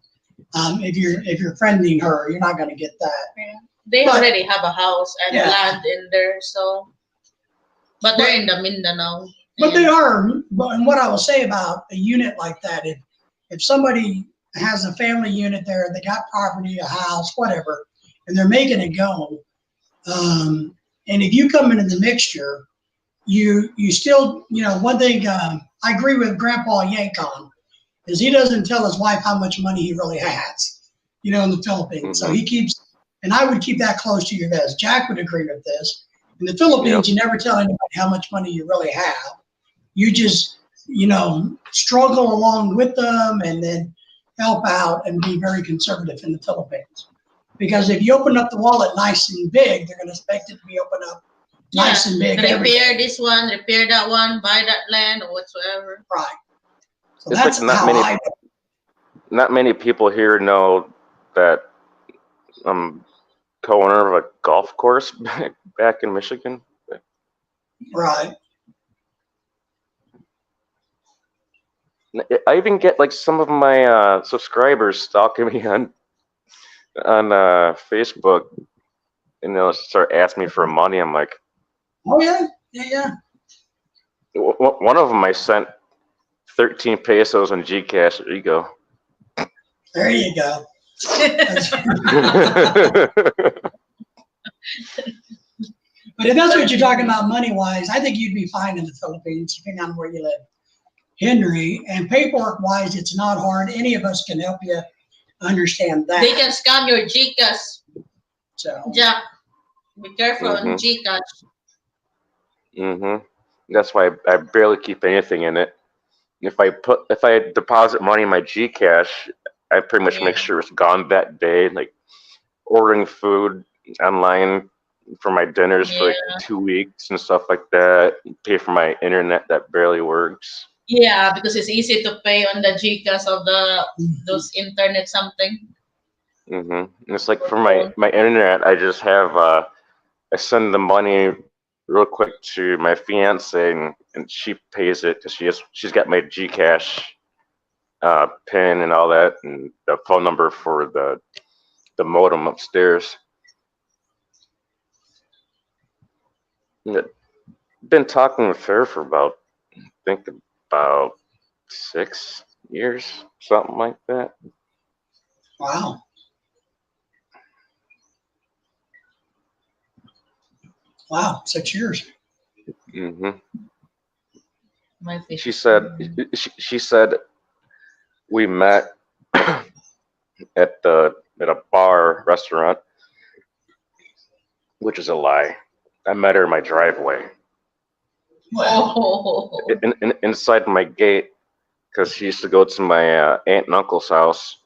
If you're friending her, you're not going to get that. They But- already have a house and Yeah. land in there, so. But they're in the Mindanao. But and- they are, and what I will say about a unit like that, if somebody has a family unit there, they got property, a house, whatever, and they're making it go, and if you come into the mixture, you still, one thing I agree with Grandpa Yankon is he doesn't tell his wife how much money he really has, in the Philippines. So he keeps, and I would keep that close to your vest. Jack would agree with this. In the Philippines, you never tell anybody how much money you really have. You just, struggle along with them and then help out and be very conservative in the Philippines. Because if you open up the wallet nice and big, they're going to expect it to be opened up nice and big. Repair everything. this one, repair that one, buy that land or whatsoever. Right. So It's that's like not how many- Not many people here know that I'm co-owner of a golf course back in Michigan. Right. I even get like some of my subscribers stalking me on Facebook, and they'll start asking me for money. I'm like, Oh yeah. Yeah. one of them I sent 13 pesos in Gcash. There you go. There you go. But if that's what you're talking about money wise, I think you'd be fine in the Philippines, depending on where you live. Henry, and paperwork wise, it's not hard. Any of us can help you understand that. They can scam your Gcash. So Jack, be careful on Mhm. Gcash. That's why I barely keep anything in it. If I deposit money in my Gcash, I pretty much make sure it's gone that day. Like ordering food online for my dinners for like 2 weeks and stuff like that. Pay for my internet that barely works. Yeah, because it's easy to pay on the GCash of those internet something. And it's like for my internet, I just have I send the money real quick to my fiance, and she pays it because she's got my GCash pin and all that, and the phone number for the modem upstairs. Been talking with her for about, I think about 6 years, something like that. Wow. Wow, 6 years. My fish. She said we met at a bar restaurant, which is a lie. I met her in my driveway, Oh. inside my gate, because she used to go to my aunt and uncle's house,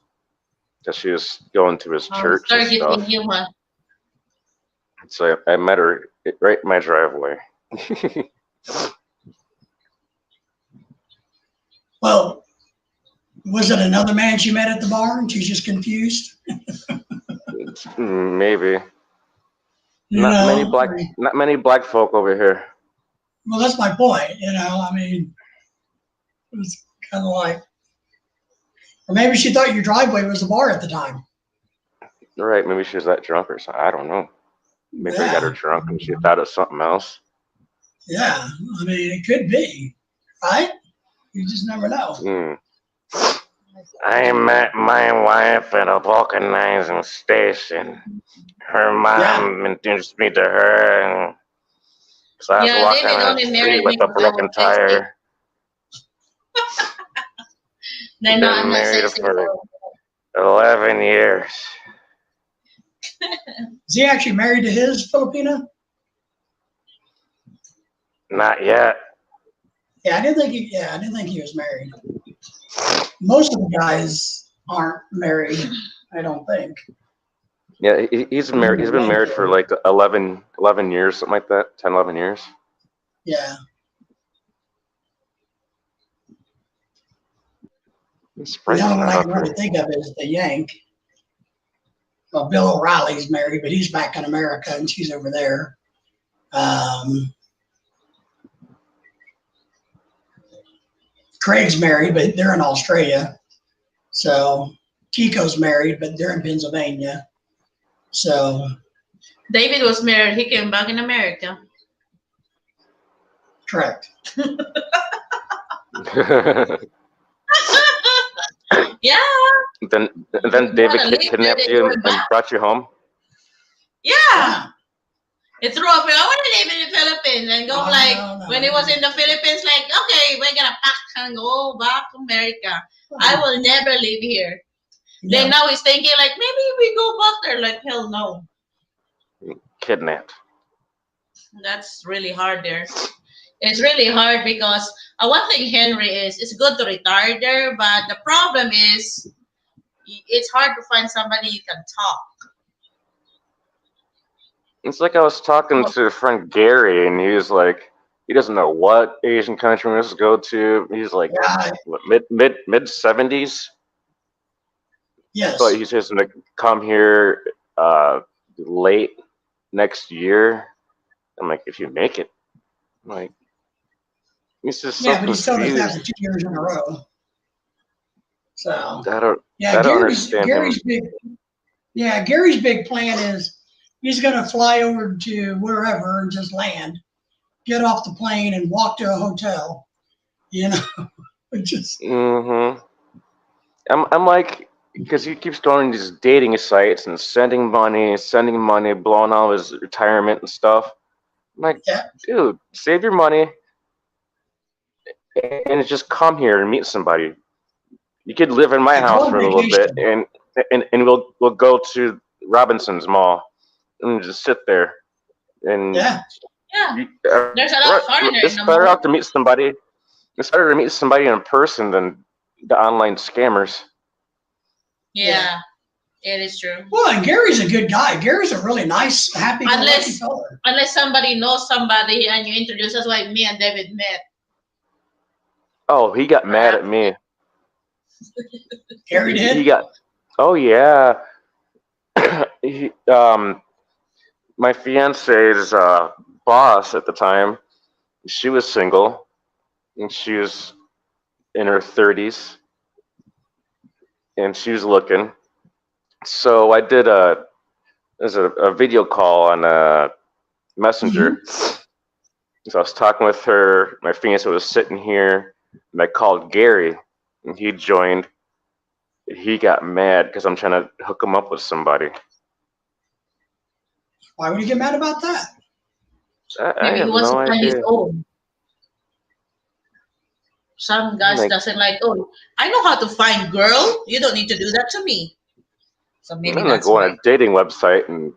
because she was going to his church and Start stuff. getting human. So I met her right in my driveway. Well, was it another man she met at the bar and she's just confused? Maybe. You Not know, many black folk over here. well, that's my point. You know, I mean, it was kind of like, or maybe she thought your driveway was the bar at the time. Right, maybe she was that drunk or something. I don't know. Maybe I got her drunk and she thought it was something else. Yeah, I mean, it could be, right? You just never know. I met my wife at a vulcanizing station. Her mom introduced me to her, and so I was walking on the street with a broken tire. They're Been not married sexy. for 11 years. Is he actually married to his Filipina? Not yet. Yeah, I didn't think he was married. Most of the guys aren't married, I don't think. Yeah, he's married. He's been married for like 11 years, something like that. 10, 11 years. Yeah. The only one I can really think of is the Yank. Well, Bill O'Reilly's married, but he's back in America and she's over there. Craig's married, but they're in Australia. So Kiko's married, but they're in Pennsylvania. So David was married. He came back in America. correct. Yeah. Then David kidnapped you and brought you home. Yeah. It threw up. I want to live in the Philippines and go when he was in the Philippines, like, okay, we're gonna pack and go back to America. I will never live here. Yeah. Then now he's thinking like maybe we go back there. Like hell no. Kidnapped. That's really hard there. It's really hard because one thing, Henry, is it's good to retire there, but the problem is it's hard to find somebody you can talk. It's like I was talking to a friend Gary, and he was like, he doesn't know what Asian country he wants to go to. He's like, what, mid 70s. Yes. So he's just gonna come here late next year. I'm like, if you make it, I'm like, he's just so but he still does that confused. for 2 years in a row. So I don't Gary's understand him. big. Yeah, Gary's big plan is he's going to fly over to wherever and just land, get off the plane, and walk to a hotel. You know, just. I'm like, because he keeps going to these dating sites and sending money, blowing all his retirement and stuff. I'm like, dude, save your money and just come here and meet somebody. You could live in my house for a little bit, and we'll go to Robinson's Mall and just sit there. And There's a lot of foreigners. It's better off to meet somebody. It's better to meet somebody in person than the online scammers. Yeah, it is true. Well, and Gary's a good guy. Gary's a really nice, happy, go lucky Unless- fella. Unless somebody knows somebody and you introduce us, like me and David met. Oh, he got mad at me. Gary did. He got. Oh yeah. My fiance's boss at the time, she was single, and she was in her 30s, and she was looking. So I did a video call on Messenger. So I was talking with her. My fiance was sitting here, and I called Gary, and he joined. He got mad because I'm trying to hook him up with somebody. Why would he get mad about that? I Maybe have he wants no to find his idea. own. Some guys Like- doesn't like, oh, I know how to find girl. You don't need to do that to me. So maybe I'm gonna that's go why. on a dating website and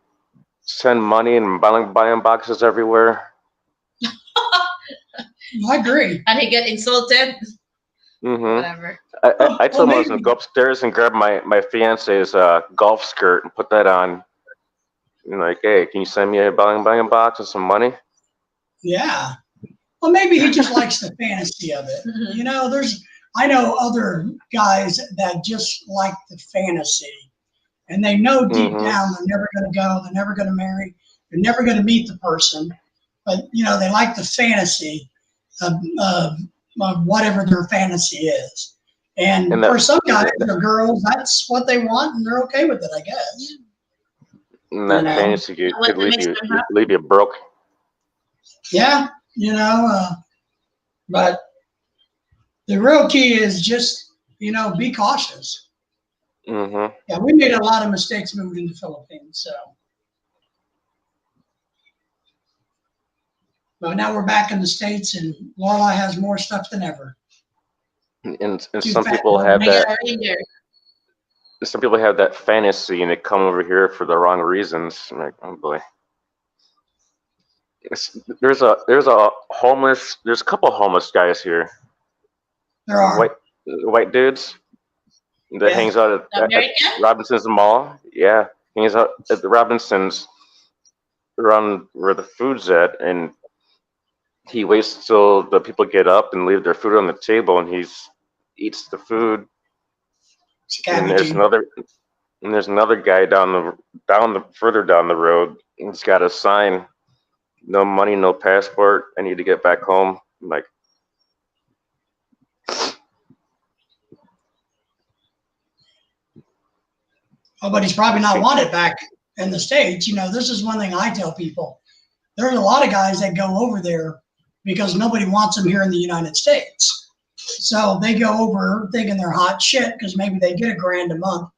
send money and buying boxes everywhere. I agree. And he get insulted. Hmm Whatever. I told him I was maybe- gonna go upstairs and grab my fiance's golf skirt and put that on. And like, hey, can you send me a buying box and some money? Yeah. Well, maybe he just likes the fantasy of it. Mhm. You know, I know other guys that just like the fantasy, and they know deep Mhm. down they're never going to go, they're never going to marry, they're never going to meet the person, but you know they like the fantasy of whatever their fantasy is. And And that- for some guys or girls, that's what they want, and they're okay with it, I guess. And that You know, fantasy what could makes them happy. leave you broke. Yeah, you know, but the real key is just, you know, be cautious. Hmm Yeah, we made a lot of mistakes moving to the Philippines, so. But now we're back in the States and Lorelai has more stuff than ever. And Too some fat people for have I that. got a reindeer. Some people have that fantasy and they come over here for the wrong reasons. I'm like, oh boy. There's a couple homeless guys here. There are. White dudes that Yeah. hangs out The at American? Robinson's Mall. Yeah, hangs out at the Robinsons around where the food's at, and he waits till the people get up and leave their food on the table, and eats the food. And there's another guy further down the road. He's got a sign: "No money, no passport. I need to get back home." I'm like, Oh, but he's probably not wanted back in the States. You know, this is one thing I tell people. There's a lot of guys that go over there because nobody wants them here in the United States. So they go over thinking they're hot shit because maybe they get $1,000 a month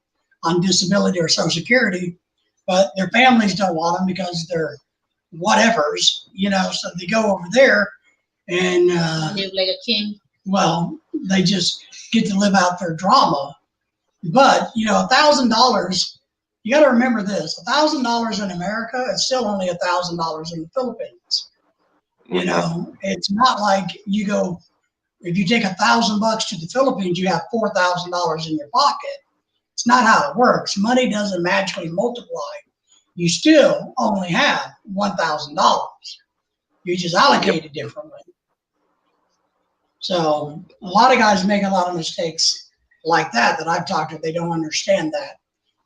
on disability or Social Security, but their families don't want them because they're whatevers, you know, so they go over there and, Live like a king. well, they just get to live out their drama. But, you know, $1,000, you got to remember this, $1,000 in America is still only $1,000 in the Philippines. You know, it's not like you go, if you take $1,000 to the Philippines, you have $4,000 in your pocket. It's not how it works. Money doesn't magically multiply. You still only have $1,000. You just allocate it differently. So a lot of guys make a lot of mistakes like that I've talked to. They don't understand that.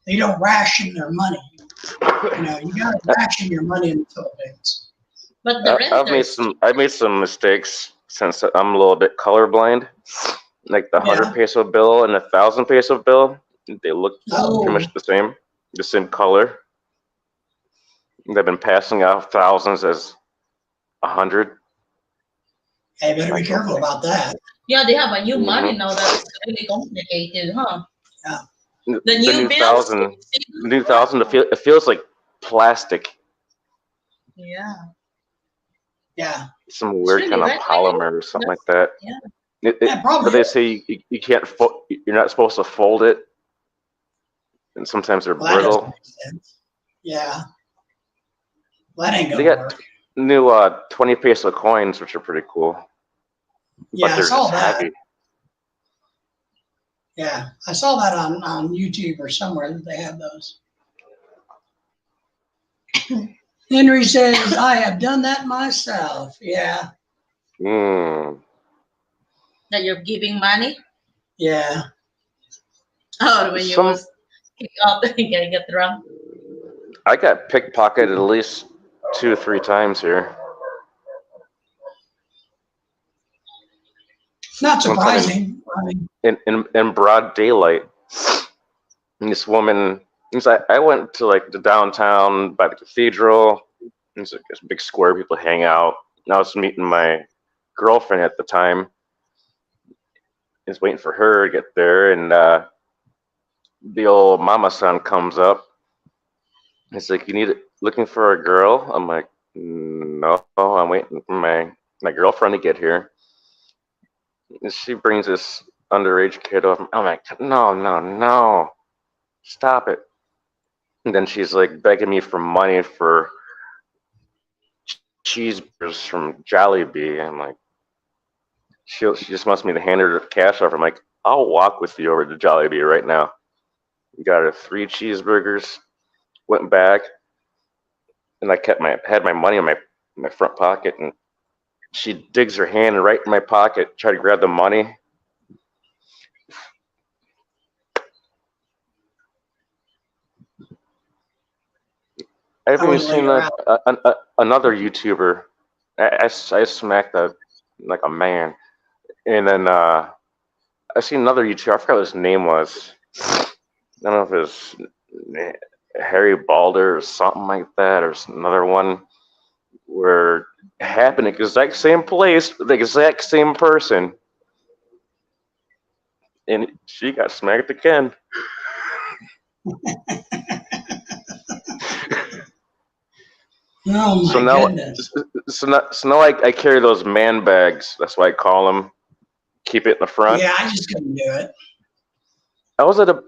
They don't ration their money. You know, you got to ration your money in the Philippines. But the renters, I've made some mistakes since I'm a little bit colorblind. Like the 100 peso bill and the 1,000 peso bill, they look Oh. pretty much the same color. They've been passing out thousands as 100. Hey, better be careful about that. yeah, they have a new Mhm. money now that's really complicated, huh? The The new bills. 1,000, the new 1,000, it feels like plastic. Yeah. Yeah. Some weird really kind of wet, polymer or something like that. Yeah. Yeah, probably. But they say you can't you're not supposed to fold it, and sometimes they're Well, that doesn't brittle. make sense. Yeah. Well, that ain't They gonna got work. new 20 peso coins, which are pretty cool. Yeah, but I they're saw just that. heavy. Yeah, I saw that on YouTube or somewhere that they have those. Henry says, I have done that myself. Yeah, Mm. That you're giving money? yeah. Oh, when you Some was kicked out and getting get drunk. I got pickpocketed at least 2 or 3 times here. Not One time surprising. I mean, in broad daylight. And this woman, I went to like the downtown by the cathedral. It's like this big square people hang out. And I was meeting my girlfriend at the time. I was waiting for her to get there, and the old mama son comes up. It's like, looking for a girl? I'm like, no, I'm waiting for my girlfriend to get here. And she brings this underage kid over. I'm like, no, stop it. And then she's like begging me for money for cheeseburgers from Jollibee. I'm like, she just wants me to hand her the cash over. I'm like, I'll walk with you over to Jollibee right now. We got her 3 cheeseburgers, went back, and I had my money in my front pocket, and she digs her hand right in my pocket, try to grab the money. I've I even wouldn't let seen her out. another YouTuber. I smacked like a man, and then I seen another YouTuber. I forgot what his name was. I don't know if it was Harry Balder or something like that, or another one where it happened at the exact same place, with the exact same person, and she got smacked again. Oh So my now, goodness. so now I carry those man bags. That's why I call them. Keep it in the front. Yeah, I just couldn't do it. I was at a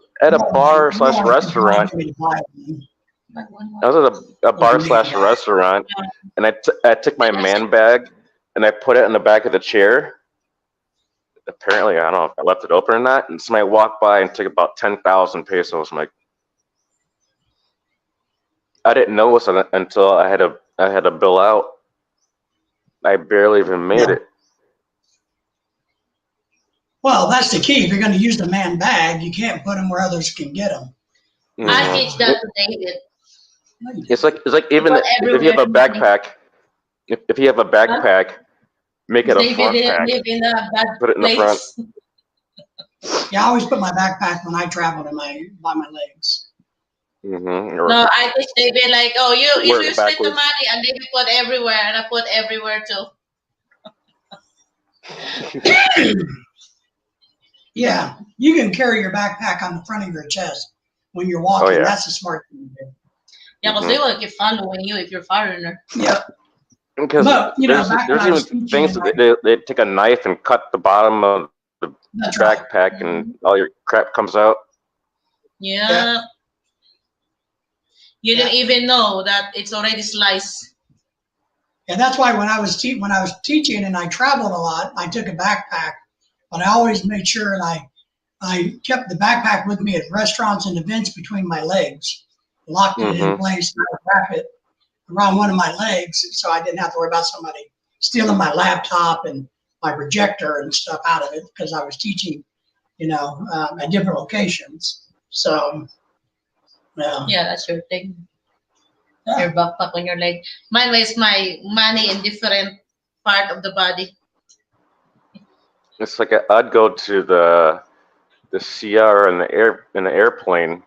bar slash No, restaurant. you don't want to buy one. Like one I more. was at a bar slash restaurant, and I took my man bag and I put it in the back of the chair. Apparently, I don't know if I left it open or not, and somebody walked by and took about 10,000 pesos. I'm like, I didn't notice it until I had a bill out. I barely even made Yeah. it. Well, that's the key. If you're going to use the man bag, you can't put them where others can get them. I Mhm. teach that to David. It's like even But if you have a everywhere, backpack, if you have a backpack, make it a David front didn't pack. live in a bad Put it in the front. place. Yeah, I always put my backpack when I travel by my legs. Mm-hmm. No, I teach David like, oh, if Wear you it split the backwards. money, and David put everywhere, and I put everywhere too. Yeah, you can carry your backpack on the front of your chest when you're walking. Oh, yeah. That's a smart thing to do. Yeah, because Mhm. they will keep following you if you're a foreigner. Yep. Because But, you know, back when there's I was even teaching things in that they take a knife and cut the bottom of the That's right. backpack, and all your crap comes out. Yeah. Yeah. You Yeah. didn't even know that it's already sliced. And that's why when I was teaching and I traveled a lot, I took a backpack, but I always made sure and I kept the backpack with me at restaurants and events between my legs, locked it in Mhm. place, and I would wrap it around one of my legs so I didn't have to worry about somebody stealing my laptop and my projector and stuff out of it because I was teaching, at different locations. So, yeah. Yeah, that's your thing. Yeah. Your backpack on your leg. Mine was my money in different part of the body. It's like I'd go to the CR in the airplane,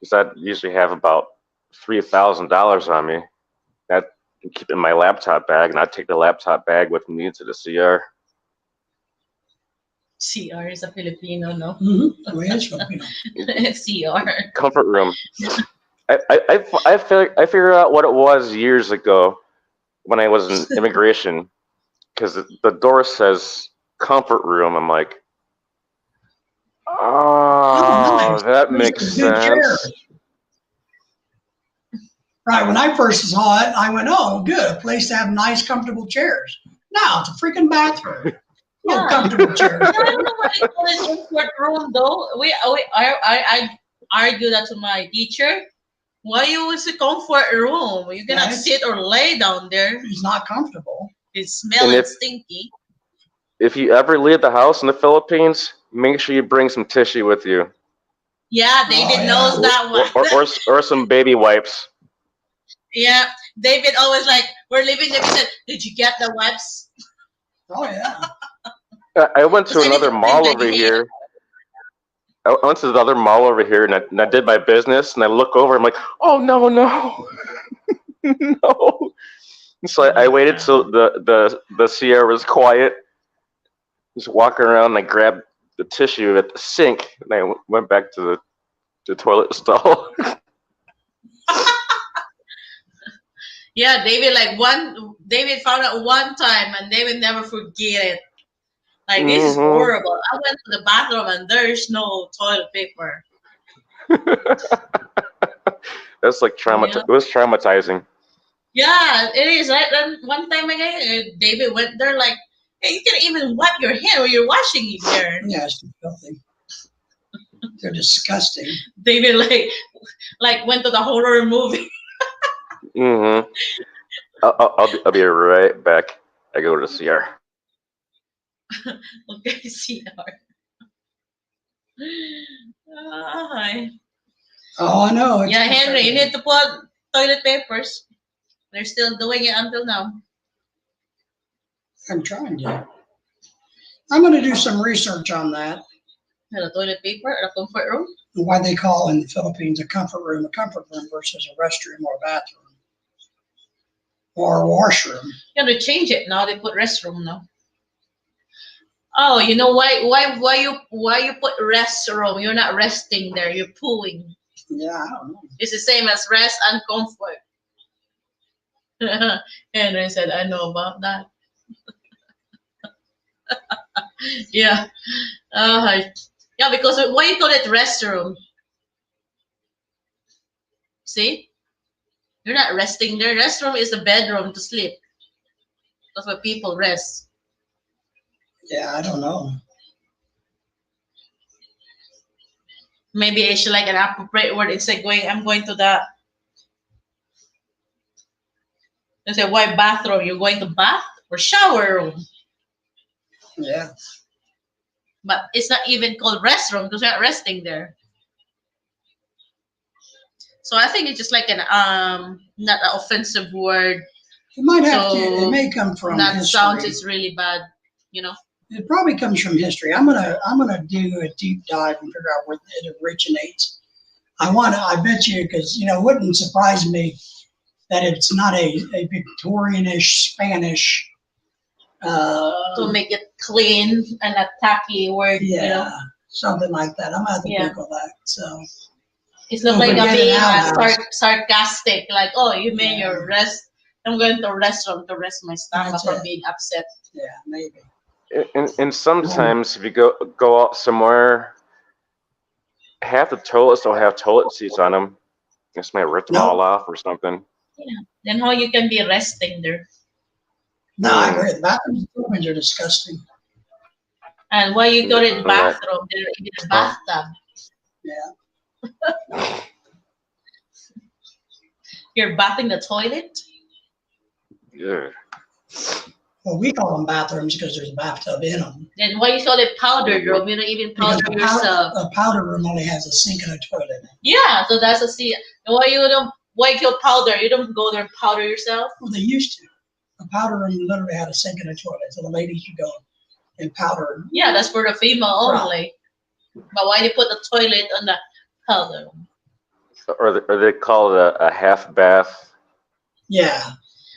because I'd usually have about $3,000 on me. I'd keep it in my laptop bag, and I'd take the laptop bag with me to the CR. CR is a Filipino, no? Mm-hmm. Well, it's Filipino. CR. Comfort room. I figured out what it was years ago when I was in immigration, because the door says comfort room. I'm like, oh, Nice. that Those makes are good sense. chairs. Right. When I first saw it, I went, oh, good. A place to have nice, comfortable chairs. Now it's a freaking bathroom. Oh, Yeah. comfortable chair. Yeah, I don't know why they call it comfort room though. I argue that to my teacher. Why you always a comfort room? You cannot Right. sit or lay down there. He's not comfortable. It's smelling if- stinky. If you ever leave the house in the Philippines, make sure you bring some tissue with you, Yeah, David yeah. knows that one. or some baby wipes. Yeah, David always like, we're leaving there. He said, did you get the wipes? Oh, yeah. I went to Because I need another to mall clean over my here. I went to the other mall over here, and I did my business, and I look over. I'm like, oh no, no, no. So I waited till the Sierra was quiet. Just walking around, and I grabbed the tissue at the sink, and I went back to the toilet stall. Yeah, David found out one time and David never forget it. Like, this is Mhm. horrible. I went to the bathroom and there's no toilet paper. That's like Yeah. It was traumatizing. Yeah, it is. Right? Then one time again, David went there like, hey, you can't even wipe your hand when you're washing it there. Yeah, it's filthy. They're disgusting. David like went to the horror movie. Mm-hmm. I'll be right back. I go to the Sierra. Okay, CR. Hi. Oh, I know. Yeah, Henry, you need to put toilet papers. They're still doing it until now. I'm trying to. I'm going to do some research on that. The toilet paper, the comfort room. Why they call in the Philippines a comfort room versus a restroom or a bathroom or a washroom. You gotta change it now. They put restroom now. Oh, you know why you put restroom? You're not resting there. You're pooing. Yeah, I don't know. It's the same as rest and comfort. Henry said, "I know about that." Yeah. Yeah, because why you call it restroom? See, you're not resting there. Restroom is the bedroom to sleep. That's where people rest. Yeah, I don't know. Maybe it's like an appropriate word. It's like I'm going to the. They say, why bathroom? You're going to bath or shower room. Yeah. But it's not even called restroom because you're not resting there. So I think it's just like an not an offensive word. It might have So, to. It may come from That history. sounds it's really bad, you know. It probably comes from history. I'm gonna do a deep dive and figure out where it originates. I bet you, because it wouldn't surprise me that it's not a Victorianish Spanish. To make it clean and a tacky word, Yeah, you know. something like that. I'm gonna have to Yeah. Google that. So It's not Don't like forget being an outhouse. sarcastic, like, oh, you mean Yeah. your rest. I'm going to the restroom to rest my stomach That's from it. being upset. yeah, maybe. And sometimes if you go out somewhere, half the toilets don't have toilet seats on them. Just might rip them No. all off or something. Then how you can be resting there? No, I agree. The bathrooms are disgusting. And why you go to the Yeah. bathroom? There's even a bathtub. Yeah. You're bathing the toilet? Yeah. Well, we call them bathrooms because there's a bathtub in them. Then why you call it powder room? You don't even Because powder yourself. a powder room only has a sink and a toilet in it. Yeah, so that's a see. Why you kill powder? You don't go there and powder yourself? Well, they used to. A powder room literally had a sink and a toilet, so the ladies could go and powder. Yeah, that's for the female Right. only. But why they put the toilet on the powder room? Or they call it a half bath. Yeah.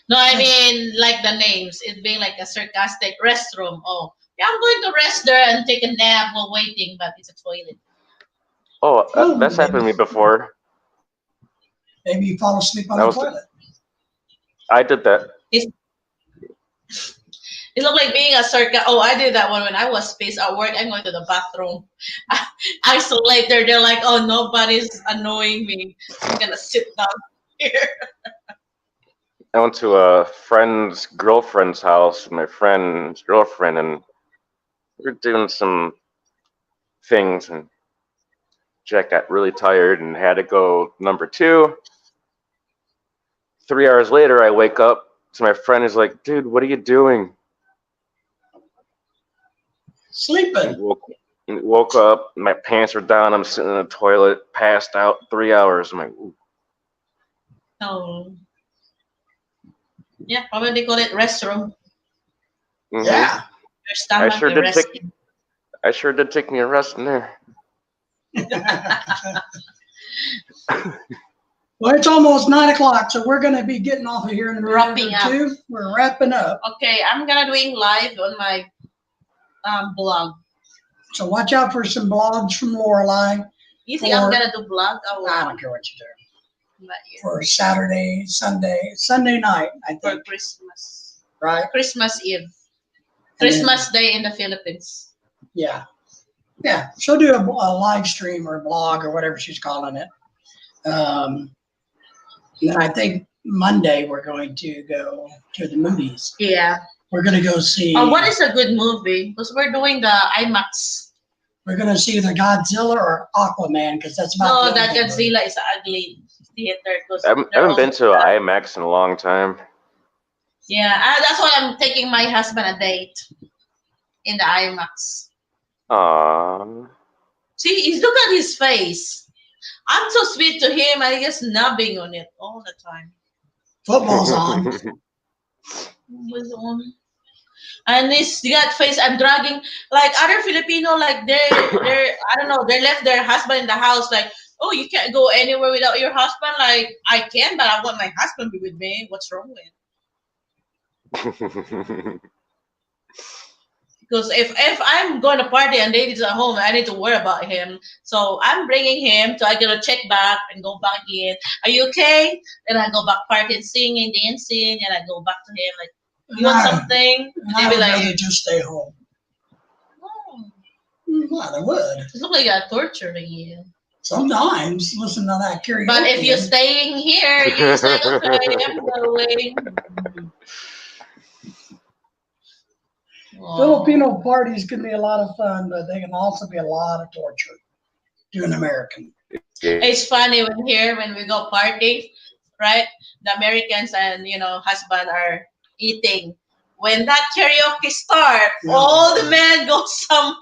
No, I mean like the names. It being like a sarcastic restroom. Oh, yeah, I'm going to rest there and take a nap while waiting, but it's a toilet. Oh, Oh, that's happened to me before. Maybe you fall asleep on That the was- toilet. I did that. It looked like being a circa. Oh, I did that one when I was spaced at work. I'm going to the bathroom. Isolate there. They're like, oh, nobody's annoying me. I'm gonna sit down here. I went to a friend's girlfriend's house with my friend's girlfriend, and we were doing some things, and Jack got really tired and had to go number 2. 3 hours later, I wake up to my friend is like, "Dude, what are you doing?" Sleeping. Woke up, my pants are down, I'm sitting in the toilet, passed out 3 hours. I'm like, ooh. Oh. Yeah, probably they call it restroom. Mhm. Yeah. Your stomach, sure your did take- resting. I sure did take me a rest in there. Well, it's almost 9 o'clock, so we're going to be getting off of here in a minute Wrapping or up. two. We're wrapping up. Okay, I'm gonna doing live on my blog. So watch out for some blogs from Lorelei. You think I'm Or- gonna do blog? Oh, I don't care what you do. but yeah, For Saturday, Sunday night, I for think, Christmas, right? Christmas Eve, And then- Christmas Day in the Philippines. Yeah. Yeah. She'll do a live stream or a blog or whatever she's calling it. And then I think Monday we're going to go to the movies. Yeah. We're going to go see. What is a good movie? Because we're doing the IMAX. We're going to see the Godzilla or Aquaman because that's about. No, the that only movie. Godzilla is an ugly theater. I haven't been to IMAX in a long time. Yeah, that's why I'm taking my husband a date in the IMAX. Aww. See, look at his face. I'm so sweet to him. I just nubbing on it all the time. Football's on. Was on. And this that face I'm dragging like other Filipino, like they're I don't know, they left their husband in the house, like, oh, you can't go anywhere without your husband. Like, I can, but I want my husband to be with me. What's wrong with? Because if I'm going to party and David's at home, I need to worry about him. So I'm bringing him, so I gotta check back and go back in. Are you okay? Then I go back partying, singing, dancing, and I go back to him like, you want something? And I They be would like, rather just stay home. oh, Well, I would. it looks like I'm torturing you. Sometimes listen to that karaoke. But if you're staying here, you say, okay, I'm going. Oh. Filipino parties can be a lot of fun, but they can also be a lot of torture to an American. It's funny when we go party, right? The Americans and husband are eating. When that karaoke start, Yeah. all the men go somewhere.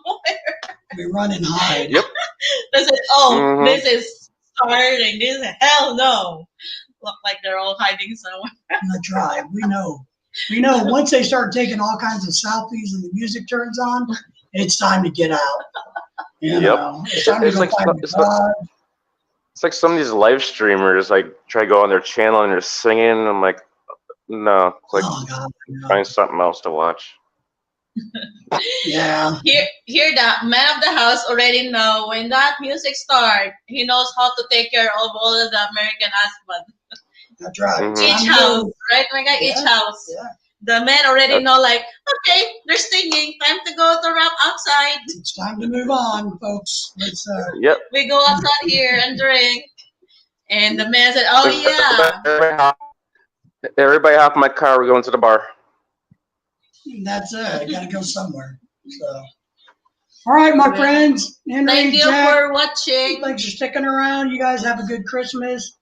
We run and hide. Yep. They said, Mhm. This is starting. This is hell no. Look like they're all hiding somewhere. That's right. We know. We know once they start taking all kinds of selfies and the music turns on, it's time to get out. You know, it's time to It's go like- find it's a job. It's like some of these live streamers like try to go on their channel and they're singing. I'm like, no, it's like Oh God, no. find something else to watch. Yeah. Here, the man of the house already know when that music start. He knows how to take care of all of the American husband. That's right. Mhm. Each house, right? My guy, each Yeah. house. Yeah. The men already Yep. know, like, okay, they're singing. Time to go to rap outside. It's time to move on, folks. Let's Yep. We go outside here and drink. And the man said, oh, yeah. Everybody hop in my car. We're going to the bar. that's it. Gotta go somewhere. So all right, my friends. Henry, Thank you Jack, for watching. thanks for sticking around. You guys have a good Christmas.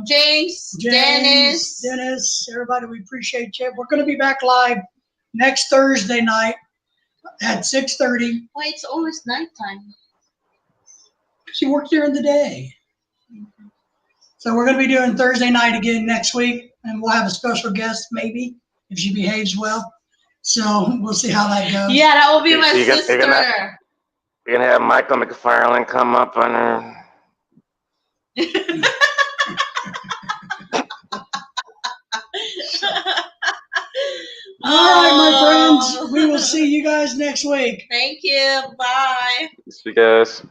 James, James, Dennis. Dennis, everybody, we appreciate you. We're going to be back live next Thursday night at 6:30. Why it's always nighttime? She works during the day. So we're going to be doing Thursday night again next week, and we'll have a special guest maybe if she behaves well. So we'll see how that goes. Yeah, that will be my You're sister. You're gonna have Michael McFarlane come up on her. All right, my Oh. friends. We will see you guys next week. Thank you. Bye. See you guys.